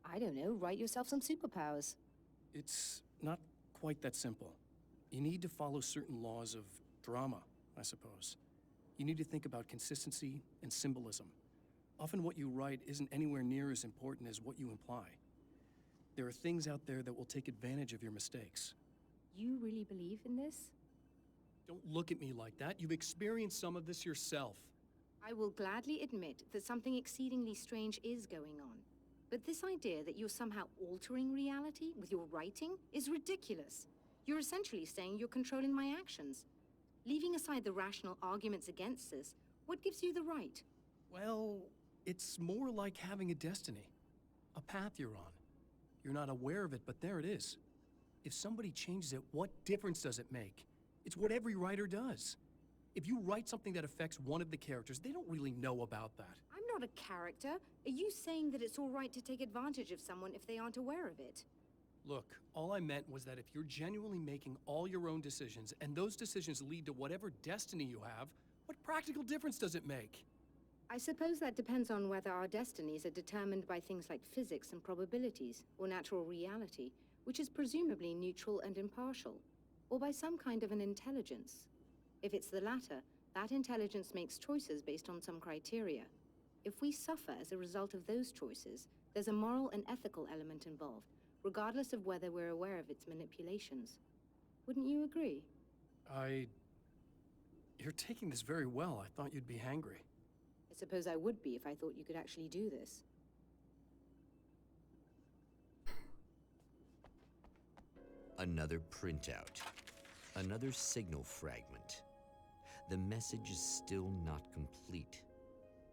I don't know, write yourself some superpowers? It's not quite that simple. You need to follow certain laws of drama, I suppose. You need to think about consistency and symbolism. Often what you write isn't anywhere near as important as what you imply. There are things out there that will take advantage of your mistakes. You really believe in this? Don't look at me like that. You've experienced some of this yourself. I will gladly admit that something exceedingly strange is going on. But this idea that you're somehow altering reality with your writing is ridiculous. You're essentially saying you're controlling my actions. Leaving aside the rational arguments against this, what gives you the right? Well, it's more like having a destiny. A path you're on. You're not aware of it, but there it is. if somebody changes it, what difference does it make? It's what every writer does. If you write something that affects one of the characters, they don't really know about that. I'm not a character. Are you saying that it's all right to take advantage of someone if they aren't aware of it? Look, all I meant was that if you're genuinely making all your own decisions, and those decisions lead to whatever destiny you have, what practical difference does it make? I suppose that depends on whether our destinies are determined by things like physics and probabilities, or natural reality, which is presumably neutral and impartial, or by some kind of an intelligence. If it's the latter, that intelligence makes choices based on some criteria. If we suffer as a result of those choices, there's a moral and ethical element involved, regardless of whether we're aware of its manipulations. Wouldn't you agree? You're taking this very well. I thought you'd be hangry. I suppose I would be if I thought you could actually do this. Another printout. Another signal fragment. The message is still not complete,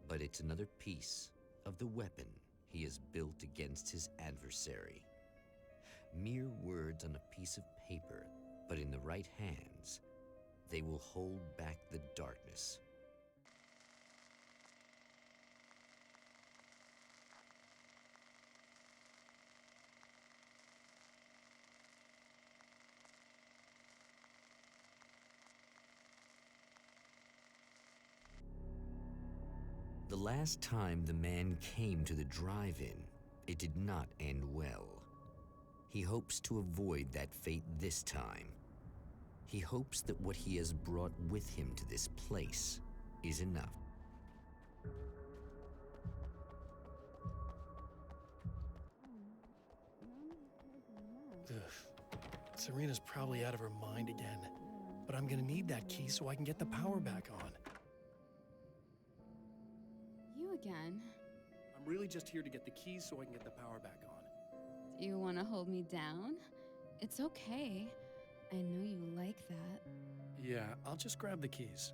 but it's another piece of the weapon he has built against his adversary. Mere words on a piece of paper, but in the right hands, they will hold back the darkness. The last time the man came to the drive-in, it did not end well. He hopes to avoid that fate this time. He hopes that what he has brought with him to this place is enough. Ugh. Serena's probably out of her mind again. But I'm gonna need that key so I can get the power back on. You again? I'm really just here to get the keys so I can get the power back on. Do you want to hold me down? It's okay. I know you like that. Yeah, I'll just grab the keys.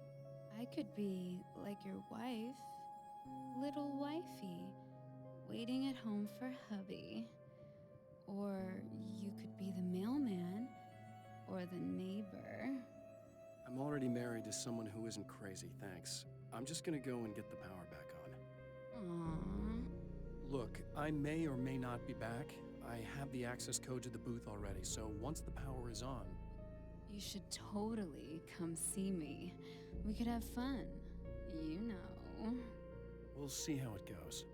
I could be like your wife. Little wifey. Waiting at home for hubby. Or you could be the mailman. Or the neighbor. I'm already married to someone who isn't crazy, thanks. I'm just gonna go and get the power back on. Aww. Look, I may or may not be back. I have the access code to the booth already, so once the power is on... You should totally come see me. We could have fun. You know. We'll see how it goes.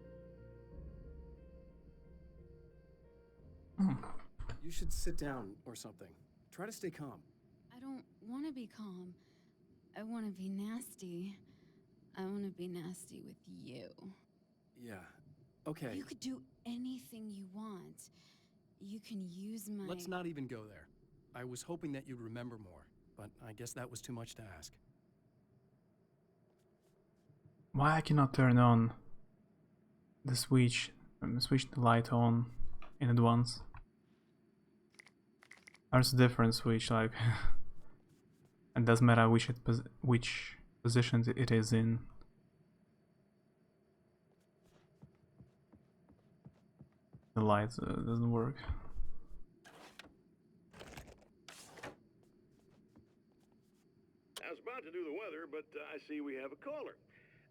You should sit down or something. Try to stay calm. I don't want to be calm. I want to be nasty. I want to be nasty with you. Yeah, okay. You could do anything you want. You can use my... Let's not even go there. I was hoping that you'd remember more, but I guess that was too much to ask. Why I cannot turn on the switch, switch the light on in advance? There's a different switch, like, it doesn't matter which position it is in. The light doesn't work. I was about to do the weather, but I see we have a caller.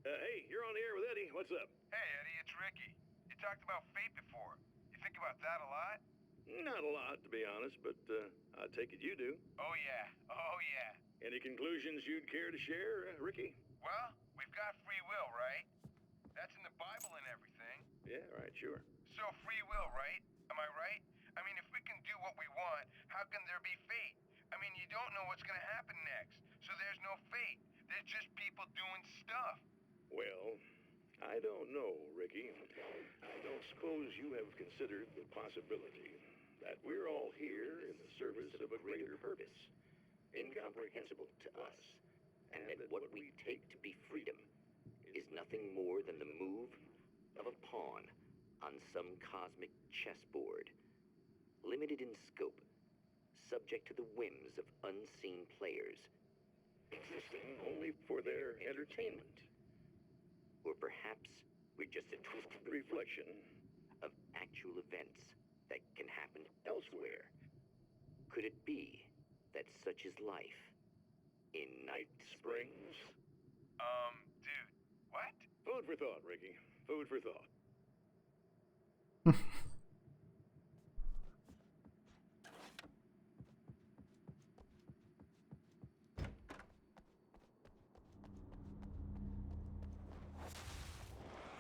Hey, you're on the air with Eddie. What's up? Hey, Eddie, it's Ricky. You talked about fate before. You think about that a lot? Not a lot, to be honest, but I take it you do. Oh, yeah. Oh, yeah. Any conclusions you'd care to share, Ricky? Well, we've got free will, right? That's in the Bible and everything. Yeah, right, sure. So free will, right? Am I right? I mean, if we can do what we want, how can there be fate? I mean, you don't know what's gonna happen next, so there's no fate. There's just people doing stuff. Well, I don't know, Ricky. I don't suppose you have considered the possibility that we're all here in the service of a greater purpose, incomprehensible to us, And that what we take to be freedom is nothing more than the move of a pawn on some cosmic chessboard, limited in scope, subject to the whims of unseen players, existing only for their entertainment. or perhaps we're just a twisted Reflection of actual events that can happen elsewhere. could it be that such is life in Night Springs? Dude, what? Food for thought, Ricky. Food for thought.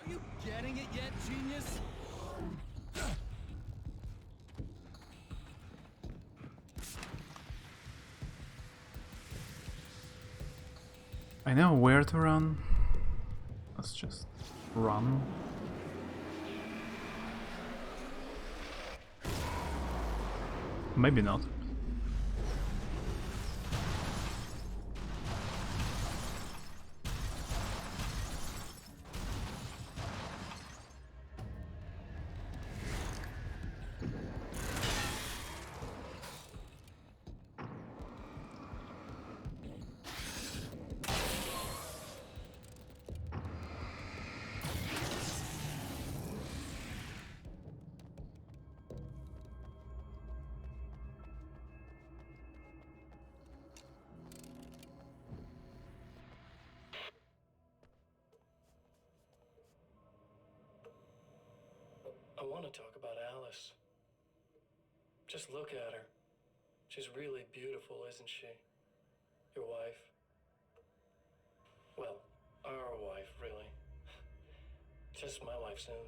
Are you getting it yet, genius? I know where to run. Let's just run. Maybe not. I want to talk about Alice. Just look at her. She's really beautiful, isn't she? Your wife. Well, our wife, really. Just my wife soon.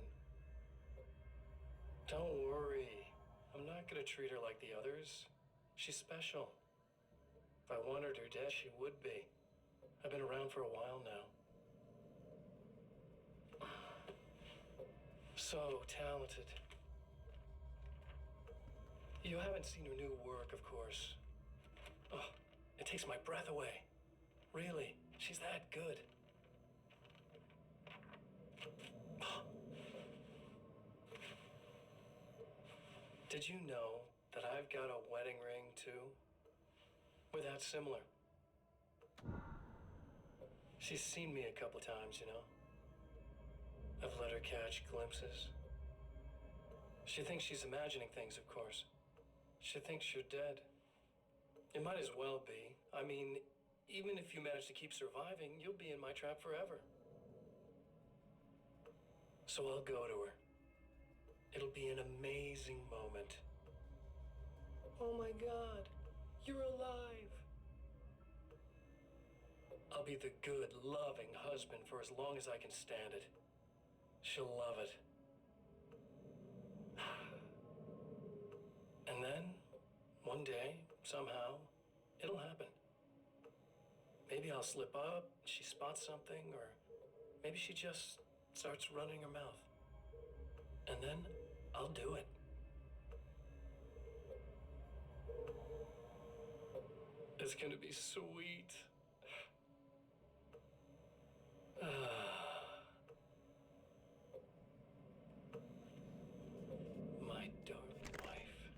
Don't worry. I'm not gonna treat her like the others. She's special. If I wanted her dead, she would be. I've been around for a while now. So talented. You haven't seen her new work, of course. Oh, it takes my breath away. Really, she's that good. Did you know that I've got a wedding ring, too? We're that similar. She's seen me a couple times, you know? I've let her catch glimpses. She thinks she's imagining things, of course. She thinks you're dead. It might as well be. I mean, even if you manage to keep surviving, you'll be in my trap forever. So I'll go to her. It'll be an amazing moment. Oh my God, you're alive. I'll be the good, loving husband for as long as I can stand it. She'll love it. And then, one day, somehow, it'll happen. Maybe I'll slip up, she spots something, or maybe she just starts running her mouth. And then, I'll do it. It's gonna be sweet. My darling wife.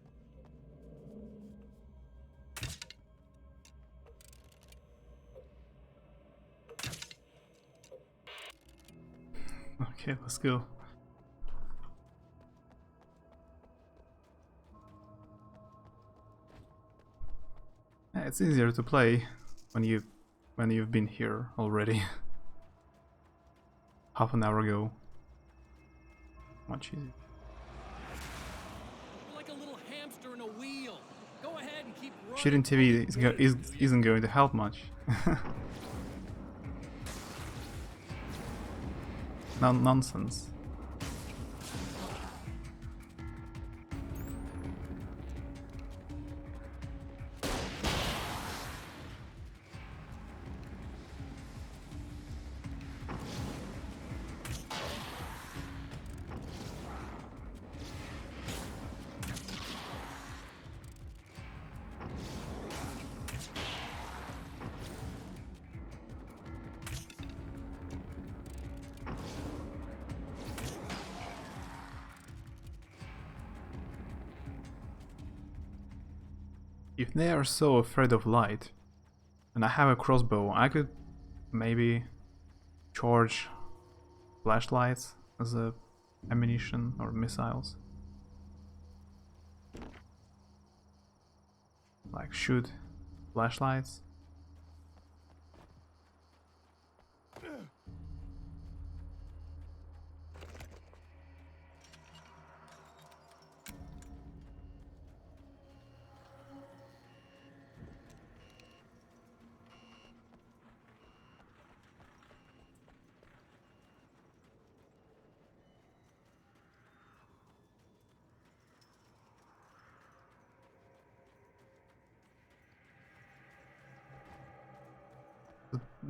Okay, let's go. Yeah, it's easier to play when you've been here already. Half an hour ago. Much easier. You're like a little hamster in a wheel. Go ahead and keep running. Shooting TV isn't going to help much. Nonsense. If they are so afraid of light, and I have a crossbow, I could maybe charge flashlights as a ammunition or missiles. like shoot flashlights.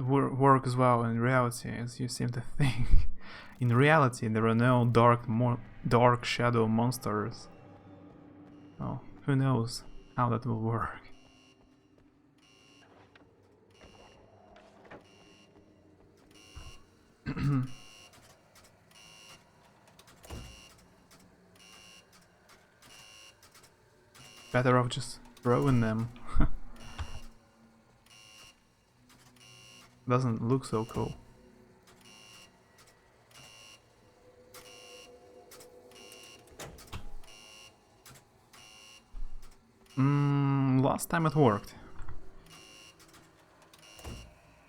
Work as well in reality, as you seem to think. In reality, there are no dark shadow monsters. Oh, who knows how that will work. Better off just throwing them. Doesn't look so cool. Last time it worked.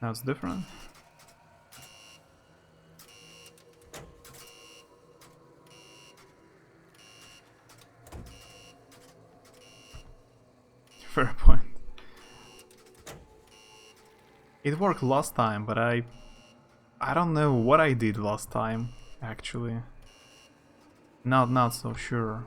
Now it's different. Fair point. It worked last time, but I don't know what I did last time, actually. Not so sure.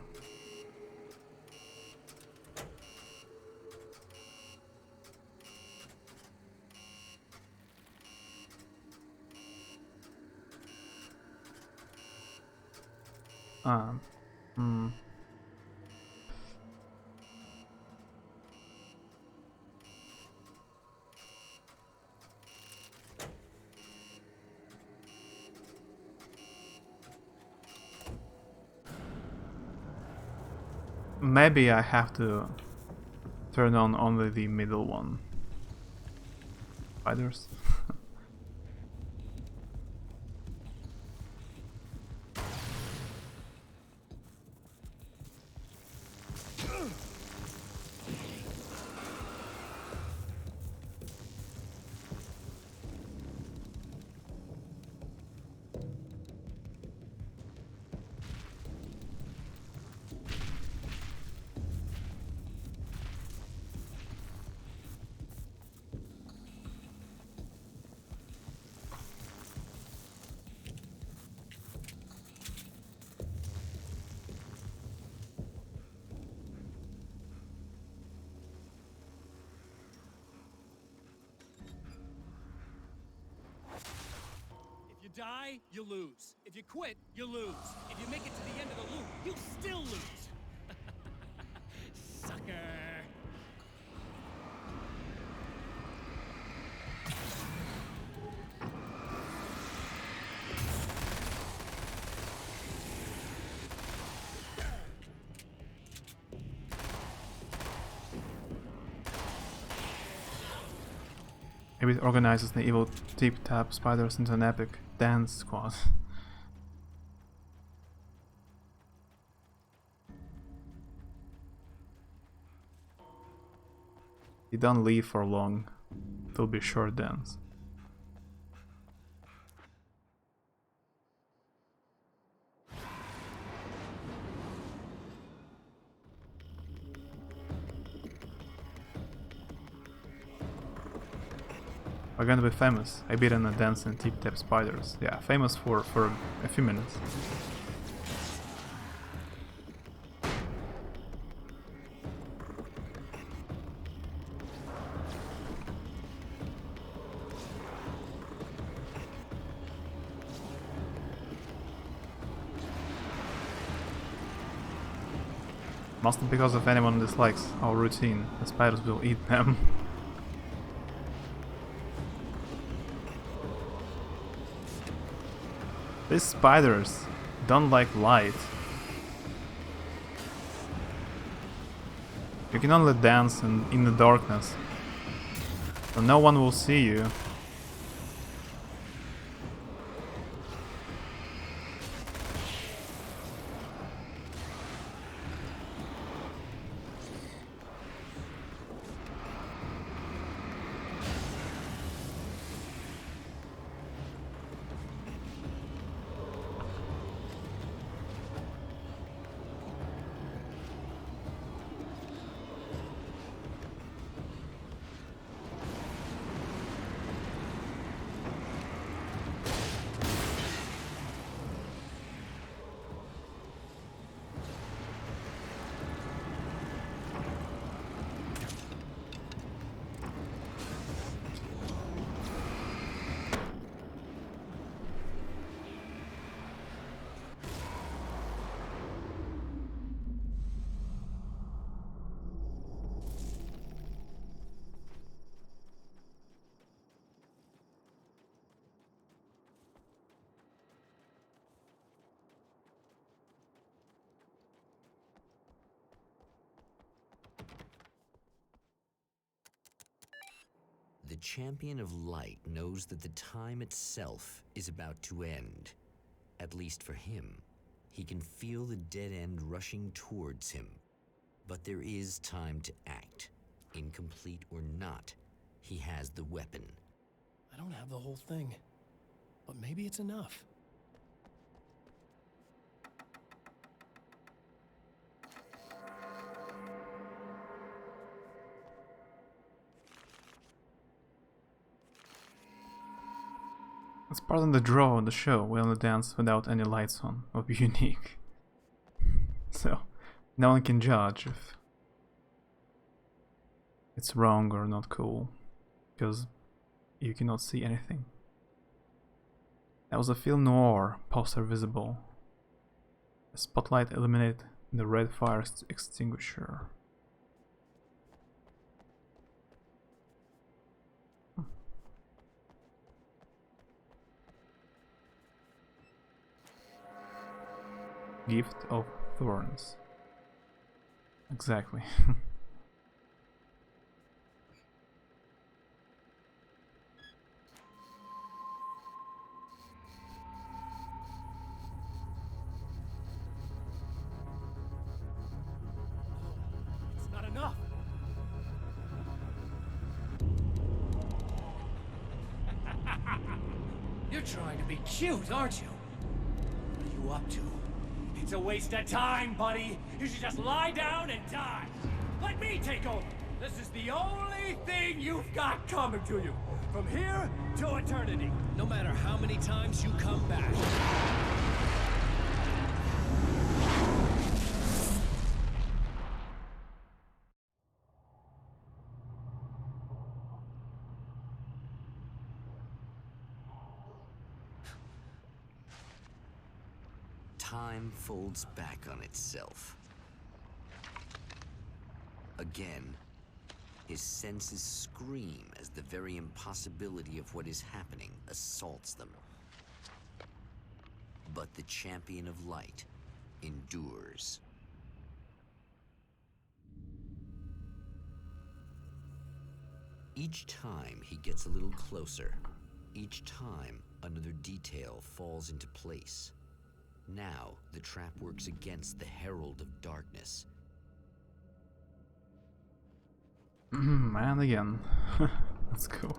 Hmm. Maybe I have to turn on only the middle one. Spiders. Die, you lose. If you quit, you lose. If you make it to the end of the loop, you still lose. Sucker. Maybe it organizes the evil tip-tap spiders into an epic dance squad. You don't leave for long. It'll be a short dance. We're gonna be famous. I beat in a dance and tip-tap spiders. Yeah, famous for a few minutes. Must be because if anyone dislikes our routine, the spiders will eat them. These spiders don't like light. You can only dance in the darkness, so no one will see you. champion of light knows that the time itself is about to end. At least for him. He can feel the dead end rushing towards him. But there is time to act. Incomplete or not, he has the weapon. I don't have the whole thing, but maybe it's enough. It's part of the draw of the show. We only dance without any lights on. Would be unique. So, no one can judge if it's wrong or not cool, because you cannot see anything. That was a film noir poster visible. A spotlight illuminated the red fire extinguisher. Gift of Thorns. Exactly. It's not enough. You're trying to be cute, aren't you? What are you up to? It's a waste of time, buddy. You should just lie down and die. Let me take over. This is the only thing you've got coming to you. From here to eternity. No matter how many times you come back. Time folds back on itself. Again, his senses scream as the very impossibility of what is happening assaults them. But the champion of light endures. Each time he gets a little closer. Each time another detail falls into place. Now, the trap works against the Herald of Darkness. And again. That's cool.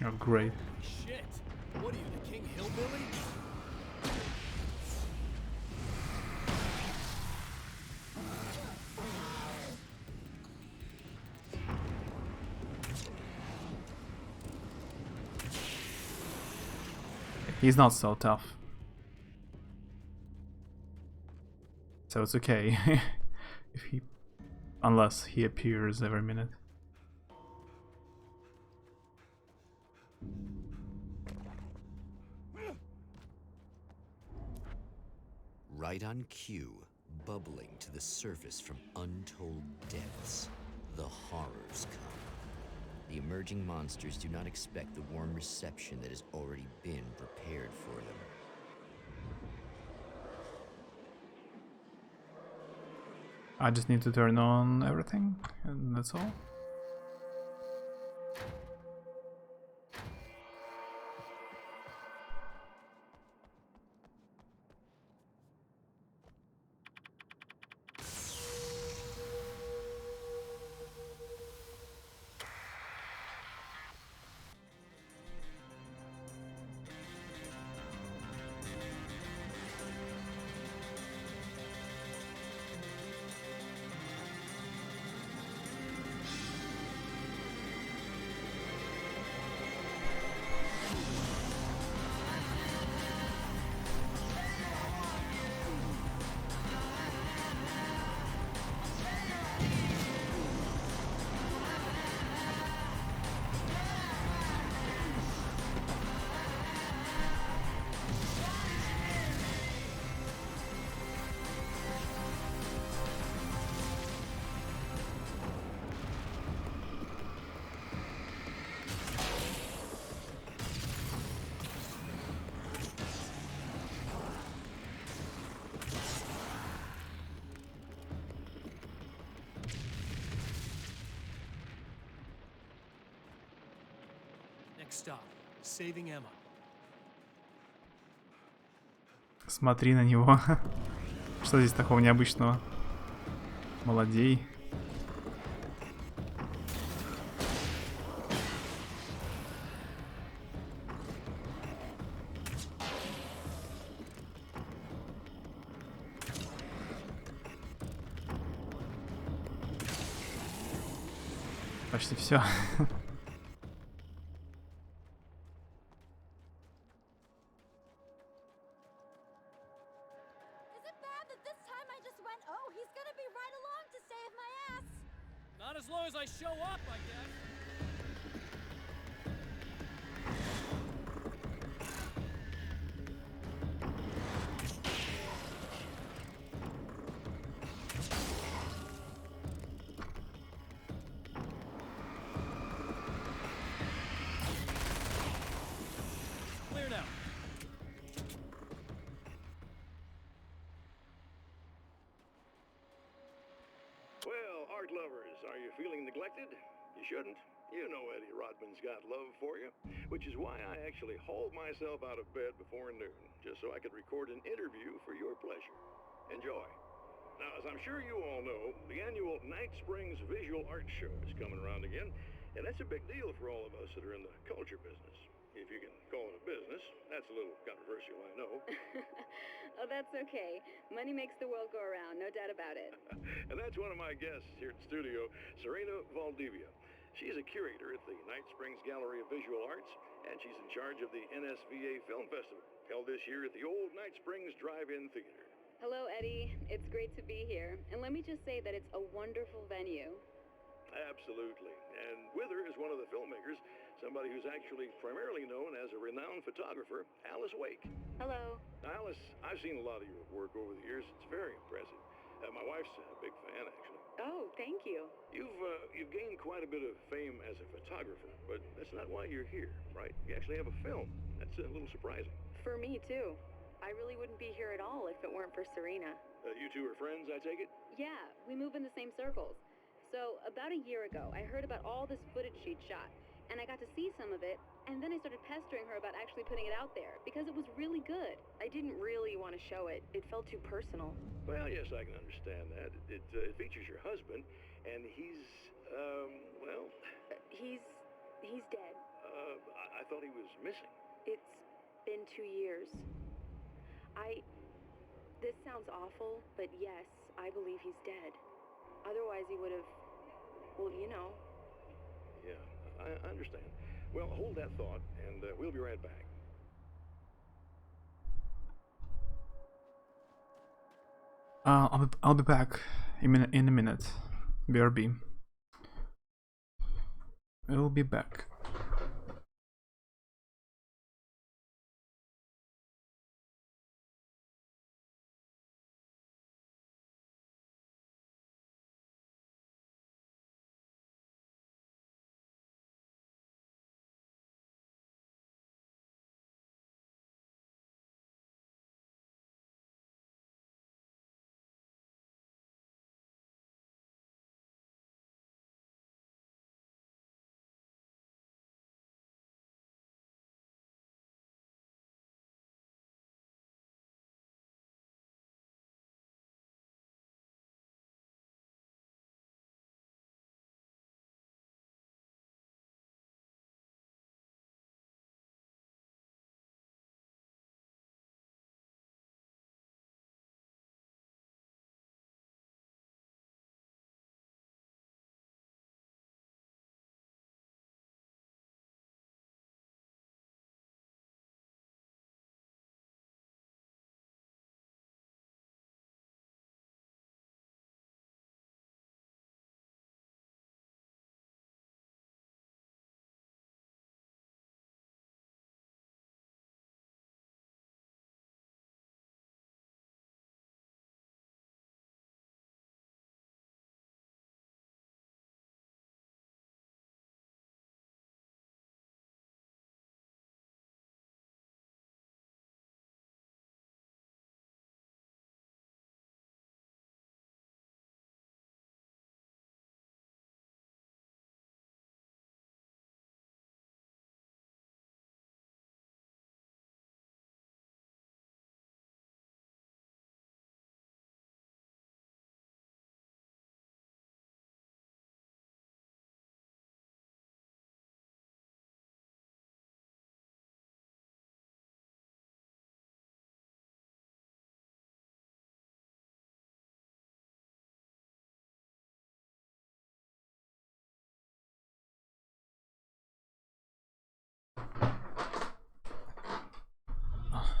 Oh, great. Shit. What are you, the King Hillbilly? He's not so tough. So it's okay if he, unless he appears every minute. Right on cue, bubbling to the surface from untold depths, the horrors come. The emerging monsters do not expect the warm reception that has already been prepared for them. I just need to turn on everything, and that's all. stop. Saving Emma. Смотри на него. Что здесь такого необычного? Молодей. Почти все. Is it bad that this time I just went, oh, he's gonna be right along to save my ass? Not as long as I show up, I guess. Clear now. Well, art lovers, are you feeling neglected? You shouldn't. You know Eddie Rodman's got love for you, which is why I actually hauled myself out of bed before noon, just so I could record an interview for your pleasure. Enjoy. Now, as I'm sure you all know, the annual Night Springs Visual Art Show is coming around again, and that's a big deal for all of us that are in the culture business. If you can call it a business. That's a little controversial, I know. Oh, that's okay. Money makes the world go around, no doubt about it. And that's one of my guests here at the studio, Serena Valdivia. She's a curator at the Night Springs Gallery of Visual Arts, and she's in charge of the NSVA Film Festival, held this year at the old Night Springs Drive-In Theater. Hello, Eddie. It's great to be here. And let me just say that it's a wonderful venue. Absolutely. And with her is one of the filmmakers, somebody who's actually primarily known as a renowned photographer, Alice Wake. Hello. Now, Alice, I've seen a lot of your work over the years. It's very impressive. My wife's a big fan, actually. Oh, thank you. You've gained quite a bit of fame as a photographer, but that's not why you're here, right? You actually have a film. That's a little surprising. For me, too. I really wouldn't be here at all if it weren't for Serena. You two are friends, I take it? Yeah, we move in the same circles. So, about a year ago, I heard about all this footage she'd shot, and I got to see some of it, and then I started pestering her about actually putting it out there, because it was really good. I didn't really want to show it. It felt too personal. Well, yes, I can understand that. It features your husband, and he's, well... He's dead. I thought he was missing. It's been 2 years. This sounds awful, but yes, I believe he's dead. Otherwise he would have, well, you know. Yeah, I understand. Well, hold that thought, and we'll be right back. I'll be back in a minute. BRB. We'll be back.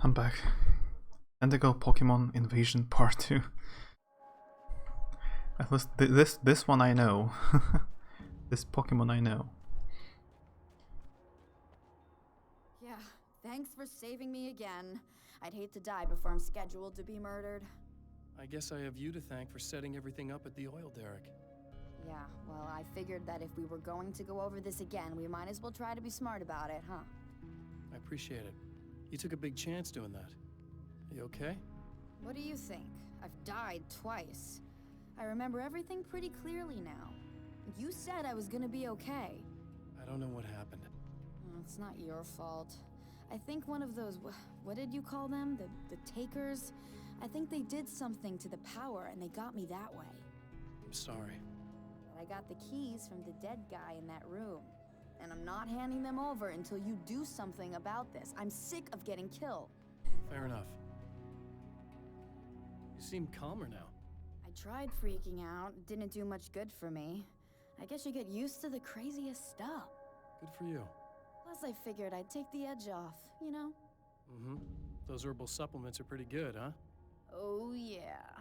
I'm back. Tentacle Pokemon Invasion Part 2. At least this one I know. This Pokemon I know. Yeah, thanks for saving me again. I'd hate to die before I'm scheduled to be murdered. I guess I have you to thank for setting everything up at the oil derrick. Yeah, well, I figured that if we were going to go over this again, we might as well try to be smart about it, huh? I appreciate it. You took a big chance doing that. You okay? What do you think? I've died twice. I remember everything pretty clearly now. You said I was gonna be okay. I don't know what happened. It's not your fault. I think one of those, what did you call them? The takers? I think they did something to the power and they got me that way. I'm sorry. But I got the keys from the dead guy in that room. And I'm not handing them over until you do something about this. I'm sick of getting killed. Fair enough. You seem calmer now. I tried freaking out. It didn't do much good for me. I guess you get used to the craziest stuff. Good for you. Plus I figured I'd take the edge off, you know? Mm-hmm. Those herbal supplements are pretty good, huh? Oh yeah.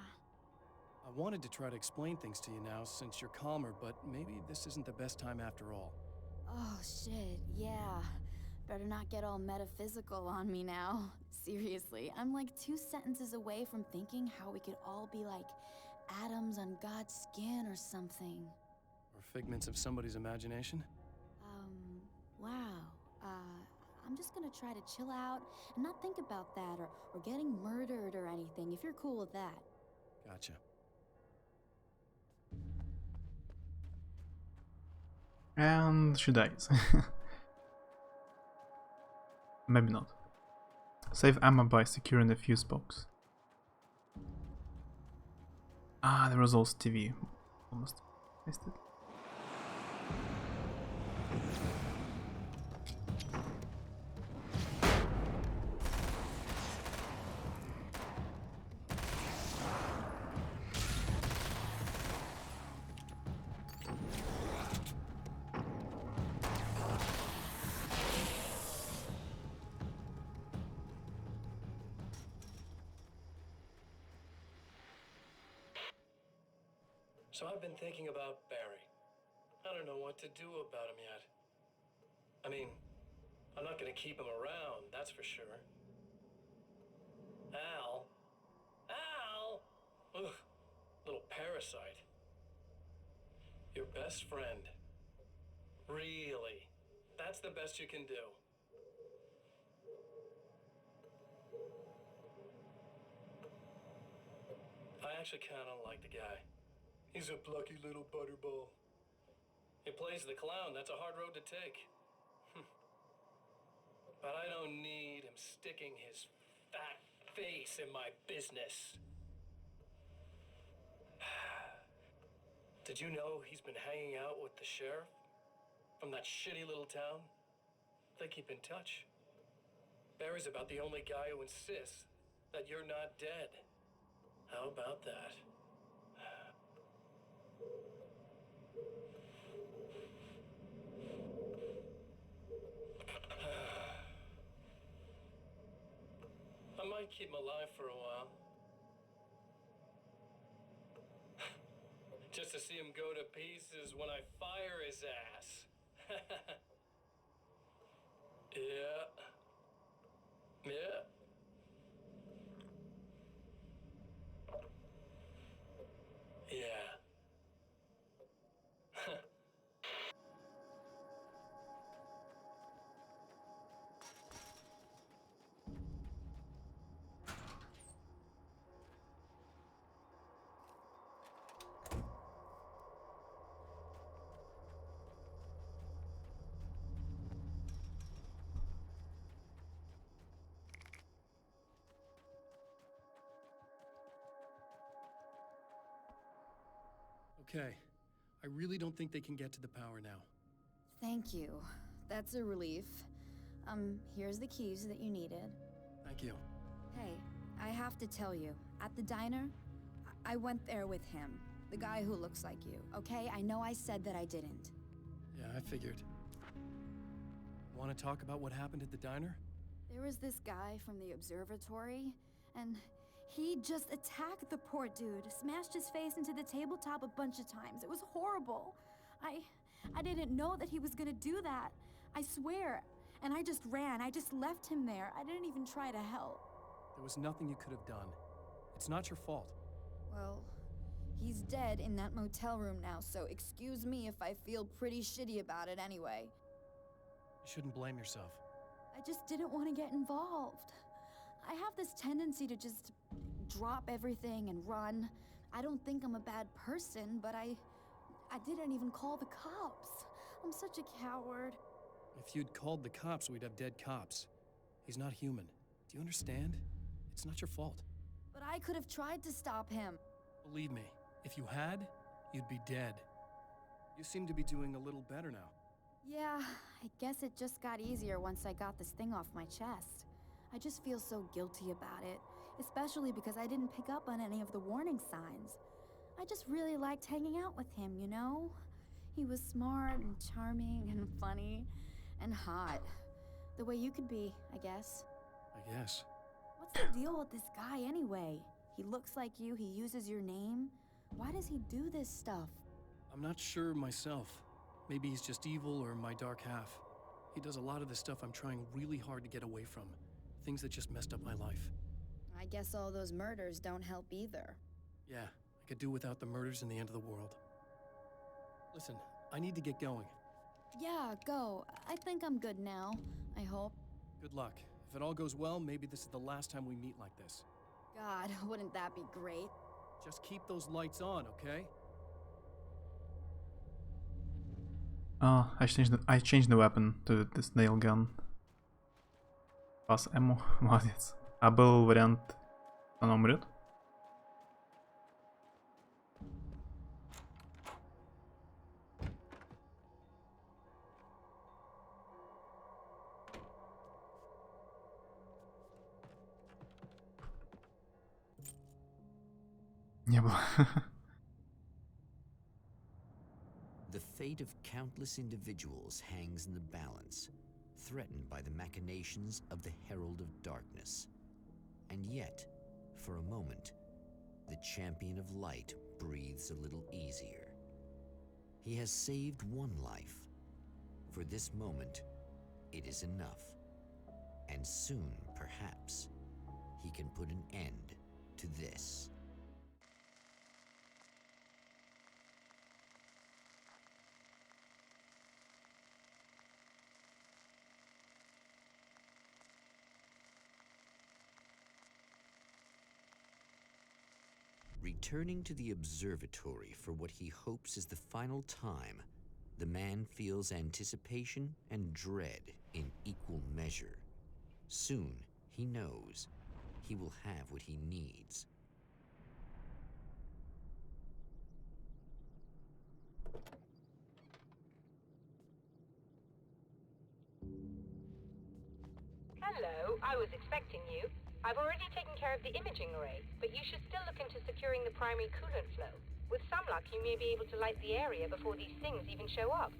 I wanted to try to explain things to you now since you're calmer, but maybe this isn't the best time after all. Oh shit, yeah. Better not get all metaphysical on me now. Seriously, I'm like 2 sentences away from thinking how we could all be like atoms on God's skin or something. Or figments of somebody's imagination? Wow. I'm just gonna try to chill out and not think about that or getting murdered or anything, if you're cool with that. Gotcha. And she dies. Maybe not. Save ammo by securing the fuse box. Ah, there was also TV. Almost missed it. So I've been thinking about Barry. I don't know what to do about him yet. I mean, I'm not gonna keep him around, that's for sure. Al? Al! Ugh, little parasite. Your best friend. Really? That's the best you can do. I actually kinda like the guy. He's a plucky little butterball. He plays the clown, that's a hard road to take. But I don't need him sticking his fat face in my business. Did you know he's been hanging out with the sheriff from that shitty little town? They keep in touch. Barry's about the only guy who insists that you're not dead. How about that? I might keep him alive for a while. Just to see him go to pieces when I fire his ass. Yeah. Yeah. Yeah. Okay. I really don't think they can get to the power now. Thank you. That's a relief. Here's the keys that you needed. Thank you. Hey, I have to tell you, at the diner, I went there with him. The guy who looks like you, okay? I know I said that I didn't. Yeah, I figured. Want to talk about what happened at the diner? There was this guy from the observatory, and he just attacked the poor dude, smashed his face into the tabletop a bunch of times. It was horrible. I didn't know that he was gonna do that. I swear. And I just ran. I just left him there. I didn't even try to help. There was nothing you could have done. It's not your fault. Well, he's dead in that motel room now, so excuse me if I feel pretty shitty about it anyway. You shouldn't blame yourself. I just didn't want to get involved. I have this tendency to just drop everything and run. I don't think I'm a bad person, but I didn't even call the cops. I'm such a coward. If you'd called the cops, we'd have dead cops. He's not human. Do you understand? It's not your fault. But I could have tried to stop him. Believe me, if you had, you'd be dead. You seem to be doing a little better now. Yeah, I guess it just got easier once I got this thing off my chest. I just feel so guilty about it, especially because I didn't pick up on any of the warning signs. I just really liked hanging out with him, you know? He was smart and charming and funny and hot. The way you could be, I guess. I guess. What's the deal with this guy anyway? He looks like you, he uses your name. Why does he do this stuff? I'm not sure myself. Maybe he's just evil or my dark half. He does a lot of the stuff I'm trying really hard to get away from. Things that just messed up my life. I guess all those murders don't help either. Yeah, I could do without the murders and the end of the world. Listen, I need to get going. Yeah, go. I think I'm good now. I hope. Good luck. If it all goes well, maybe this is the last time we meet like this. God, wouldn't that be great? Just keep those lights on, okay? I changed the weapon to this nail gun. Pass ammo, молодец. А был вариант, она умрет? Не было. The fate of countless individuals hangs in the balance, threatened by the machinations of the Herald of Darkness. And yet, for a moment, the Champion of Light breathes a little easier. He has saved one life. For this moment, it is enough. And soon, perhaps, he can put an end to this. Returning to the observatory for what he hopes is the final time, the man feels anticipation and dread in equal measure. Soon, he knows, he will have what he needs. Hello, I was expecting you. I've already taken care of the imaging array, but you should still look into securing the primary coolant flow. With some luck, you may be able to light the area before these things even show up.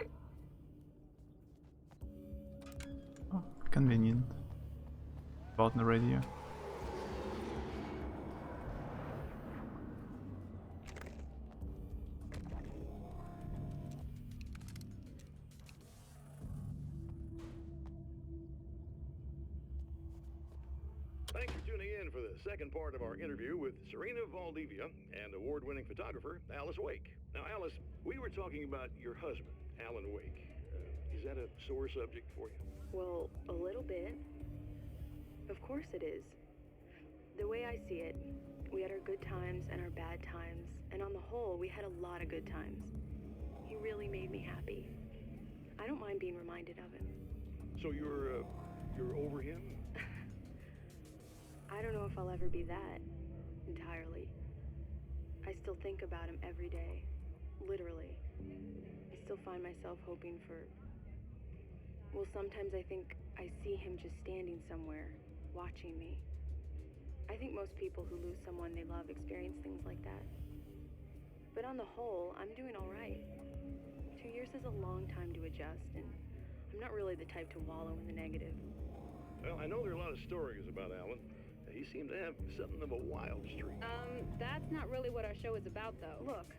Oh, convenient. About the radio. Thanks for tuning in for the second part of our interview with Serena Valdivia and award-winning photographer Alice Wake. Now, Alice, we were talking about your husband, Alan Wake. Is that a sore subject for you? Well, a little bit. Of course it is. The way I see it, we had our good times and our bad times, and on the whole, we had a lot of good times. He really made me happy. I don't mind being reminded of him. So you're over him? I don't know if I'll ever be that, entirely. I still think about him every day, literally. I still find myself hoping for... Well, sometimes I think I see him just standing somewhere, watching me. I think most people who lose someone they love experience things like that. But on the whole, I'm doing all right. 2 years is a long time to adjust, and I'm not really the type to wallow in the negative. Well, I know there are a lot of stories about Alan. He seemed to have something of a wild streak. That's not really what our show is about, though. Look,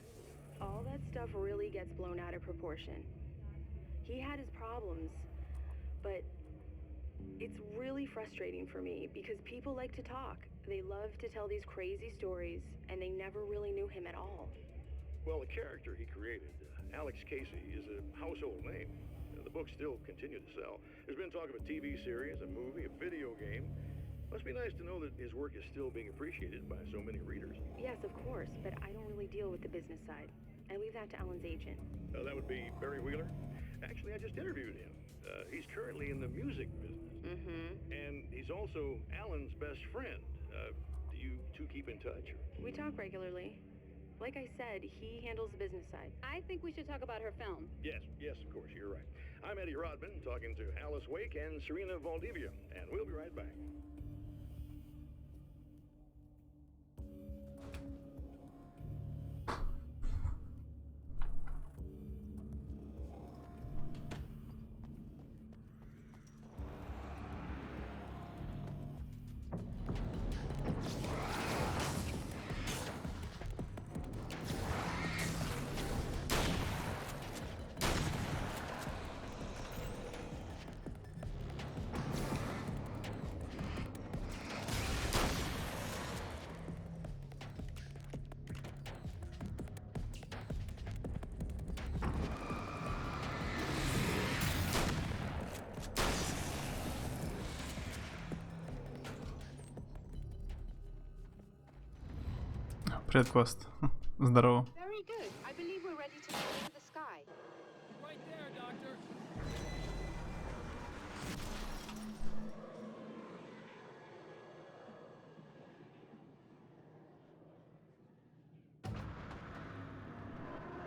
all that stuff really gets blown out of proportion. He had his problems, but it's really frustrating for me because people like to talk. They love to tell these crazy stories, and they never really knew him at all. Well, the character he created, Alex Casey, is a household name. The books still continue to sell. There's been talk of a TV series, a movie, a video game. Must be nice to know that his work is still being appreciated by so many readers. Yes, of course, but I don't really deal with the business side. I leave that to Alan's agent. That would be Barry Wheeler? Actually, I just interviewed him. He's currently in the music business. Mm-hmm. And he's also Alan's best friend. Do you two keep in touch? We talk regularly. Like I said, he handles the business side. I think we should talk about her film. Yes, of course, you're right. I'm Eddie Rodman, talking to Alice Wake and Serena Valdivia, and we'll be right back. Привет, Кост. Здорово. Very good. I believe we're ready to move into the sky. Right there, Doctor.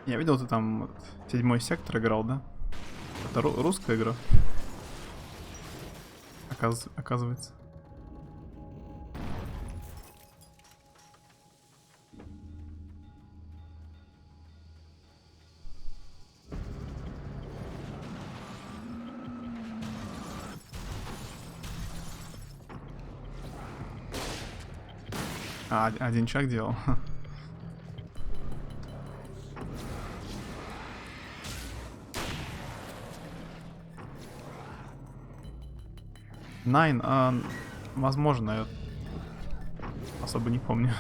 Я видел, ты там вот, 7-й сектор играл, да? Это русская игра? Оказывается. Один человек делал. Найн, возможно, я особо не помню.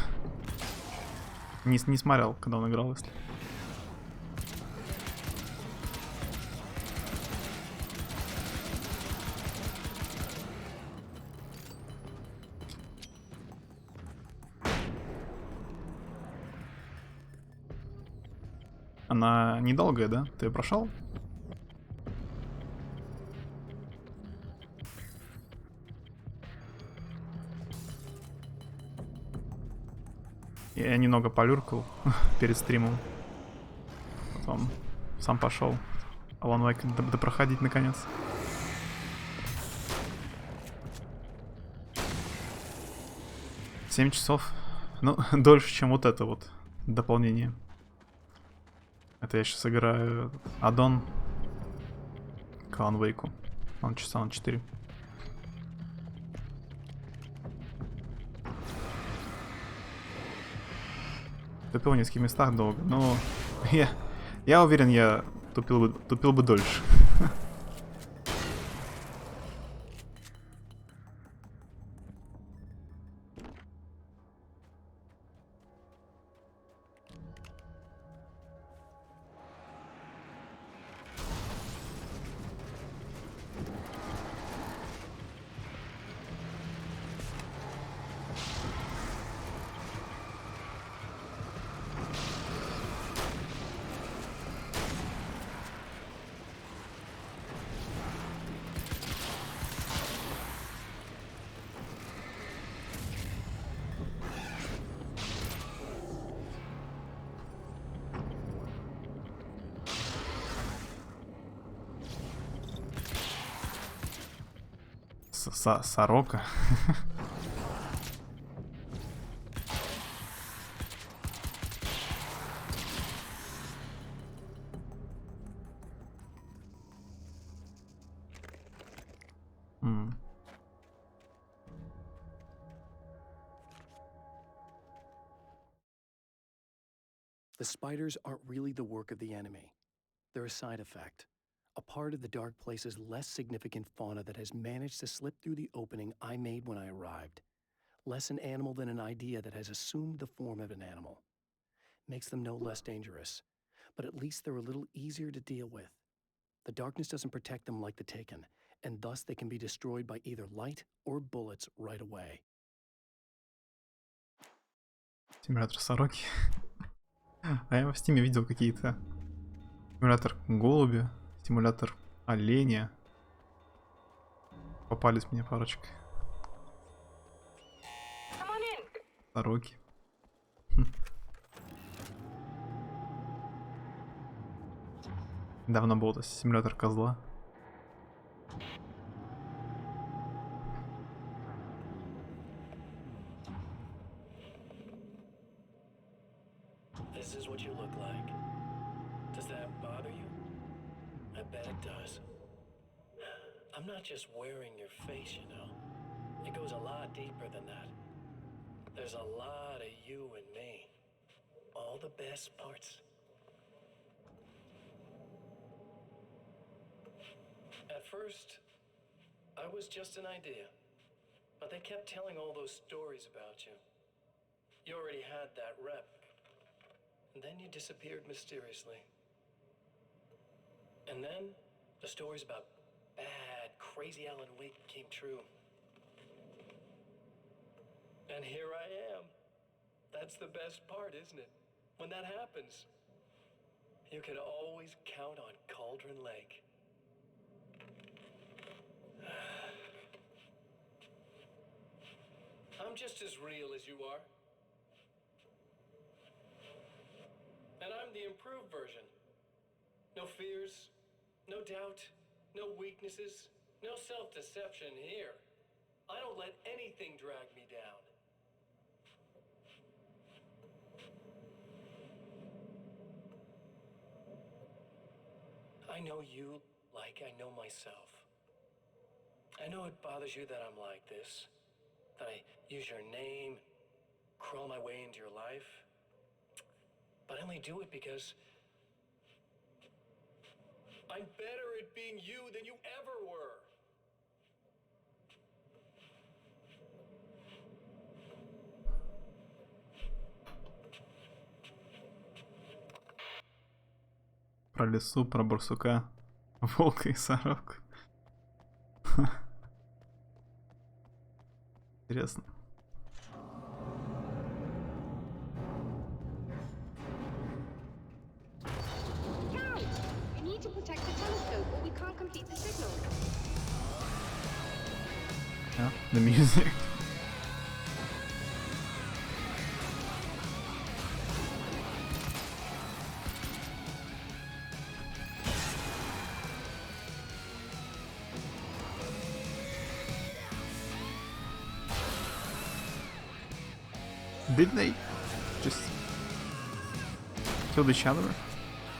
Не смотрел, когда он играл, если. Она недолгая, да? Ты ее прошел? Я немного полюркал перед стримом. Потом сам пошел. Alan Wake допроходить наконец. Семь часов. Ну, дольше, чем вот это вот дополнение. Это я сейчас играю аддон к Alan Wake'у. Он часа на 4. Тупил в нескольких местах долго, но я уверен, я тупил бы дольше. Сорока. The spiders aren't really the work of the enemy. They're a side effect, a part of the dark place's less significant fauna that has managed to slip through the opening I made when I arrived. Less an animal than an idea that has assumed the form of an animal. Makes them no less dangerous, but at least they're a little easier to deal with. The darkness doesn't protect them like the Taken, and thus they can be destroyed by either light or bullets right away. Симулятор сороки. А я в Стиме видел какие-то. Симулятор голубя, симулятор оленя. Попались мне парочка. Сороки. Давно был симулятор козла. This is what you look like. Does that bother you? I bet it does. I'm not just wearing your face, you know. It goes a lot deeper than that. There's a lot of you and me. All the best parts. At first, I was just an idea. But they kept telling all those stories about you. You already had that rep. And then you disappeared mysteriously. And then, the stories about bad, crazy Alan Wake came true. And here I am. That's the best part, isn't it? When that happens, you can always count on Cauldron Lake. I'm just as real as you are. And I'm the improved version. No fears, no doubt, no weaknesses, no self-deception here. I don't let anything drag me down. I know you like I know myself. I know it bothers you that I'm like this, that I use your name, crawl my way into your life. But I only do it because I'm better at being you than you ever were. Про лису, про барсука, волка и сороку. Интересно. You need to protect the telescope or we can't complete the signal. Yeah, the music. Did they just kill each other?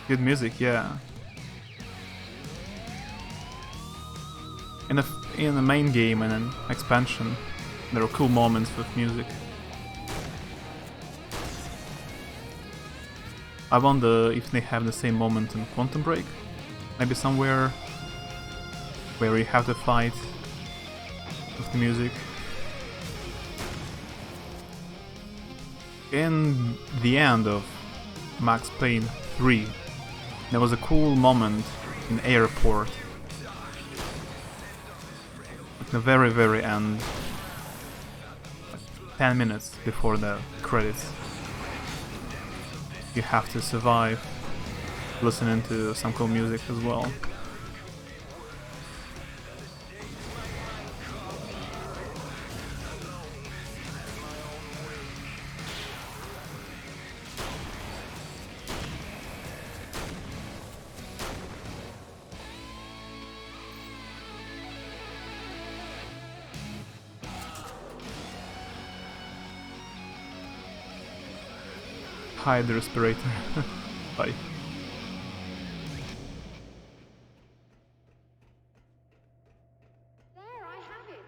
Good music, yeah. In the main game and an expansion, there are cool moments with music. I wonder if they have the same moment in Quantum Break. Maybe somewhere where you have to fight with the music. In the end of Max Payne 3, there was a cool moment in airport. At the very, very end, like 10 minutes before the credits. You have to survive listening to some cool music as well. Hide the respirator. Bye. There, I have it.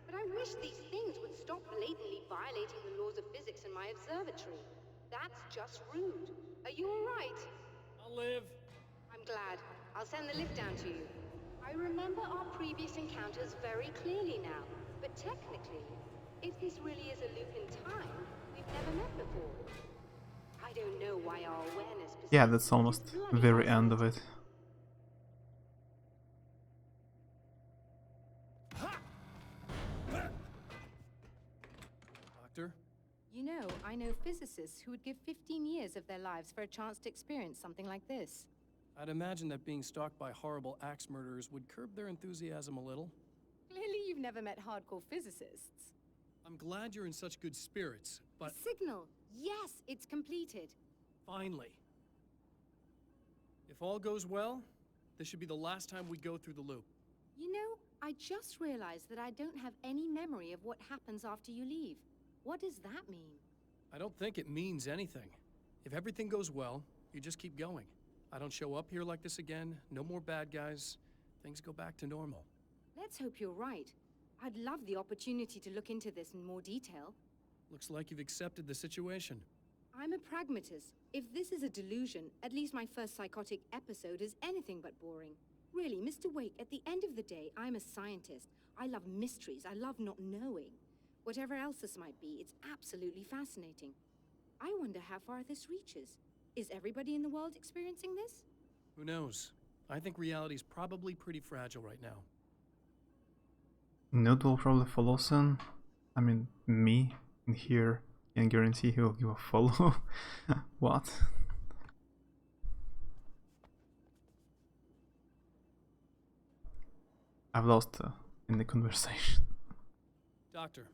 But I wish these things would stop blatantly violating the laws of physics in my observatory. That's just rude. Are you alright? I'll live. I'm glad. I'll send the lift down to you. I remember our previous encounters very clearly now, but technically, if this really is a loop in time, we've never met before. I don't know why our awareness... Yeah, that's almost the very end of it. Doctor? You know, I know physicists who would give 15 years of their lives for a chance to experience something like this. I'd imagine that being stalked by horrible axe murderers would curb their enthusiasm a little. Clearly you've never met hardcore physicists. I'm glad you're in such good spirits, but... The signal! Yes, it's completed. Finally. If all goes well, this should be the last time we go through the loop. You know, I just realized that I don't have any memory of what happens after you leave. What does that mean? I don't think it means anything. If everything goes well, you just keep going. I don't show up here like this again, no more bad guys. Things go back to normal. Let's hope you're right. I'd love the opportunity to look into this in more detail. Looks like you've accepted the situation. I'm a pragmatist. If this is a delusion, at least my first psychotic episode is anything but boring. Really, Mr. Wake, at the end of the day, I'm a scientist. I love mysteries. I love not knowing. Whatever else this might be, it's absolutely fascinating. I wonder how far this reaches. Is everybody in the world experiencing this? Who knows? I think reality's probably pretty fragile right now. Node will probably follow soon. I mean, me in here can guarantee he will give a follow. What? I've lost in the conversation. Doctor,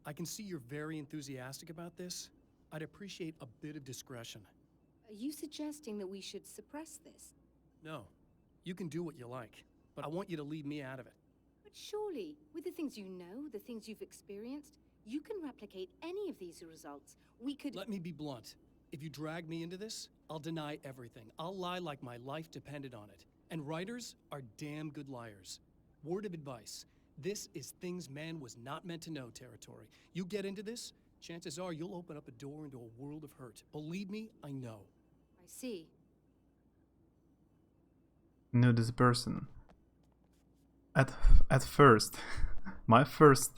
I can see you're very enthusiastic about this. I'd appreciate a bit of discretion. Are you suggesting that we should suppress this? No, you can do what you like, but I want you to leave me out of it. But surely, with the things you know, the things you've experienced, you can replicate any of these results. We could... Let me be blunt. If you drag me into this, I'll deny everything. I'll lie like my life depended on it. And writers are damn good liars. Word of advice. This is things man was not meant to know territory. You get into this, chances are you'll open up a door into a world of hurt. Believe me, I know. I see. Know this person. At first, my first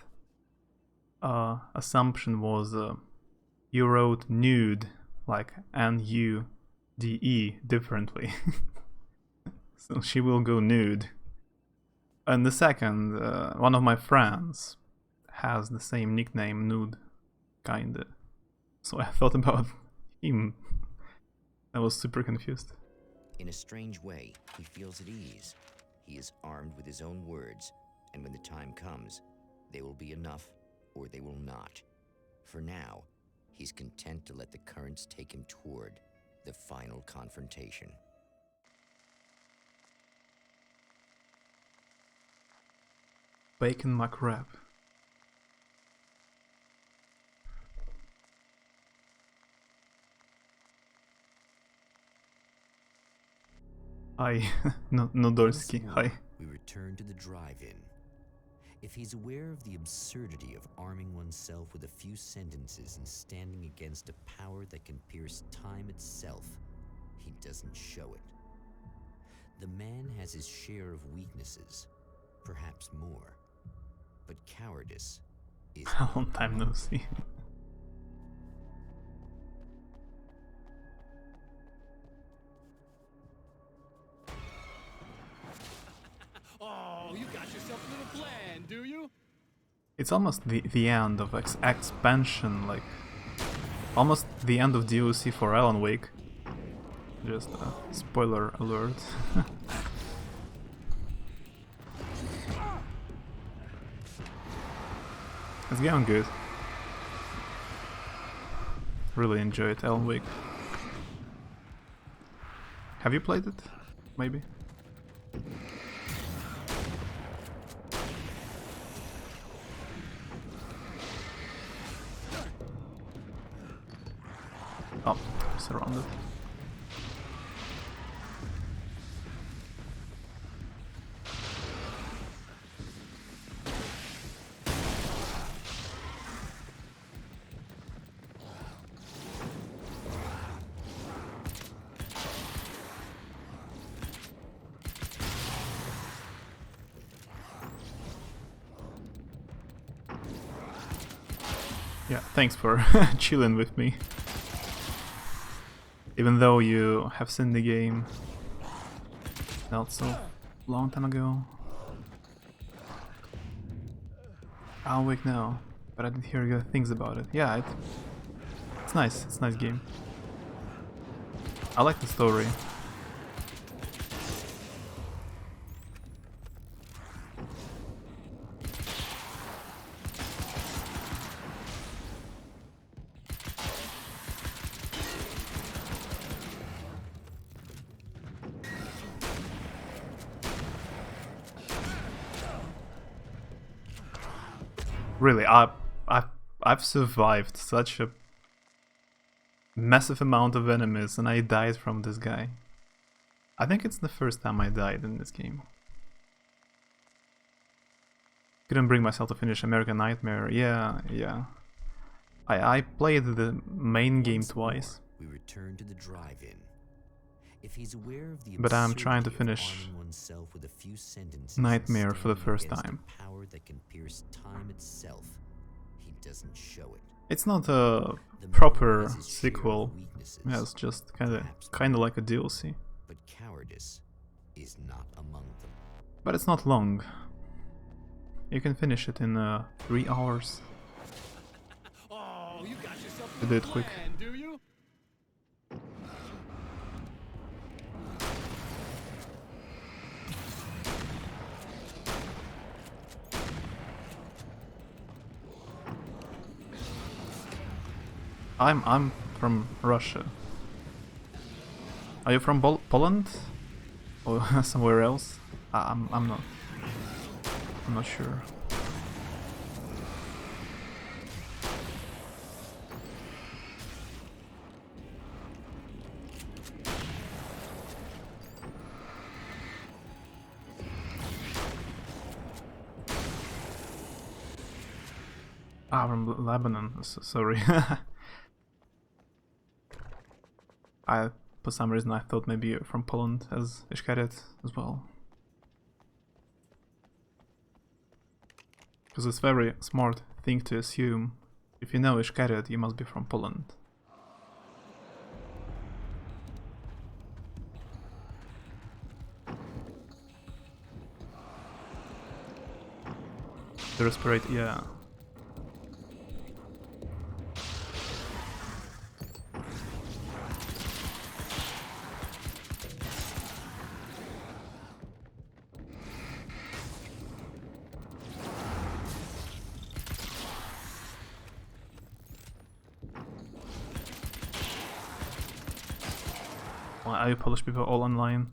assumption was you wrote nude like N-U-D-E differently. So she will go nude. And the second, one of my friends has the same nickname, Nude, kinda. So I thought about him. I was super confused. In a strange way, he feels at ease. He is armed with his own words, and when the time comes, they will be enough or they will not. For now, he's content to let the currents take him toward the final confrontation. Bacon McWrap. Hi, Nodorsky, hi. We return to the drive-in. If he's aware of the absurdity of arming oneself with a few sentences and standing against a power that can pierce time itself, he doesn't show it. The man has his share of weaknesses, perhaps more. But cowardice is... A long time no see. Oh, you got yourself a little plan, do you? It's almost the end of expansion, like almost the end of DLC for Alan Wake. Just a spoiler alert. It's going good. Really enjoyed Alan Wake. Have you played it? Maybe? Oh, surrounded. Yeah, thanks for chilling with me. Even though you have seen the game not so long time ago. I'm awake now, but I did hear good things about it. Yeah, it's nice. It's a nice game. I like the story. Really, I've survived such a massive amount of enemies, and I died from this guy. I think it's the first time I died in this game. Couldn't bring myself to finish American Nightmare. Yeah. I played the main game twice. We return to the drive-in. If he's aware of the But I'm trying to absurdity of finish arming oneself with a few sentences Nightmare and for the standing first against time. a power that can pierce time itself, he doesn't show it. It's not a The proper man has his share of sequel. weaknesses, Yeah, it's just perhaps kind of like a DLC. but cowardice is not among them. But it's not long. You can finish it in 3 hours. Oh, you got yourself You do it quick. plan, do you? I'm from Russia. Are you from Poland? Or somewhere else? I'm not. I'm not sure. From Lebanon. Sorry. For some reason I thought maybe you're from Poland as Ishkaret as well. Because it's a very smart thing to assume. If you know Ishkaret, you must be from Poland. The respirator, yeah. Are you Polish people all online?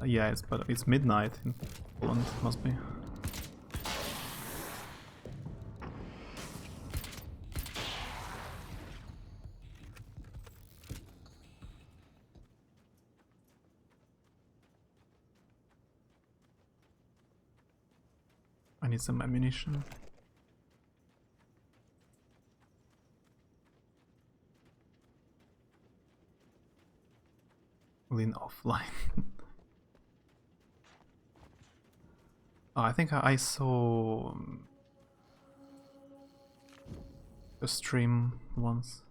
Yeah, it's midnight in Poland, must be. I need some ammunition. Lean offline. Oh, I think I saw a stream once.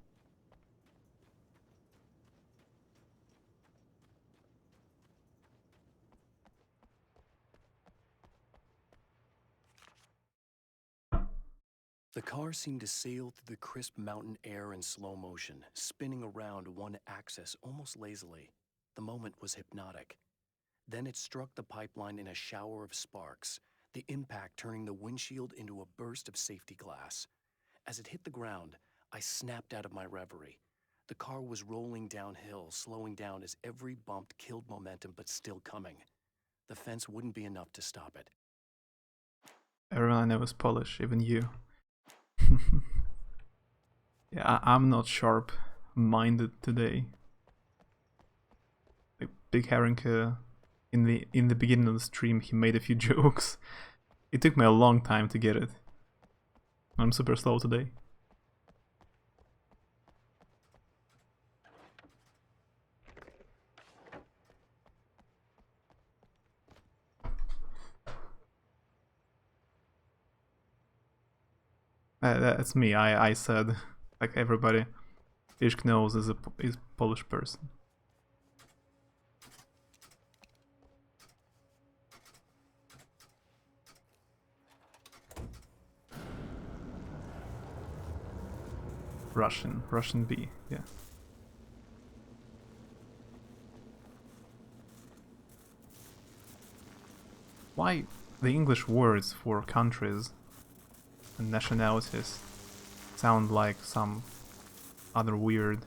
The car seemed to sail through the crisp mountain air in slow motion, spinning around one axis almost lazily. The moment was hypnotic. Then it struck the pipeline in a shower of sparks, the impact turning the windshield into a burst of safety glass. As it hit the ground, I snapped out of my reverie. The car was rolling downhill, slowing down as every bump killed momentum, but still coming. The fence wouldn't be enough to stop it. Everyone I know is Polish, even you. Yeah, I'm not sharp-minded today. Like Big Harinka, in the beginning of the stream, he made a few jokes. It took me a long time to get it. I'm super slow today. That's me. I said, like everybody, Ishk knows is a Polish person. Russian B, yeah. Why the English words for countries and nationalities sound like some other weird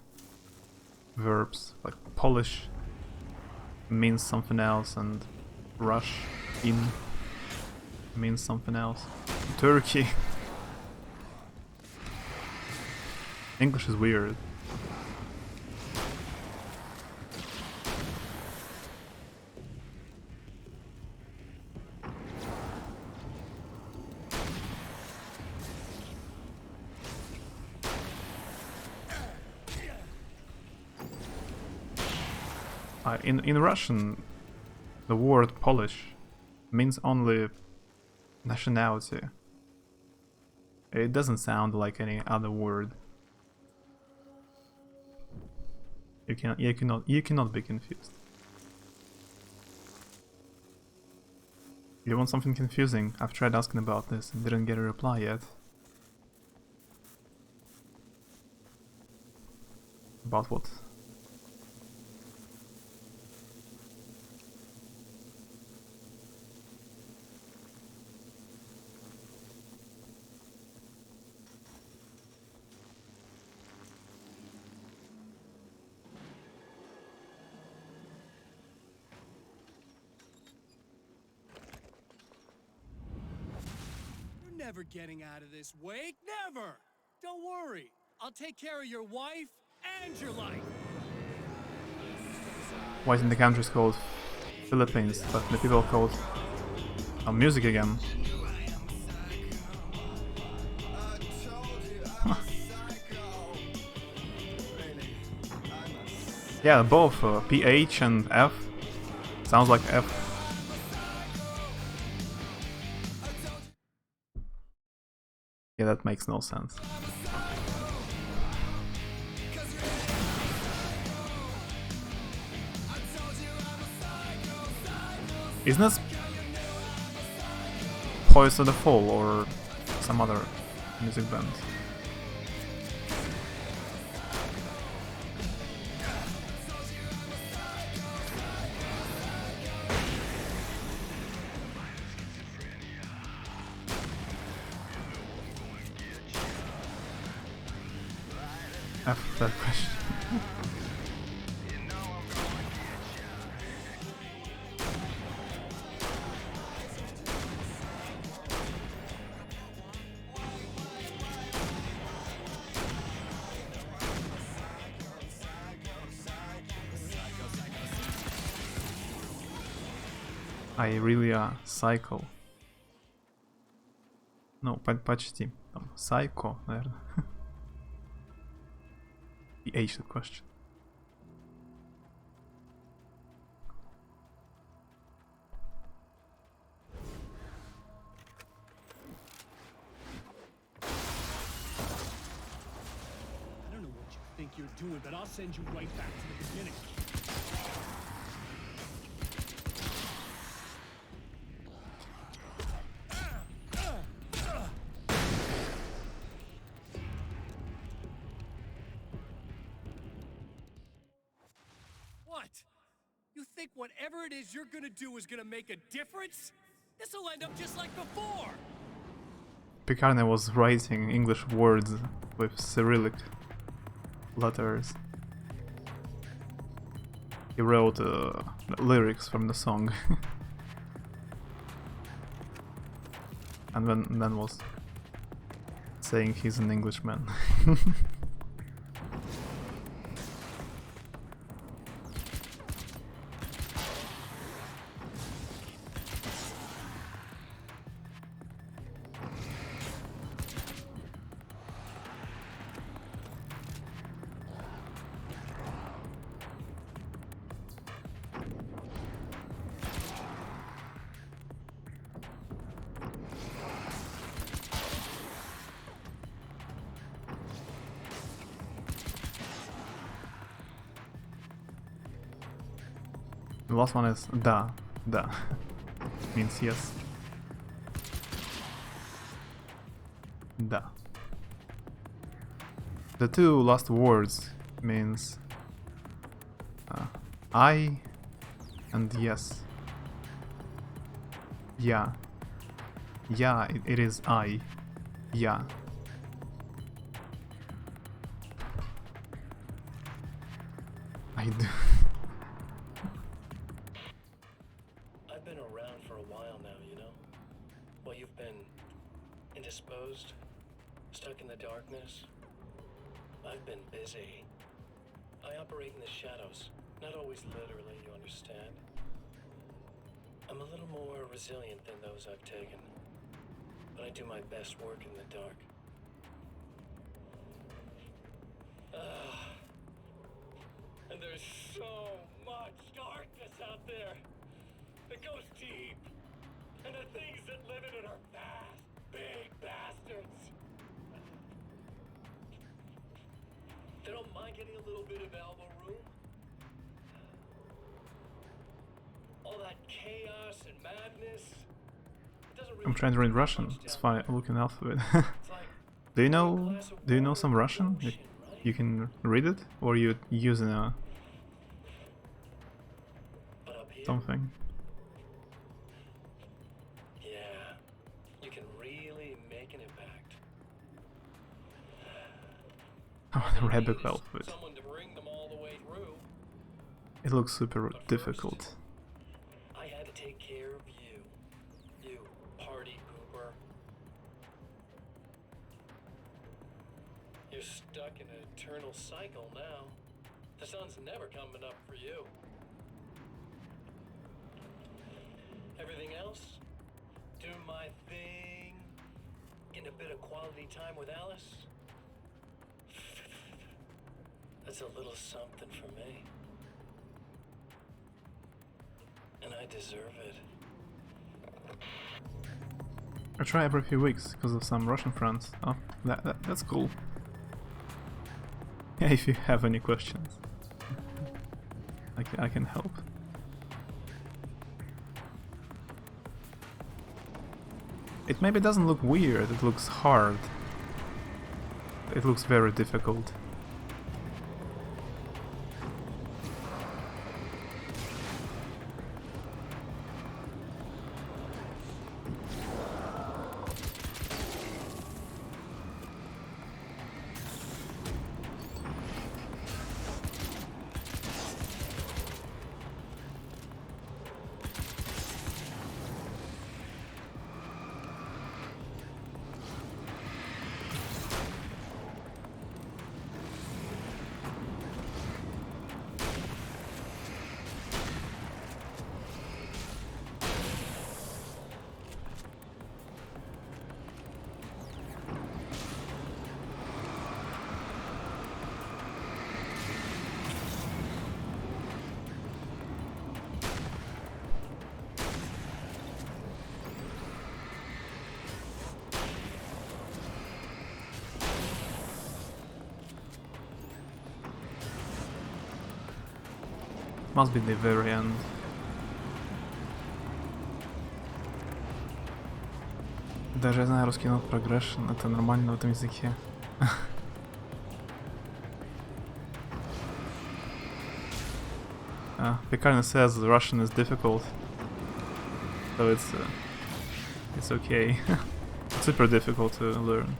verbs? Like Polish means something else and Russian means something else. Turkey. English is weird. In Russian, the word Polish means only nationality. It doesn't sound like any other word. You cannot be confused. You want something confusing? I've tried asking about this and didn't get a reply yet. About what? Never getting out of this wake, never! Don't worry, I'll take care of your wife and your life. Why isn't the country called Philippines, but the people called music again? Yeah, both PH and F. Sounds like F. Yeah, that makes no sense. Isn't this Poised to the Fall or some other music band? After that question. I really psycho. Ну, почти. Там, psycho, наверное. PH the question. I don't know what you think you're doing, but I'll send you right back to the beginning. What? You think whatever it is you're gonna do is gonna make a difference? This'll end up just like before! Picarne was writing English words with Cyrillic letters. He wrote lyrics from the song. And then was saying he's an Englishman. The last one is da. Da. Means yes. Da. The two last words means I and yes. Yeah. Yeah, it is I. Yeah. I do. I've been around for a while now, you know? Well, you've been indisposed, stuck in the darkness. I've been busy. I operate in the shadows, not always literally, you understand? I'm a little more resilient than those I've taken, but I do my best work in the dark. And there's so much darkness out there. It goes deep. And the things that live in it are fast, big bastards. They don't mind getting a little bit of elbow room. All that chaos and madness. It doesn't really I'm trying to read Russian. It's fine. Look in alphabet. Do you know some Russian? You can read it, or you using a something? Yeah, you can really make an impact. Oh, the Arabic alphabet. Someone to bring them all the way through. It looks super difficult. I had to take care of you. You party pooper. You're stuck in an eternal cycle now. The sun's never coming up for you. Everything else? Do my thing. Get a bit of quality time with Alice. That's a little something for me. And I deserve it. I try every few weeks because of some Russian friends. Oh, that's cool. Yeah, if you have any questions, I can help. It maybe doesn't look weird, it looks hard. It looks very difficult. Must be the very end. Даже я знаю русский нот progression, это нормально в этом языке. Picard says Russian is difficult, so it's okay. It's super difficult to learn.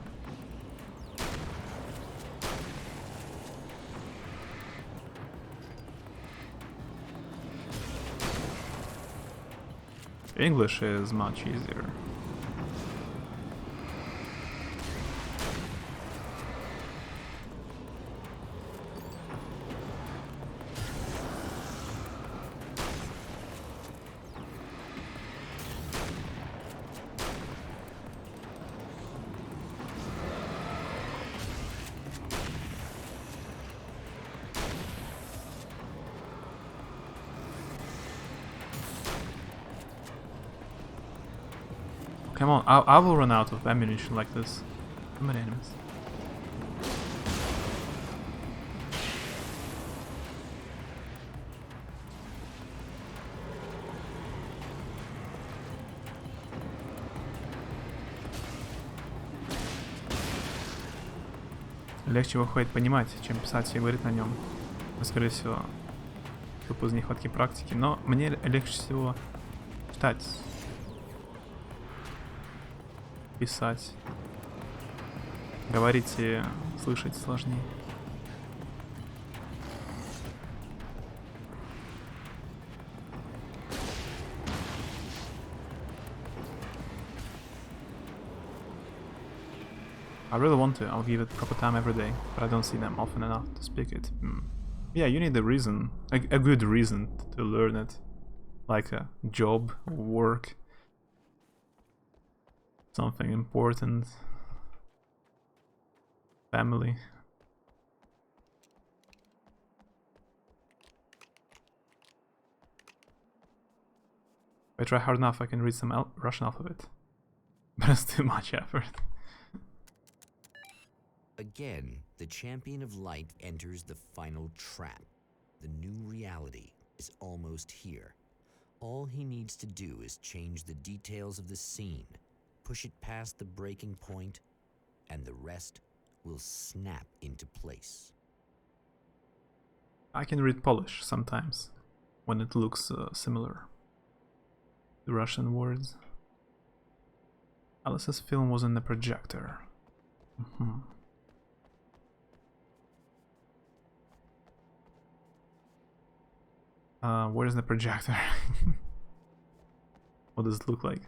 English is much easier. Come on, I will run out of ammunition like this. Too many enemies. Легче выходит понимать, чем писать и говорить на нем. Скорее всего, тупо из нехватки практики. Но мне легче всего читать, писать. Говорить и слышать сложнее. I really want to, I'll give it proper time every day, but I don't see them often enough to speak it. Yeah, you need a reason, a good reason to learn it. Like a job, work, something important, family. If I try hard enough, I can read some Russian alphabet. But it's too much effort. Again, the champion of light enters the final trap. The new reality is almost here. All he needs to do is change the details of the scene, push it past the breaking point, and the rest will snap into place. I can read Polish sometimes, when it looks similar to Russian words. Alice's film was in the projector. Where's the projector? What does it look like?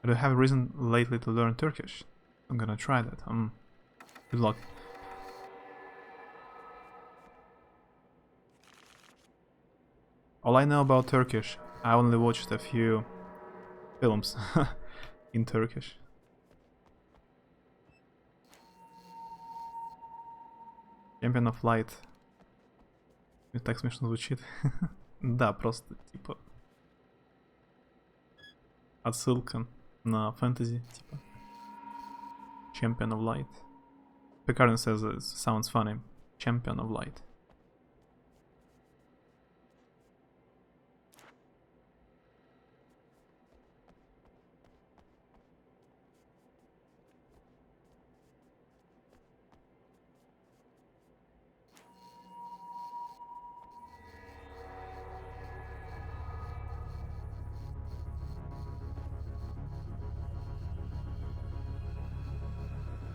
I don't have a reason lately to learn Turkish. I'm gonna try that. Good luck. All I know about Turkish, I only watched a few films in Turkish. Champion of Light. Так смешно звучит. Да, просто типа отсылка на фэнтези, типа Champion of Light. Picard says it sounds funny. Champion of Light.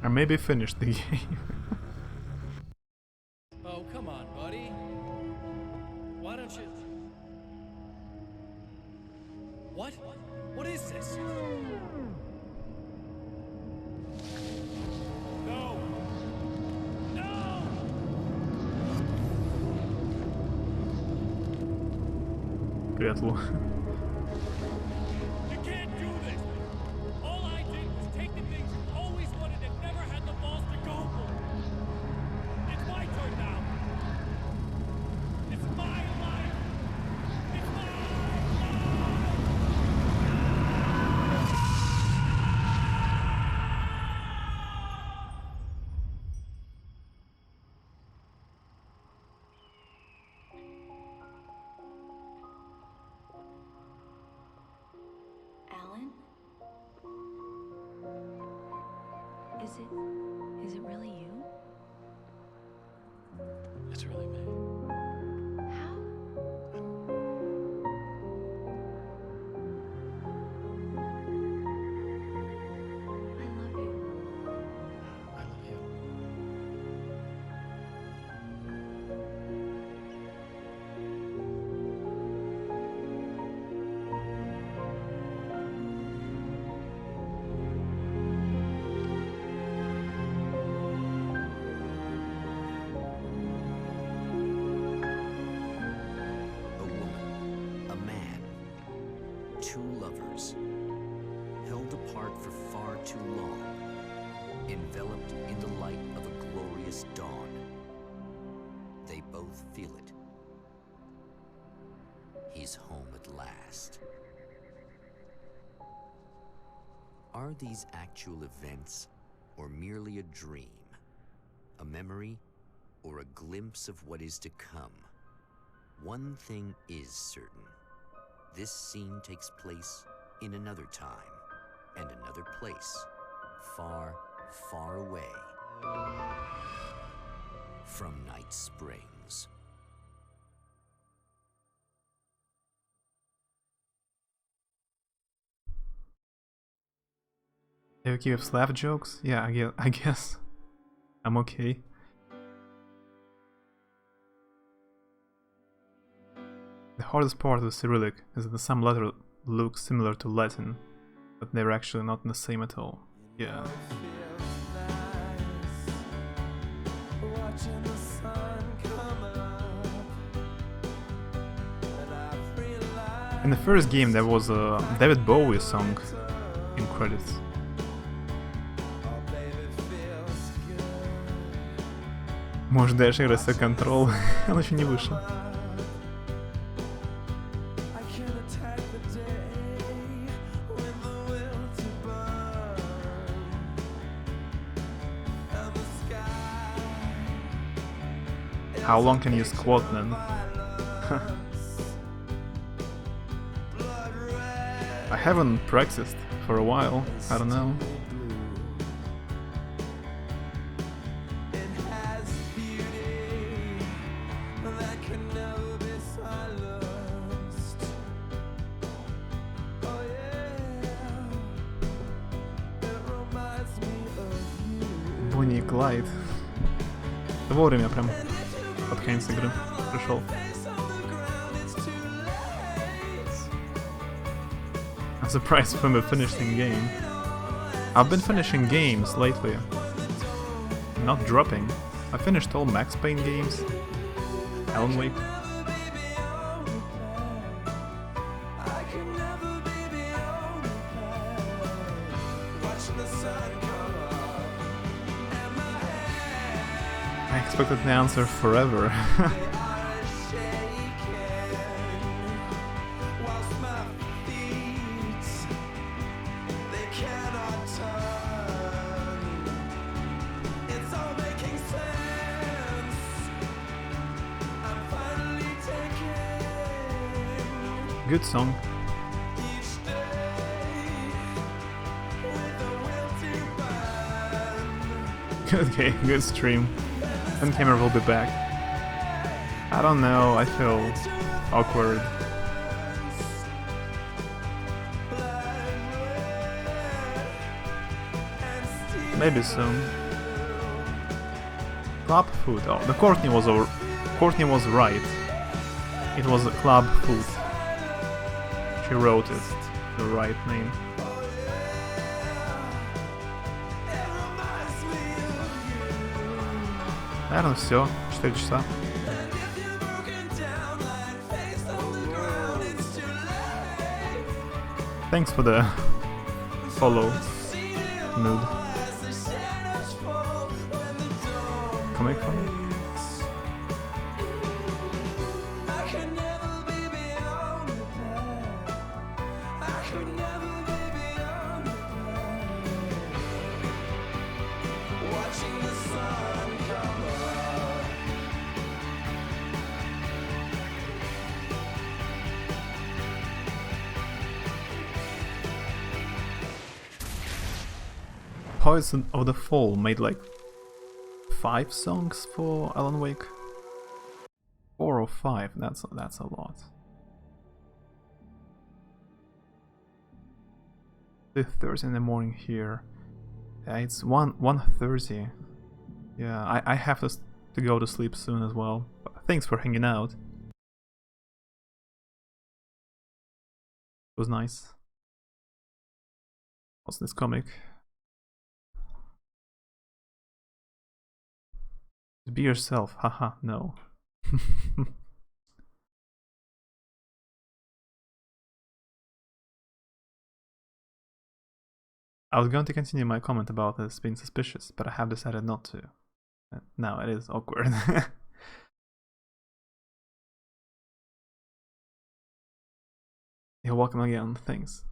Or maybe finish the game. Oh, come on, buddy. Why don't you... What? What is this? No! No! Привет, Лу. You can't do this! All I did was take the things you always wanted and never had the balls to go for. It's my turn now. It's my life. It's my Alan? Is it really you? It's really me. How? I love you. I love you. A woman, a man, two lovers, held apart for far too long, enveloped in the light of a glorious dawn. They both feel it. He's home at last. Are these actual events, or merely a dream? A memory, or a glimpse of what is to come? One thing is certain. This scene takes place in another time and another place, far, far away from Night Springs. Are you okay with slap jokes? Yeah, I guess. I'm okay. The hardest part of the Cyrillic is that some letters look similar to Latin, but they're actually not the same at all. Yeah. In the first game there was a David Bowie song in credits. Может, дальше играть за Control, он еще не вышел. How long can you squat then? I haven't practiced for a while, I don't know. Бонни и Клайд. Вовремя прям под конец игры пришел. I'm surprised when we finished in game. I've been finishing games lately. Not dropping. I finished all Max Payne games. Alan Wake. I expected the answer forever. Good song. Okay, good stream. And camera will be back. I don't know, I feel awkward. Maybe soon. Club food. Oh, the Courtney was right. It was a club food. She wrote it, the right name. Наверное, все. 4 часа. Thanks for the follow, Nude. Coming from me. Poison of the Fall made like 5 songs for Alan Wake. 4 or 5, that's a lot. It's Thursday in the morning here. Yeah, it's 1:30. Yeah, I have to go to sleep soon as well. But thanks for hanging out. It was nice. What's this comic? Be yourself, haha, no. I was going to continue my comment about this being suspicious, but I have decided not to. Now it is awkward. You're welcome again, thanks.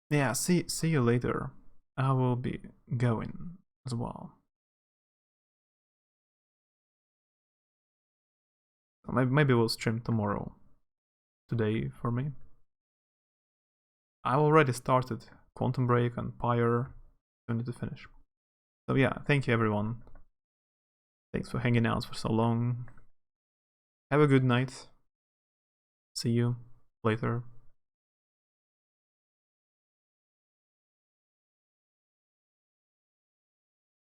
Yeah, see you later. I will be going as well. Maybe we'll stream tomorrow. Today for me. I already started Quantum Break and Pyre. I need to finish. So yeah, thank you everyone. Thanks for hanging out for so long. Have a good night. See you later.